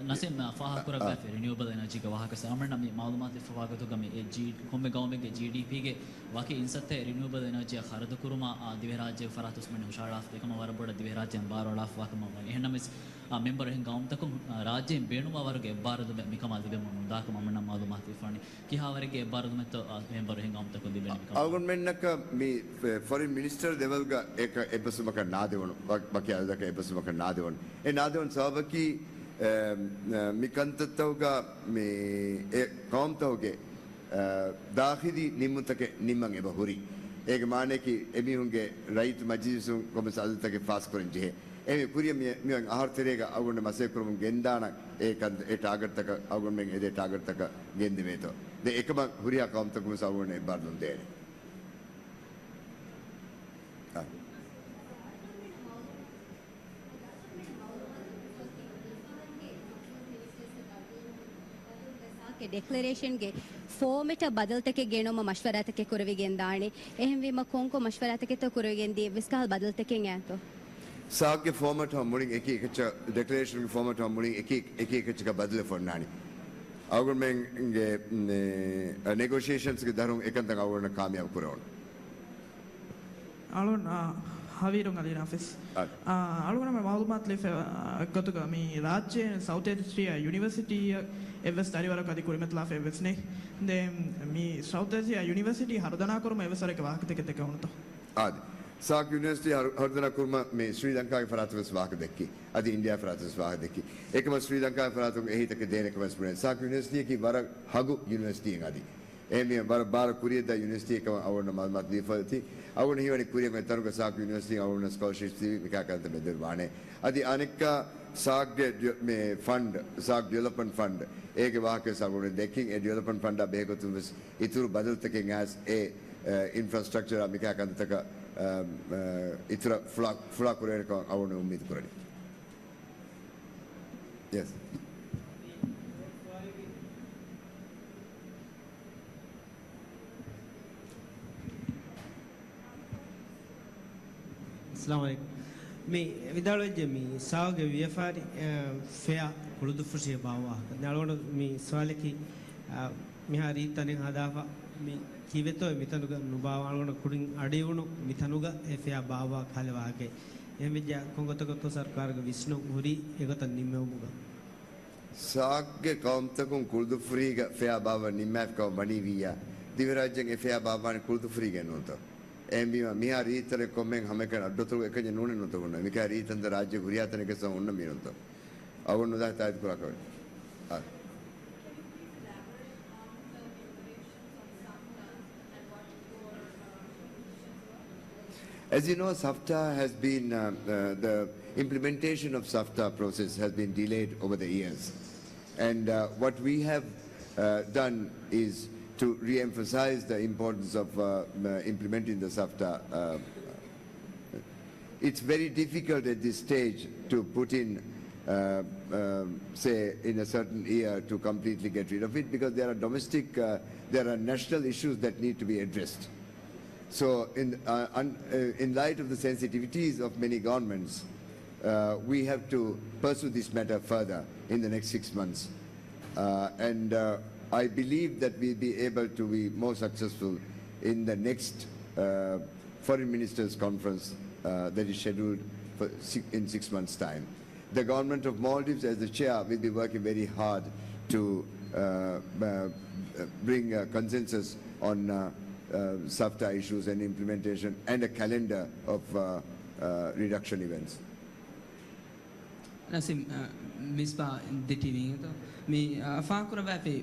Speaker 13: Nasim fahakura gafe renewable energy ka wahaka samrna mi malumat fawagato game g komme gawme ge GDP ge waki insatte renewable energy kharadu kuruma divirajye faratus men husharaf dekama waraboda divirajye barolaf wakama ehnamis member hen gawm takum rajye beenuma warge baradu me mikama dibe munda ka mamna malumat ifani ki hawarge baradu met member hen gawm takum dibe
Speaker 9: government naka mi foreign minister level ga ek episumaka nadewonu baki adaka episumaka nadewonu e nadewon sabaki मिकंततोगा में कौमतोगे दाखिली निम्मतके निम्मंगे बहुरी एक माने की Amy होंगे right मजीसुं को मिसाल तक fast करेंगे Amy पूरी में आहार तेरेगा अगुन मसे करूँ गेंदाना एक टारगेट तक अगुन में एक टारगेट तक गेंद में तो दे एक बार हुरिया कौम तक मिसाल अगुन एक बार लुंडे
Speaker 14: के डिक्लेरेशन के फॉर्मेट बदलते के गेनों में मशवरा तक के कुरवी गेंदाने एहम वी मकों को मशवरा तक के तो कुरवी गेंदी विस्काल बदलते के हैं तो
Speaker 9: साग के फॉर्मेट हम मुड़िंग एक चा डिक्लेरेशन के फॉर्मेट हम मुड़िंग एक चा बदले फॉर्नानी अगर मैं नेगोशिएशंस के दरों एक अंतर अगर न कामयाब कुरान
Speaker 11: आलोन हावीरों का लेना फिस आलोन में मालूमात ले कतो का मी राज्य साउथ एशिया यूनिवर्सिटी एवस तारीवारा का दिकोरी मतलब एवस ने दे मी साउथ एशिया यूनिवर्सिटी हरदना करूँ एवस वाले के वाक़ तक तक होना तो
Speaker 9: आद साक यूनिवर्सिटी हरदना करूँ में श्रीलंका के फरातवस वाक़ देखी आदि इंडिया फरातवस वाक़ देखी एक में श्रीलंका के फरातवस यही तक देने के बस पुणे साक यूनिवर्सिटी की बारह हगु यूनिवर्सिटी आदि एमी बारह कुरियन दा यूनिवर्सिटी का और न मालूमात दी फल थी और नहीं वाली कुरियन में तरुण का साक यूनिवर्सिटी और न स्कॉलरशिप थी क्या करते में दरबाने आदि अनेक का साक में फंड साक डेवलपमेंट फंड एक वाक्य सागुण देखिंग ए डेवलपमेंट फंड बेगो तुम बस इतुर बदल तक गैस ए इंफ्रास्ट्रक्चर अमी क्या करते तक इतना फ्ला कुरेर का आवरण उम्मीद करें यस
Speaker 15: अस्सलाम वालेकुम मैं विदालो जमी साग व्यापारी फेया कुलुद फुशी बावा नालों मैं सवाल की मिहारी तने हादाफा मैं कीवे तो मिथनुगा नुबावा आलों कुडिंग अड़ीवुनु मिथनुगा फेया बावा खाले वाके ये में जा कोंगतो सरकार का विष्णु हुरी एगो तन्निमे उमुगा
Speaker 9: साग के कौम तक कुलुद फुरी का फेया बावा निम्मे का बनी विया दिवराज्य के फेया बावा ने कुलुद फुरी के नोतो एम बी मिया रीत रे कोमें हमें कर अड्डो तो एक जन नूने नोतो गुना मिका रीत अंदर राज्य गुरिया तने के संग उन्ना मीनो तो अवन नुदा तायद कुरा कर As you know, SAFTA has been, the implementation of SAFTA process has been delayed over the years. And what we have done is to re-emphasize the importance of implementing the SAFTA. It's very difficult at this stage to put in, say, in a certain year to completely get rid of it because there are domestic, there are national issues that need to be addressed. So in light of the sensitivities of many governments, we have to pursue this matter further in the next 6 months. And I believe that we'll be able to be more successful in the next Foreign Ministers Conference that is scheduled for in 6 months' time. The government of Maldives, as the chair, will be working very hard to bring a consensus on SAFTA issues and implementation and a calendar of reduction events.
Speaker 16: Nasim, Mispa, the TV,
Speaker 11: මේ ෆාකුර බැපි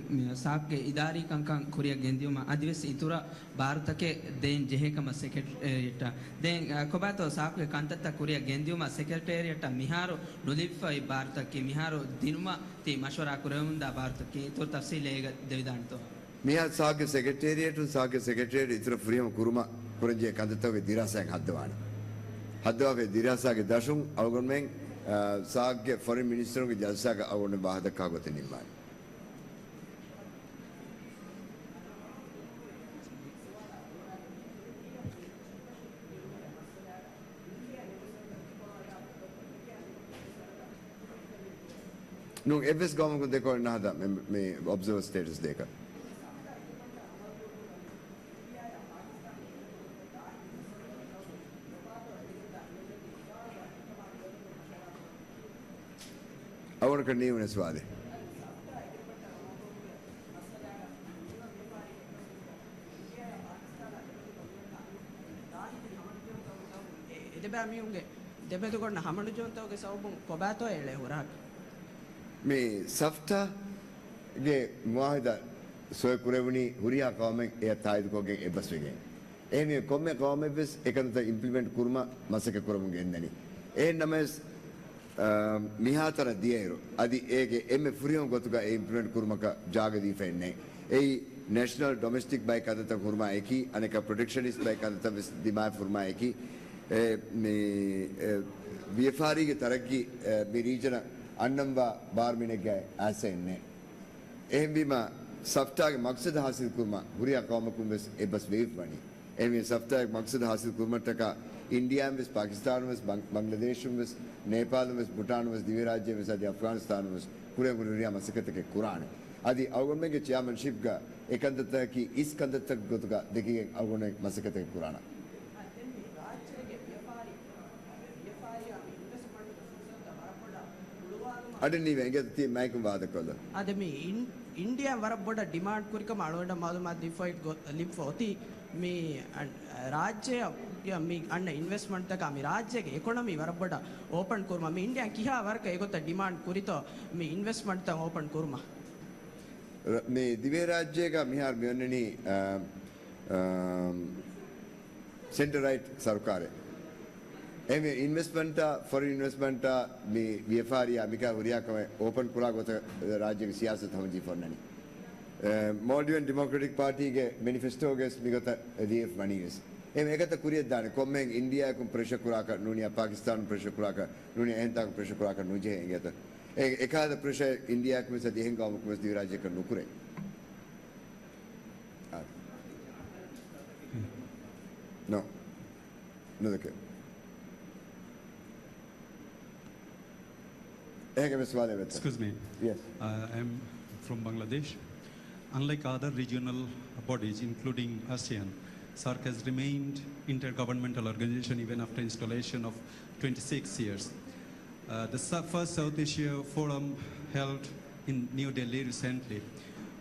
Speaker 11: සාක්ගේ ඉදාරී කංකං කුරිය ගෙන්දියුම අදිවස් ඉතුරු ಭಾರತಕ್ಕೆ than ಜೆಹೇಕಮ secretariat than ಕೊಬಾತೋ ಸಾಕ್ಗೆ ಕಂತತ್ತ ಕುರಿಯ ಗೆಂದಿಯುಮ secretariat ಮಿಹಾರು ನುಲಿಫೈ ಭಾರತಕ್ಕೆ ಮಿಹಾರು ದಿನುಮ ತಿ ಮಶವರಾ ಕುರೆಯುಂದ ಭಾರತಕ್ಕೆ ಇತುರು ತಫ್ಸೀಲ್ ಏಗ ದೇವಿದಾಂತೋ
Speaker 9: මිහත් සාග්‍ය සෙක්‍රටේරියට් සාග්‍ය සෙක්‍රටේරියට් ඉතර ෆ්‍රීම කුරුම කුරංජේ කන්දතවගේ දිරාසයන් හද්දවාන හද්දවාගේ දිරාසාගේ දශුන් අවගොන්මෙන් සාග්‍ය foreign මිනිස්ටරුගේ ජල්සාග අවගොන්න බාහදක්කා ගොත නිර්මාණ Nu, FS government को देखो ना था मैं observer status देखा අවර කරන්නේ වෙන ස්වාදේ
Speaker 11: එදබෑ මියුන්ගේ දෙබෙතු කරන හමනු ජොන්තවගේ සවබුන් කොබෑතෝ එලේ හොරක්
Speaker 9: මේ සෆ්ටාගේ මුවාහිද සොය කුරෙවුනි හුරියා කවමෙන් එය තායිදුකෝගෙන් එබස් වෙගෙන් එහෙම කොම්මේ කවමෙ බස් එකනත ඉම්ප්ලිමන්ට් කුරුම මසක කුරුමුගෙන් එන්නනි ඒ නමස් මිහාතර දියේරු අදි ඒගේ එමෙ ෆුරියම් ගොතුගා ඒ ඉම්ප්ලිමන්ට් කුරුමක ජාගදී ෆෙන්නේ ඒ नेशनल डोमेस्टिक बाइक आदत फुरमा एक ही अनेक प्रोटेक्शनिस्ट बाइक आदत दिमाग फुरमा एक ही व्यापारी की तरक्की भी रीजन अन्नम्बा बार मिने गए ऐसे ने एम भी मां सफ्ताह के मकसद हासिल कुरमा हुरिया कौम को बस वेव बनी एम ये सफ्ताह के मकसद हासिल कुरमा टका इंडिया में पाकिस्तान में बांग्लादेश में नेपाल में भूटान में दिव्य राज्य में साथ अफगानिस्तान में पूरे हुरिया मसकत के कुरान आदि अवगुण में के चेयरमैनशिप का एक अंदर तक की इस अंदर तक गुतगा देखिए अवगुण एक मसकत के कुरान अरे नहीं वेंगे तो तीन माइक में बात कर लो
Speaker 11: अरे मैं इंडिया वरब बड़ा डिमांड कुरी का मालूम है मालूमात डिफाइट लिप होती मैं राज्य या मैं अन्य इन्वेस्टमेंट तक आमी राज्य के इकोनॉमी वरब बड़ा ओपन कुरमा मैं इंडिया किया वर्क एक होता डिमांड कुरी तो मैं इन्वेस्टमेंट तक ओपन कुरमा
Speaker 9: मैं दिव्य राज्य का मिहार म्योननी सेंटर राइट सरकार है एमे इन्वेस्टमेंट फॉरेन इन्वेस्टमेंट में व्यापारी अमेरिका हुरिया का ओपन पूरा गोता राज्य की सियासत हम जी फॉरननी मॉडर्न डेमोक्रेटिक पार्टी के मैनिफेस्टो के मिगता डीएफ मनी है एमे एक तो कुरियत दाने कॉमेंग इंडिया को प्रेशर कुरा कर नूनिया पाकिस्तान प्रेशर कुरा कर नूनिया एंता को प्रेशर कुरा कर नूजे हैं तो एक आध प्रेशर इंडिया को से देहेंगे गाँव को दिव्य राज्य कर नुकुरे no no देखे
Speaker 16: Excuse me.
Speaker 9: Yes.
Speaker 16: I am from Bangladesh. Unlike other regional bodies, including ASEAN, SARC has remained intergovernmental organization even after installation of 26 years. The first South Asia Forum held in New Delhi recently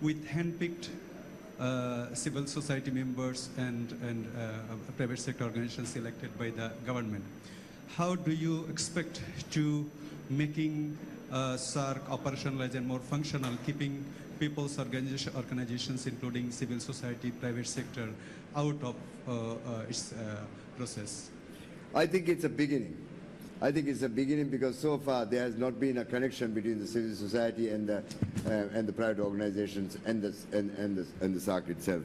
Speaker 16: with hand-picked civil society members and private sector organizations selected by the government. How do you expect to making SARC operationalized and more functional, keeping people's organizations, including civil society, private sector, out of its process?
Speaker 9: I think it's a beginning. I think it's a beginning because so far there has not been a connection between the civil society and the private organizations and the SARC itself.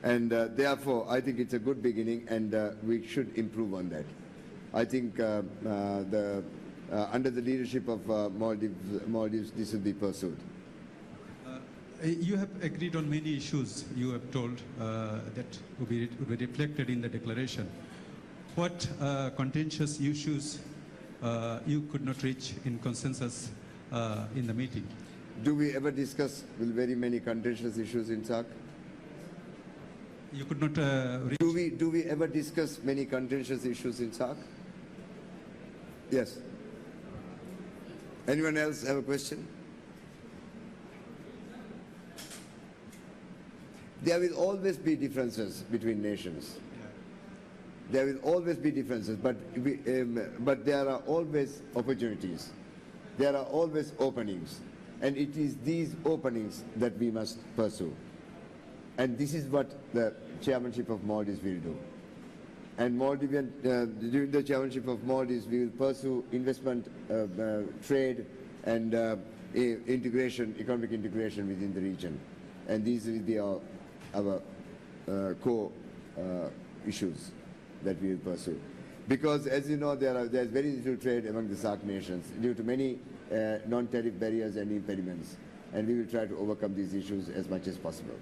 Speaker 9: And therefore, I think it's a good beginning and we should improve on that. I think under the leadership of Maldives, this will be pursued.
Speaker 16: You have agreed on many issues, you have told, that will be reflected in the declaration. What contentious issues you could not reach in consensus in the meeting?
Speaker 9: Do we ever discuss very many contentious issues in SARC?
Speaker 16: You could not reach...
Speaker 9: Do we ever discuss many contentious issues in SARC? Yes. Anyone else have a question? There will always be differences between nations. There will always be differences, but there are always opportunities. There are always openings. And it is these openings that we must pursue. And this is what the chairmanship of Maldives will do. And during the chairmanship of Maldives, we will pursue investment, trade, and economic integration within the region. And these will be our core issues that we will pursue. Because as you know, there's very little trade among the SAARC nations due to many non-tariff barriers and impediments. And we will try to overcome these issues as much as possible.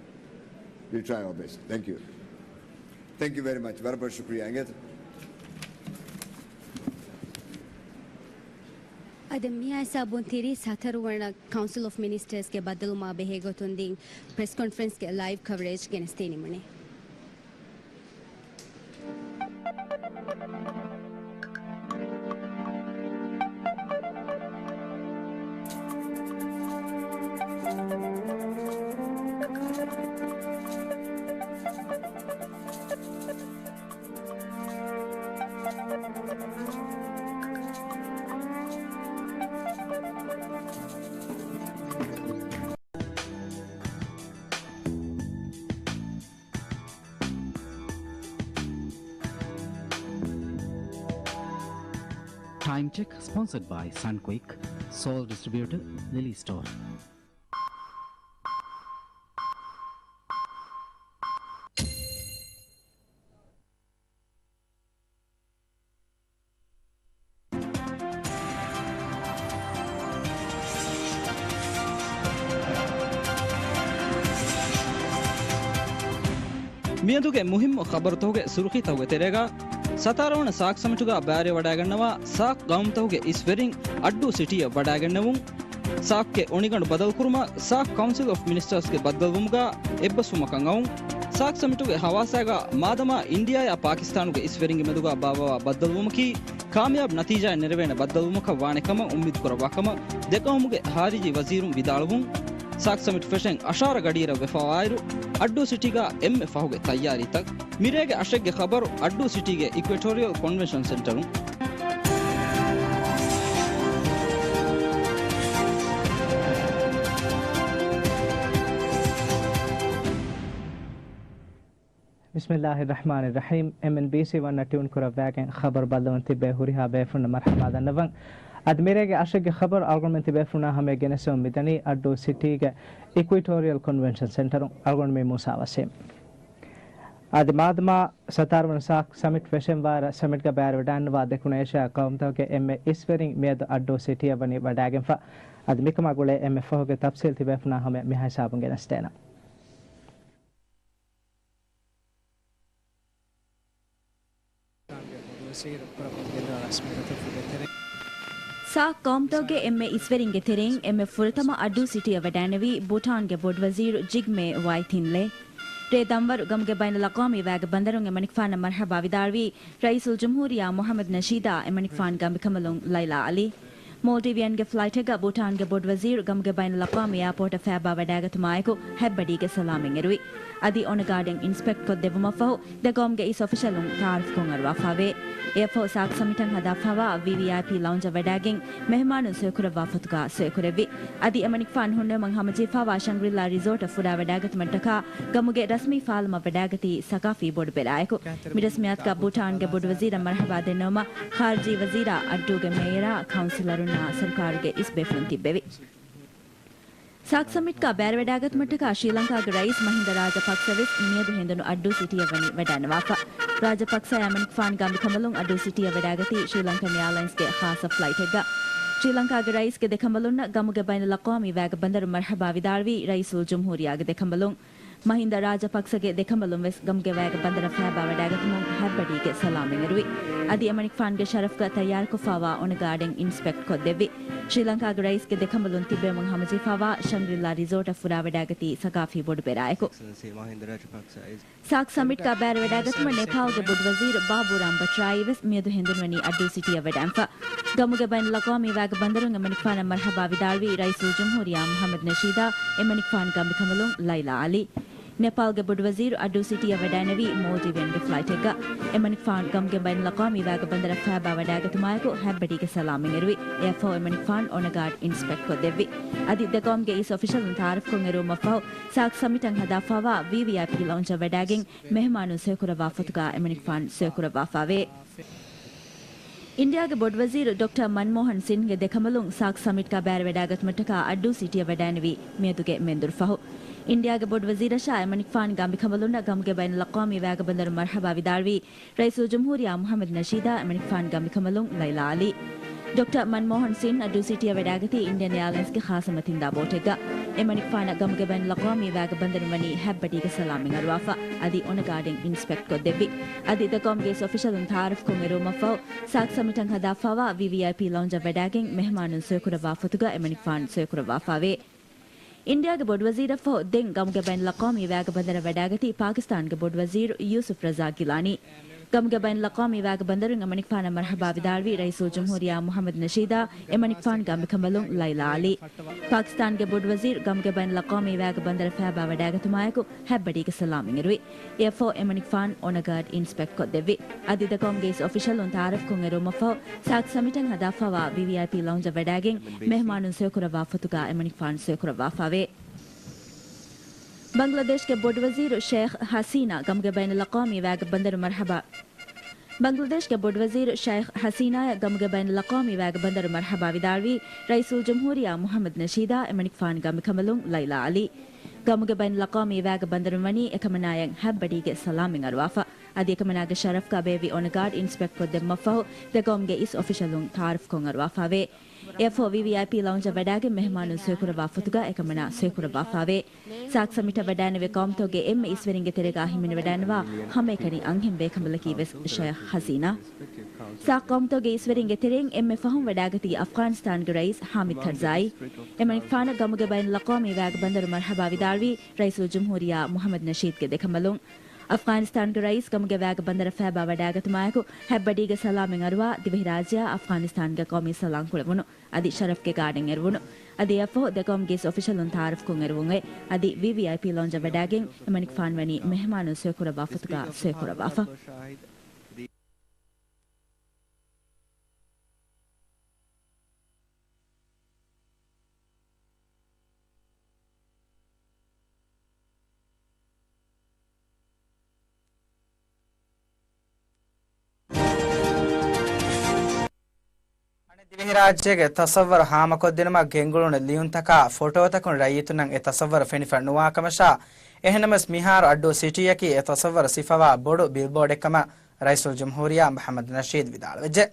Speaker 9: We'll try our best. Thank you. Thank you very much. Barabar shukriya.
Speaker 14: අද මියසා බොන්තිරි සතරවන council of ministers ගේ බදලුමා බෙහෙගොතුන්දින් press conference ගේ live coverage ගෙනස්තේනිමනේ
Speaker 6: Time check sponsored by Sunquick, sole distributor, Lily Store.
Speaker 17: මියදුගේ මුහිම්ම ಖಬರತೋಗೆ ಸುರುಖಿತೋಗೆ ತೆರೆಗ ಸತಾರವಣ ಸಾಕ್ ಸಮಿಟುಗ ಬ್ಯಾರೆ ವಡಾಗಣ್ಣವ ಸಾಕ್ ಗೌಮ್ತೋಗೆ ಇಸ್ವೆರಿಂಗ್ ಅಡ್ಡು ಸಿಟಿಯ ವಡಾಗಣ್ಣವು ಸಾಕ್ಗೆ ಒಣಿಗಂಡು ಬದಲ್ ಕುರುಮ ಸಾಕ್ ಕೌನ್ಸಿಲ್ ಆಫ್ ಮಿನಿಸ್ಟರ್ಸ್ ಗೆ ಬದಲ್ವುಮುಗ ಎಬ್ಬಸುಮಕಂಗೌ ಸಾಕ್ ಸಮಿಟುಗೆ ಹವಾಸಾಗ ಮಾದಮ ಇಂಡಿಯಾ ಯಾ ಪಾಕಿಸ್ತಾನುಗೆ ಇಸ್ವೆರಿಂಗ್ ಮೆದುಗ ಬಾವ ಬದಲ್ವುಮಕಿ ಕಾಮಯಾಬ್ ನತೀಜಾ ನೆರವೇಣ ಬದಲ್ವುಮಕ ವಾಣೆಕಮ ಉಮ್ಮಿದ್ ಕುರವಾಕಮ ದೆಕೌಮುಗೆ ಹಾರಿಜಿ ವಜೀರುಂ ವಿದಾಳುವು ಸಾಕ್ ಸಮಿಟ್ ಫೆಶೆಂಗ್ ಅಶಾರ ಗಡೀರ ವೆಫಾವಾಯರು ಅಡ್ಡು ಸಿಟಿಗ ಎಮ್ಮೆ ಫಹುಗೆ ತಯ್ಯಾರಿ ತಕ್ ಮಿರೇಗೆ ಅಶೆಗ್ಗೆ ಖಬರು ಅಡ್ಡು ಸಿಟಿಗೆ equatorial convention centre
Speaker 2: Bismillahirrahmanirrahim. MNBC one ट्यून कुरा वैगन खबर बदलवंती बेहुरिहा बेफुन मरहमा दनवन अदमेरेगे अशगे खबर आर्गुमेंट बेफुना हमें गेनेसो मिदनी अड्डो सिटी के इक्वेटोरियल कन्वेंशन सेंटर आर्गुन में मुसावसे आदि मादमा 17 साक समिट फैशन वार समिट का बैर वडान वादे कुनेशा कौमता के एम इस्वेरिंग मेद अड्डो सिटी बनी वडागन फा आदि मिकमा गुले एम फहो के तफसील थी बेफुना हमें मिहा साबन गेनस्तेना
Speaker 18: ಸಾಕ್ ಕೌಮ್ತೋಗೆ ಎಮ್ಮೆ ಇಸ್ವೆರಿಂಗೆ ತೆರೆಂಗ್ ಎಮ್ಮೆ ಫುರತಮ ಅಡ್ಡು ಸಿಟಿಯ ವಡಾನವಿ ಭೂಟಾನ್ಗೆ ಬೋರ್ಡ್ ವಜೀರ್ ಜಿಗ್ಮೆ ವಾಯ್ತಿನ್ಲೆ ರೇ ದಂವರ್ ಗಮ್ಗೆ ಬೈನ ಲಕಾಮಿ ವ್ಯಾಗ ಬಂದರುಂಗ್ ಎಮನಿಕ್ ಫಾನ್ ಮರ್ಹಬಾ ವಿದಾರ್ವಿ ರೈಸುಲ್ ಜುಮ್ಹೂರಿಯಾ ಮೊಹಮ್ಮದ್ ನಶೀದಾ ಎಮನಿಕ್ ಫಾನ್ ಗಂಬಿ ಕಮಲುಂಗ್ ಲೈಲಾ ಅಲಿ ಮೋಲ್ಡಿವಿಯನ್ಗೆ ಫ್ಲೈಟ್ಗೆ ಭೂಟಾನ್ಗೆ ಬೋರ್ಡ್ ವಜೀರ್ ಗಮ್ಗೆ ಬೈನ ಲಕಾಮಿ ಏರ್ಪೋರ್ಟ್ ಫ್ಯಾಬಾ ವಡಾಗತುಮಾಯಕು ಹೆಬ್ಬಡಿಗೆ ಸಲಾಮಿಂಗ್ ಎರುವಿ ಅದಿ ಒನಗಾರ್ಡೆಂಗ್ ಇನ್ಸ್ಪೆಕ್ಟ್ ಕೊದ್ದೆವುಮ ಫಹು ದೆಗೋಮ್ಗೆ ಇಸ್ ಆಫಿಷಿಯಲುಂಗ್ ತಾರಿಫ್ ಕೊಂಗರ್ವಾ ಫಾವೆ ಎಫ್ಒ ಸಾಕ್ ಸಮಿಟನ್ ಹದಾಫಾವಾ ವಿವಿಐಪಿ ಲೌಂಜ್ ವಡಾಗಿಂಗ್ ಮೆಹಮಾನು ಸೆಕುರವಾ ಫತುಗಾ ಸೆಕುರೆವಿ ಅದಿ ಎಮನಿಕ್ ಫಾನ್ ಹುಣ್ಣೆ ಮಂಗ್ ಹಮಜಿಫಾವಾ ಶಂಗ್ರಿಲಾ ರಿಸೋರ್ಟ್ ಫುಡಾ ವಡಾಗತ ಮಂಟಕ ಗಮುಗೆ ರಸ್ಮಿ ಫಾಲ್ಮ ವಡಾಗತಿ ಸಕಾಫಿ ಬೋರ್ಡ್ ಬೆಲಾಯಕು ಮಿರಸ್ಮಿಯಾತ್ ಕಾ ಭೂಟಾನ್ಗೆ ಬೋರ್ಡ್ ವಜೀರ ಮರ್ಹಬಾ ದೆನ್ನೋಮ ಖಾರ್ಜಿ ವಜೀರ ಅಡ್ಡುಗೆ ಮೇಯರ ಕೌನ್ಸಿಲರುನ ಸರ್ಕಾರುಗೆ ಇಸ್ ಬೆಫ್ಲುನ್ ತಿಬ್ಬೆವಿ ಸಾಕ್ ಸಮಿಟ್ ಕಾ ಬ್ಯಾರ ವಡಾಗತ ಮಂಟಕ ಶ್ರೀಲಂಕಾಗೆ ರೈಸ್ ಮಹಿಂದ ರಾಜಪಕ್ಸವಿಸ್ ನಿಯದು ಹೆಂದನು ಅಡ್ಡು ಸಿಟಿಯ ವನಿ ವಡಾನವಾಫಾ ರಾಜಪಕ್ಸ ಯಮನಿಕ್ ಫಾನ್ ಗಾಂಬಿ ಕಮಲುಂ ಅಡ್ಡು ಸಿಟಿಯ ವಡಾಗತಿ ಶ್ರೀಲಂಕನ್ ಏರ್ಲೈನ್ಸ್ ಗೆ ಖಾಸ ಫ್ಲೈಟ್ ಹೆಗ್ಗ ಶ್ರೀಲಂಕಾಗೆ ರೈಸ್ ಗೆ ದೆಕಂಬಲುನ್ನ ಗಮುಗೆ ಬೈನ ಲಕಾಮಿ ವ್ಯಾಗ ಬಂದರು ಮರ್ಹಬಾ ವಿದಾರ್ವಿ ರೈಸುಲ್ ಜುಮ್ಹೂರಿಯಾಗೆ ದೆಕಂಬಲುಂ ಮಹಿಂದ ರಾಜಪಕ್ಸಗೆ ದೆಕಂಬಲುಂ ವೆಸ್ ಗಮ್ಗೆ ವ್ಯಾಗ ಬಂದರ ಫ್ಯಾಬಾ ವಡಾಗತುಮುಂ ಹೆಬ್ಬಡಿಗೆ ಸಲಾಮಿಂಗರುವಿ ಅದಿ ಯಮನಿಕ್ ಫಾನ್ ಗೆ ಶರಫ್ ಗ ತಯ್ಯಾರ್ ಕುಫಾವಾ ಒನಗಾರ್ಡೆಂಗ್ ಇನ್ಸ್ಪೆಕ್ಟ್ ಕೊದ್ದೆವಿ ಶ್ರೀಲಂಕಾಗೆ ರೈಸ್ ಗೆ ದೆಕಂಬಲುನ್ ತಿಬ್ಬೆ ಮಂಗ್ ಹಮಜಿಫಾವಾ ಶಂಗ್ರಿಲಾ ರಿಸೋರ್ಟ್ ಫುರಾ ವಡಾಗತಿ ಸಕಾಫಿ ಬೋರ್ಡ್ ಬೆರಾಯಕು ಸಾಕ್ ಸಮಿಟ್ ಕಾ ಬ್ಯಾರ ವಡಾಗತುಮ ನೇಪಾಲ್ ಗೆ ಬುಡ್ ವಜೀರ್ ಬಾಬುರಾಮ್ ಬಟ್ರಾಯಿ ವೆಸ್ ಮಿಯದು ಹೆಂದುನ್ವನಿ ಅಡ್ಡು ಸಿಟಿಯ ವಡಾಂಫ ಗಮುಗೆ ಬೈನ್ ಲಕಾಮಿ ವ್ಯಾಗ ಬಂದರುಂಗ್ ಎಮನಿಕ್ ಫಾನ್ ಮರ್ಹಬಾ ವಿದಾಳ್ವಿ ರೈಸುಲ್ ಜುಮ್ಹೂರಿಯಾ ಮೊಹಮ್ಮದ್ ನಶೀದಾ ಎಮನಿಕ್ ಫಾನ್ ಗಂಬಿ ಕಮಲುಂಗ್ ಲೈಲಾ ಅಲಿ नेपाಲ್ಗೆ ಬುಡ್ ವಜೀರ್ ಅಡ್ಡು ಸಿಟಿಯ ವಡಾನವಿ ಮಾಲ್ಡೀವಿಯನ್ಗೆ ಫ್ಲೈಟ್ ಎಗ್ಗ ಎಮನಿಕ್ ಫಾನ್ ಗಮ್ಗೆ ಬೈನ್ ಲಕಾಮಿ ವ್ಯಾಗ ಬಂದರ ಫ್ಯಾಬಾ ವಡಾಗತುಮಾಯಕು ಹೆಬ್ಬಡಿಗೆ ಸಲಾಮಿಂಗ್ ಇರುವಿ ಎಫ್ಒ ಎಮನಿಕ್ ಫಾನ್ ಒನಗಾಡ್ ಇನ್ಸ್ಪೆಕ್ಟ್ ಕೊದ್ದೆವ್ವಿ ಅದಿ ದೆಕಾಮ್ಗೆ ಈಸ್ ಆಫಿಷಿಯಲ್ ತಾರಿಫ್ ಕೊಂಗೆರು ಮಫೌ ಸಾಕ್ ಸಮಿಟಂಗ್ ಹದಾಫಾವಾ ವಿವಿಐಪಿ ಲೌಂಜ್ ವಡಾಗಿಂಗ್ ಮೆಹಮಾನು ಸೇಕುರವಾ ಫತುಗಾ ಎಮನಿಕ್ ಫಾನ್ ಸೇಕುರವಾ ಫಾವೆ ಇಂಡಿಯಾಗೆ ಬೊಡ್ ವಜೀರ್ ಡಾಕ್ಟರ್ ಮನಮೋಹನ್ ಸಿಂಗ್ಗೆ ದೆಕಮಲುಂ ಸಾಕ್ ಸಮಿಟ್ ಕಾ ಬ್ಯಾರ ವಡಾಗತ್ ಮಟ್ಟಕ ಅಡ್ಡು ಸಿಟಿಯ ವಡಾನವಿ ಮೇದುಗೆ ಮೆಂದುರ್ ಫಹು ಇಂಡಿಯಾಗೆ ಬೊಡ್ ವಜೀರ ಶಾ ಎಮನಿಕ್ ಫಾನ್ ಗಾಂಬಿ ಕಮಲುಂಡ ಗಮ್ಗೆ ಬೈನ್ ಲಕಾಮಿ ವ್ಯಾಗ ಬಂದರ ಮರ್ಹಬಾ ವಿದಾಳ್ವಿ ರೈಸುಲ್ ಜಮ್ಹೂರಿಯಾ ಮುಹಮ್ಮದ್ ನಶೀದಾ ಎಮನಿಕ್ ಫಾನ್ ಗಾಂಬಿ ಕಮಲುಂ ಲೈಲಾ ಅಲಿ ಡಾಕ್ಟರ್ ಮನಮೋಹನ್ ಸಿಂಗ್ ಅಡ್ಡು ಸಿಟಿಯ ವಡಾಗತಿ ಇಂಡಿಯನ್ ಏರ್ಲೈನ್ಸ್ಗೆ ಖಾಸಮತಿಂದ ಬೋಟೆಗ್ಗ ಎಮನಿಕ್ ಫಾನ್ ಗಮ್ಗೆ ಬೈನ್ ಲಕಾಮಿ ವ್ಯಾಗ ಬಂದರ ಮನಿ ಹೆಬ್ಬಡಿಗೆ ಸಲಾಮಿಂಗ್ ಅರ್ವಾಫಾ ಅದಿ ಒನಗಾಡಿಂಗ್ ಇನ್ಸ್ಪೆಕ್ಟ್ ಕೊದ್ದೆವ್ವಿ ಅದಿ ದಕಾಮ್ಗೆ ಆಫಿಷಿಯಲ್ ತಾರಿಫ್ ಕೊಂಗೆರು ಮಫೌ ಸಾಕ್ ಸಮಿಟಂಗ್ ಹದಾಫಾವಾ ವಿವಿಐಪಿ ಲೌಂಜ್ ವಡಾಗಿಂಗ್ ಮೆಹಮಾನು ಸೇಕುರವಾ ಫತುಗ ಎಮನಿಕ್ ಫಾನ್ ಸೇಕುರವಾ ಫಾವೆ ಇಂಡಿಯಾಗೆ ಬೊಡ್ ವಜೀರ ಫೋ ದೆಂಗ್ ಗಮ್ಗೆ ಬೈನ್ ಲಕಾಮಿ ವ್ಯಾಗ ಬಂದರ ವಡಾಗತಿ ಪಾಕಿಸ್ತಾನ್ಗೆ ಬೊಡ್ ವಜೀರ್ ಯೂಸುಫ್ ರಜಾ ಗಿಲಾನಿ ಗಮ್ಗೆ ಬೈನ್ ಲಕಾಮಿ ವ್ಯಾಗ ಬಂದರು ಎಮನಿಕ್ ಫಾನ್ ಮರ್ಹಬಾ ವಿದಾಳ್ವಿ ರೈಸುಲ್ ಜಮ್ಹೂರಿಯಾ ಮುಹಮ್ಮದ್ ನಶೀದಾ ಎಮನಿಕ್ ಫಾನ್ ಗಾಂಬಿ ಕಮಲುಂ ಲೈಲಾ ಅಲಿ ಪಾಕಿಸ್ತಾನ್ಗೆ ಬೊಡ್ ವಜೀರ್ ಗಮ್ಗೆ ಬೈನ್ ಲಕಾಮಿ ವ್ಯಾಗ ಬಂದರ ಫ್ಯಾಬಾ ವಡಾಗತುಮಾಯಕು ಹೆಬ್ಬಡಿಗೆ ಸಲಾಮಿಂಗ್ ಇರುವಿ ಎಫ್ಒ ಎಮನಿಕ್ ಫಾನ್ ಒನಗಾಡ್ ಇನ್ಸ್ಪೆಕ್ಟ್ ಕೊದ್ದೆವ್ವಿ ಅದಿ ದಕಾಮ್ಗೆ ಆಫಿಷಿಯಲ್ ತಾರಿಫ್ ಕೊಂಗೆರು ಮಫೌ ಸಾಕ್ ಸಮಿಟಂಗ್ ಹದಾಫಾವಾ ವಿವಿಐಪಿ ಲೌಂಜ್ ವಡಾಗಿಂಗ್ ಮೆಹಮಾನು ಸೇಕುರವಾ ಫತುಗಾ ಎಮನಿಕ್ ಫಾನ್ ಸೇಕುರವಾ ಫಾವೆ बांग्लादेश के बोर्ड वजीर शेख हसीना गमगे बैन लकामी वैग बंदर मरहबा बांग्लादेश के बोर्ड वजीर शेख हसीना गमगे बैन लकामी वैग बंदर मरहबा विदारवी रईसुल जमहूरिया मुहम्मद नशीदा एमनिक फान गम कमलुं लैला अली गमगे बैन लकामी वैग बंदर मनी एकमनायं हब्बडी के सलामिंग अरवाफा अदी एकमनागे शरफ का बेबी ओनगार्ड इंस्पेक्ट को दे मफाओ दे गमगे इस ऑफिशियलुं तारिफ को अरवाफा वे एफओ वीवीआईपी लाउंज वडागे मेहमानु सेकुरवा फुतुगा एकमना सेकुरवा फावे साक समिट वडानवे कौमतोगे एम ईश्वरिंगे तेरेगा हिमिन वडानवा हमे कनी अंगिम बेकमलकी वेस शेख हसीना साक कौमतोगे ईश्वरिंगे तेरेंग एम फहुम वडागती अफगानिस्तान गे रईस हामिद करजाई एमन फाना गमगे बैन लक़ौमी वैग बंदर मरहबा विदारवी रईसुल जमहूरिया मुहम्मद नशीद के देखमलुं अफगानिस्तान के रईस गमगे वैग बंदर फैबा वडागत मायको हेब्बडीगे सलामिंग अरवा दिवहि राज्य अफगानिस्तान गे कौमी सलां कुळवुनु अदि शरफ के गार्डिंग एरवुनु अदि एफो द कौमगे ऑफिशियल उन तारिफ को एरवुंगे अदि वीवीआईपी लॉन्ज वडागिंग एमनिक फानवनी मेहमानु सेकुरा बाफतगा सेकुरा बाफा
Speaker 19: दिवहि राज्य तसव्वर हामकोद्दिनमा गेंगुळुन लियुंतका फोटोतकुन रयितुनं ए तसव्वर फेनिफर नुवाकमशा एहनमस मिहार अड्डो सिटीयकी ए तसव्वर सिफवा बोडो बिलबोर्ड एकम रईसुल जमहूरिया मोहम्मद नशीद विदाळवेजे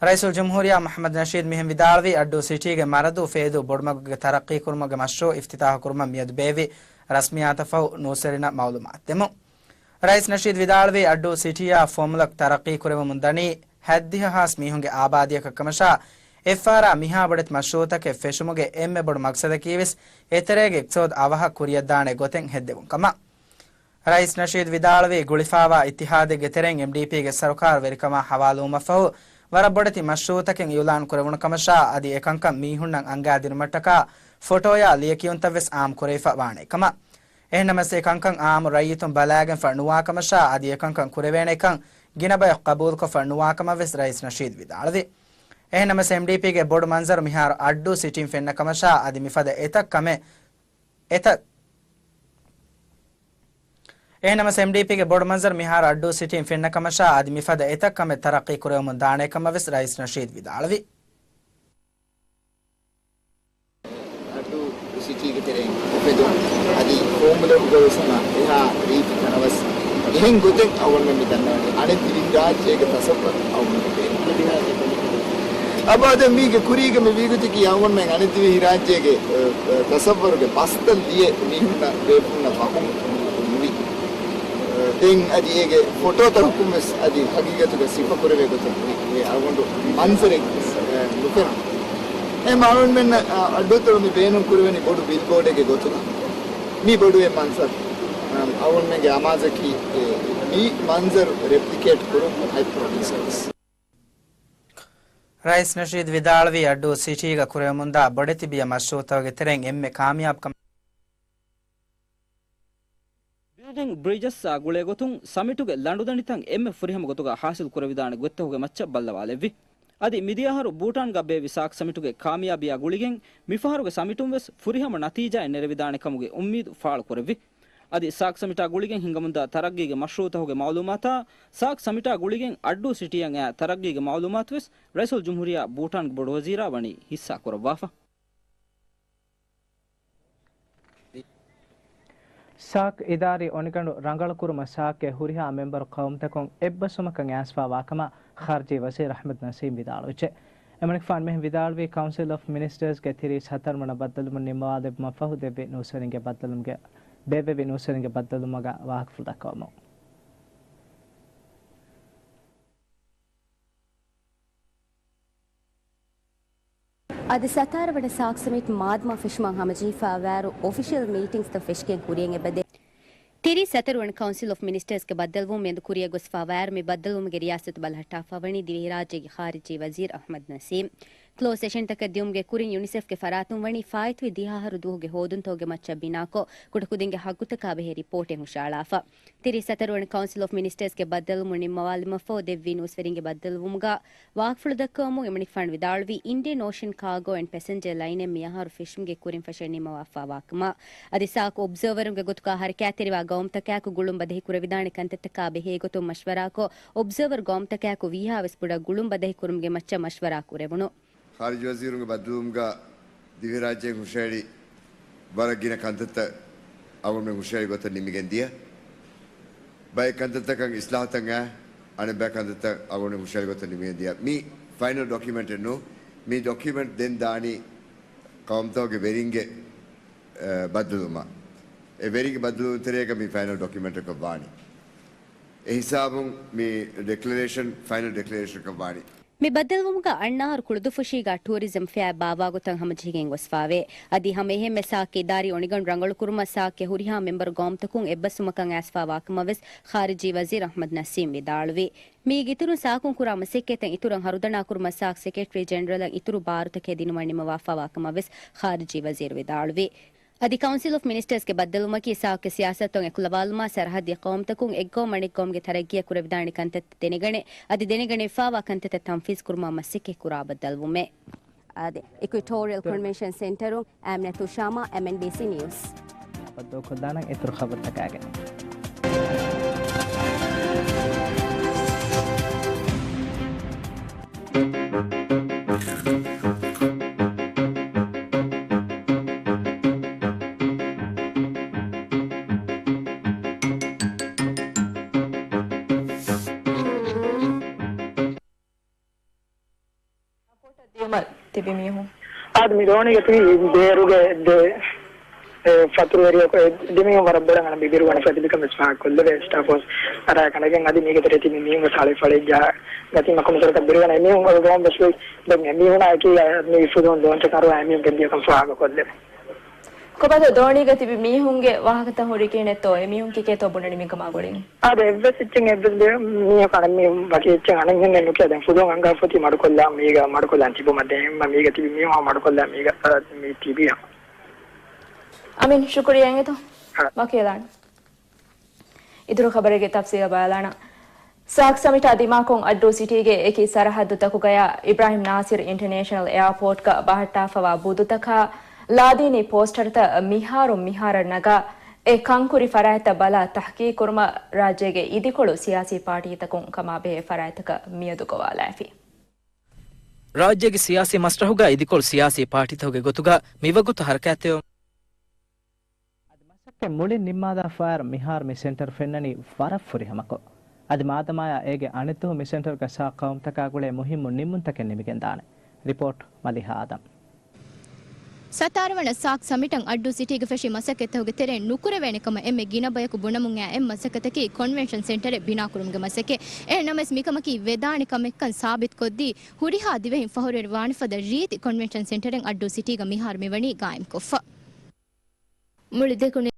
Speaker 19: रईसुल जमहूरिया मोहम्मद नशीद मिहम विदाळवी अड्डो सिटीगे मरदु फेदु बोडमगे तरक्की कुर्मगे मशरू इफ्तिताह कुर्म मियद बेवी रस्मियात फौ नूसरिना मालूमात देमु रईस नशीद विदाळवी अड्डो सिटीया फोमुलक तरक्की कुरेव मुंदनी हद्दिह हास मीहुंगे आबादियक कमशा एफारा मिहा बड़त मशरूतके फेशुमुगे एम्मे बड़ मकसद कीविस एतरेगे एक्सोद आवह कुरियदाने गोतें हेद्देवुं कमा रईस नशीद विदाळवी गुलिफावा इत्तिहादे तेरें एमडीपी गे सरकार वेरिकमा हवालूम फहु वर बड़ति मशरूतके युलान कुरेवुन कमशा अदि एकंकम मीहुन्नं अंगादिन मट्टका फोटोया लियकियुंतवेस आम कुरेफा वाणे कमा एहनमस एकंकं आम रयितुं बलागन फनुवा कमशा अदि एकंकं कुरेवेने एकं गिनबय कबूल को फनुवाकम वेस रईस नशीद विदाळवी एहनमस एमडीपी के बोर्ड मंजर मिहार अड्डू सिटीम फेन्न कमशा अदि मिफद एतक कमे एतक एहनमस एमडीपी के बोर्ड मंजर मिहार अड्डू सिटीम फेन्न कमशा अदि मिफद एतक कमे तरक्की कुरे मुंदाणे कम वेस रईस नशीद विदाळवी
Speaker 20: अड्डू सिटी के तेरे फेदो अदि कोमलो गोसना इहा रीति कनवस එහෙන් ගොතෙන් අවුල් වෙන්න දන්නවනේ අනිත් විරාජ්‍යයක තසව්වර අවුල් වෙන්නේ අබද මීගේ කුරීගේ මේ විගති කියවන්න මම අනිත් විරාජ්‍යයේ තසව්වරගේ පස්තල් දියේ මිහුන දෙපුන්න පහුම් මුවි දෙන් අදියේ ෆොටෝ තරුකුමස් අදි හගීගතුක සිප කරවේ ගොතෙන් මේ අවුන්ඩු මන්සරේ ලුකන ඒ මානුන් මෙන්න අඩුතර මේ බේනුම් කුරවෙනි බොඩු බිල්බෝඩ් එකේ ගොතුන මේ බොඩුවේ මන්සර් अवन में आमाज़ की मी मंजर रेप्लिकेट करो high producers
Speaker 19: rice Nasheed विदाळवी Addu सिटीगा कुरे मुंदा बड़ति बिया मशरूतगे तेरें एम्मे कामयाब कम
Speaker 17: building bridges gule gotun samituge landudanitan emme furihama gotuga hasil kurawidane gottoge macca ballawalevi adi midiyaharu bhutan gabbe visak samituge kamiyabiya guligen mifaharuge samitum wes furihama natija enerevidane kamuge ummid faal kurevi adi sak samita guligen hingamunda taraggige mashruta hoge ma'lumata sak samita guligen addu sitiyan a taraggige ma'lumat wes raisul jumhuriya bhutan bodu wazira wani hissa korawafa
Speaker 2: ಸಾಕ್ ಇದಾರಿ ಒನಿಕಂಡು ರಂಗಳಕುರುಮ ಸಾಕೆ ಹುರಿಹಾ member ಕೌಮ್ತಕೊಂ ಎಬ್ಬಸುಮಕಂ ಆಸ್ಫಾ ವಾಕಮ ಖಾರ್ಜಿ ವಸೀರ್ ಅಹ್ಮದ್ ನಸೀಂ ವಿದಾಳುಚೆ ಎಮನಿಕ್ ಫಾನ್ ಮೆಹ್ ವಿದಾಳ್ವಿ ಕೌನ್ಸಿಲ್ ಆಫ್ ಮಿನಿಸ್ಟರ್ಸ್ ಗೆ ತಿರಿಸ್ ಹತರ್ಮಣ ಬದ್ದಲುಮ ನಿಮಾದೆ ಮಫಹು ದೆಬೆ ನೂಸರಿಂಗೆ ಬದ್ದಲುಮ್ಗೆ ಬೇಬೆ ನೂಸರಿಂಗೆ ಬದ್ದಲುಮಗ ವಾಹಕ್ ಫುದಕವಮ
Speaker 14: Adi satara wada Shark Samit madma fishma hamajifa waru official meetings the fishken kuriyeng ebade Tiri Sataruan Council of Ministers ke baddalwum mendu kuriya gosfa war me baddalwum ge riyasat balhatta fawani diviraje ge khariji wazir Ahmad Nasim close session tak dium ge kurin UNICEF ke faratum wani faith wi dihaharu duh ge hodun toge maccha binako kudukudin ge hagutaka be report en hushalafa Tiri Sataruan Council of Ministers ke baddalwum ni mawalima fo devvi news weringe baddalwum ga waqfulu dakkamu emani fund vidalwi Indian Ocean Cargo and Passenger Line e miyaharu fishum ge kurin fasheni mawafa wakma adisak observer ge gotuka harkatiriwa ಗೌಮ್ತಕ್ಯಾಕು ಗುಳುಂಬದಹಿ ಕುರವಿದಾಣಿ ಕಂತತ್ತಕ ಬೆಹೇಗೊತು ಮಶ್ವರಾಕೋ observer ಗೌಮ್ತಕ್ಯಾಕು ವಿಹಾವೆಸ್ಪುಡ ಗುಳುಂಬದಹಿ ಕುರುಮ್ಗೆ ಮಚ್ಚ ಮಶ್ವರಾ ಕುರೆವಣು
Speaker 9: ಖಾರಿಜ್ ವಜೀರುಂಗ ಬದ್ಲುಂಗ ದಿವ್ಯರಾಜ್ಯ ಹುಷೇಳಿ ಬರಗಿನ ಕಂತತ್ತ ಅವನ ಹುಷೇಳಿ ಗೊತ್ತ ನಿಮಗೆಂದಿಯ by ಕಂತತ್ತಕ ಇಸ್ಲಾಹತಂಗ ಅನೆ by ಕಂತತ್ತ ಅವನ ಹುಷೇಳಿ ಗೊತ್ತ ನಿಮಗೆಂದಿಯ me final document ಅನ್ನು me document then ದಾಣಿ ಕೌಮ್ತೋಗೆ ವೆರಿಂಗೆ ಬದ್ಲುಮ එවැරිගේ බදලු උත්තරයක මේ final document එක වාණි. ඒ හිසාබුන් මේ ඩෙක්ලරේෂන් ෆයිනල් ඩෙක්ලරේෂන් එක වාණි.
Speaker 14: මේ බදල්වමුග අන්නාහර කුළුදුෆුෂීගා ටූරිසම් ෆෙයා බාවාගොතන් හමජිගෙන් වස්වාවේ අදි හමෙහෙ මෙසාකේ දාරි ඔනිගන් රංගල කුරුම සාකේ හුරිහා මෙම්බර් ගෝම්තකුන් එබ්බසුමකන් ඇස්වාවාකමවස් ಖಾರಿಜಿ ವಜೀರ್ ಅಹ್ಮದ್ ನಸೀಂ ವಿದಾಳುವೆ ಮೀಗಿತುರು ಸಾಕುಂ ಕುರಾಮ ಸೆಕ್ಕೆತನ್ ಇತುರಂ ಹರುದನಾ ಕುರುಮ ಸಾಕ್ ಸೆಕ್ರೆಟರಿ ಜನರಲ್ ಇತುರು ಭಾರತಕ್ಕೆ ದಿನಮಣಿಮ ವಾಫಾವಾಕಮವಸ್ ಖಾರಿಜಿ ವಜೀರ್ ವಿದಾಳುವೆ adi Council of Ministers ke baddaluma ki saak ke siyasaton ekulabaluma sarhad yaqomtakun eggo manikkom ge taraggiya kurevidani kantat denegane adi denegane fawa kantat tanfiz kurma masike kura baddalvume ade Equatorial Convention Center amnatu shama MNBC News
Speaker 2: baddo khodana etur khabar takage
Speaker 21: आदमी रोने के ती बेरुगे दे फतुरेरियो को दिमी वरा बड़ा गना बिबिरु गना फतिल कम spa को ले स्टाफोस अरा कना के ngadi mi के तेरे ती मी को साले फले जा गति मकुम सर का बिरु गना मी को गम बस दम मी होना कि मी फुदोन दोन ते करो मी के दिया कम स्पा को ले
Speaker 22: ko bada doni gati bi mi hunge wahakata hori kine to e mi hunge ke to bonani mi kama godin
Speaker 21: ade vesitting ebbe mi kana mi baki chana ngene no ke den fudon anga foti madukolla mi ga madukolla tibo madde mi ga tibi mi ha madukolla mi ga mi tibi
Speaker 22: amin shukriya ngeto makelan iduru khabare ge tafsir bayalana Shark Samit adimakon addo city ge eki sarhad taku gaya Ibrahim Nasir International Airport ka bahatta fawa budutaka ಲಾದಿನಿ ಪೋಸ್ಟರ್ತ ಮಿಹಾರು ಮಿಹಾರ ನಗ A ಕಂಕುರಿ ಫರಾಯತ ಬಲ ತಹಕೀ ಕುರ್ಮ ರಾಜ್ಯಗೆ ಇದಿಕೊಳು ಸಿಯಾಸಿ party ತಕುಂ ಕಮಾಬೆ ಫರಾಯತಕ ಮಿಯದುಗವಾಲಾಫಿ
Speaker 19: ರಾಜ್ಯಗೆ ಸಿಯಾಸಿ ಮಸ್ಟಹುಗ ಇದಿಕೊಳು ಸಿಯಾಸಿ ಪಾರ್ಟಿ ತಹುಗೆ ಗೊತುಗ ಮಿವಗುತು ಹರಕತೆಯೋ
Speaker 2: ಅದಮಸಕ್ಕೆ ಮುಳಿ ನಿಮ್ಮಾದ ಫಾರ್ ಮಿಹಾರ್ ಮಿ ಸೆಂಟರ್ ಫೆನ್ನನಿ ವರಫುರಿ ಹಮಕೋ ಅದಿ ಮಾದಮಾಯ ಏಗೆ ಅಣಿತು ಮಿ ಸೆಂಟರ್ ಗ ಸಾ ಕೌಮ್ ತಕಾಗುಳೆ ಮುಹಿಮ್ಮು ನಿಮ್ಮುಂತಕೆ ನಿಮಿಗೆಂದಾನೆ ರಿಪೋರ್ಟ್ ಮಲಿಹಾ ಆದಂ
Speaker 23: ಸತಾರವಣ ಸಾಕ್ ಸಮಿಟಂ ಅಡ್ಡು ಸಿಟಿಗೆ ಫೆಶಿ ಮಸಕೆತ್ತಹುಗೆ ತೆರೆ ನುಕುರೆ ವೇಣಕಮ ಎಮ್ಮೆ ಗಿನಬಯಕು ಬುಣಮುಂಗ ಎಂ ಮಸಕತಕಿ ಕನ್ವೆನ್ಷನ್ ಸೆಂಟರ್ ಬಿನಾಕುರುಮ್ಗೆ ಮಸಕೆ ಎ ನಮಸ್ ಮಿಕಮಕಿ ವೇದಾಣಿ ಕಮೆಕ್ಕನ್ ಸಾಬಿತ್ ಕೊದ್ದಿ ಹುರಿಹಾ ದಿವೆಹಿಂ ಫಹುರೆರ್ ವಾಣಿಫದ ರೀತಿ ಕನ್ವೆನ್ಷನ್ ಸೆಂಟರ್ ಅಡ್ಡು ಸಿಟಿಗೆ ಮಿಹಾರ್ ಮಿವಣಿ ಗಾಯಂ ಕೊಫ ಮುಳಿದೆಕುನೆ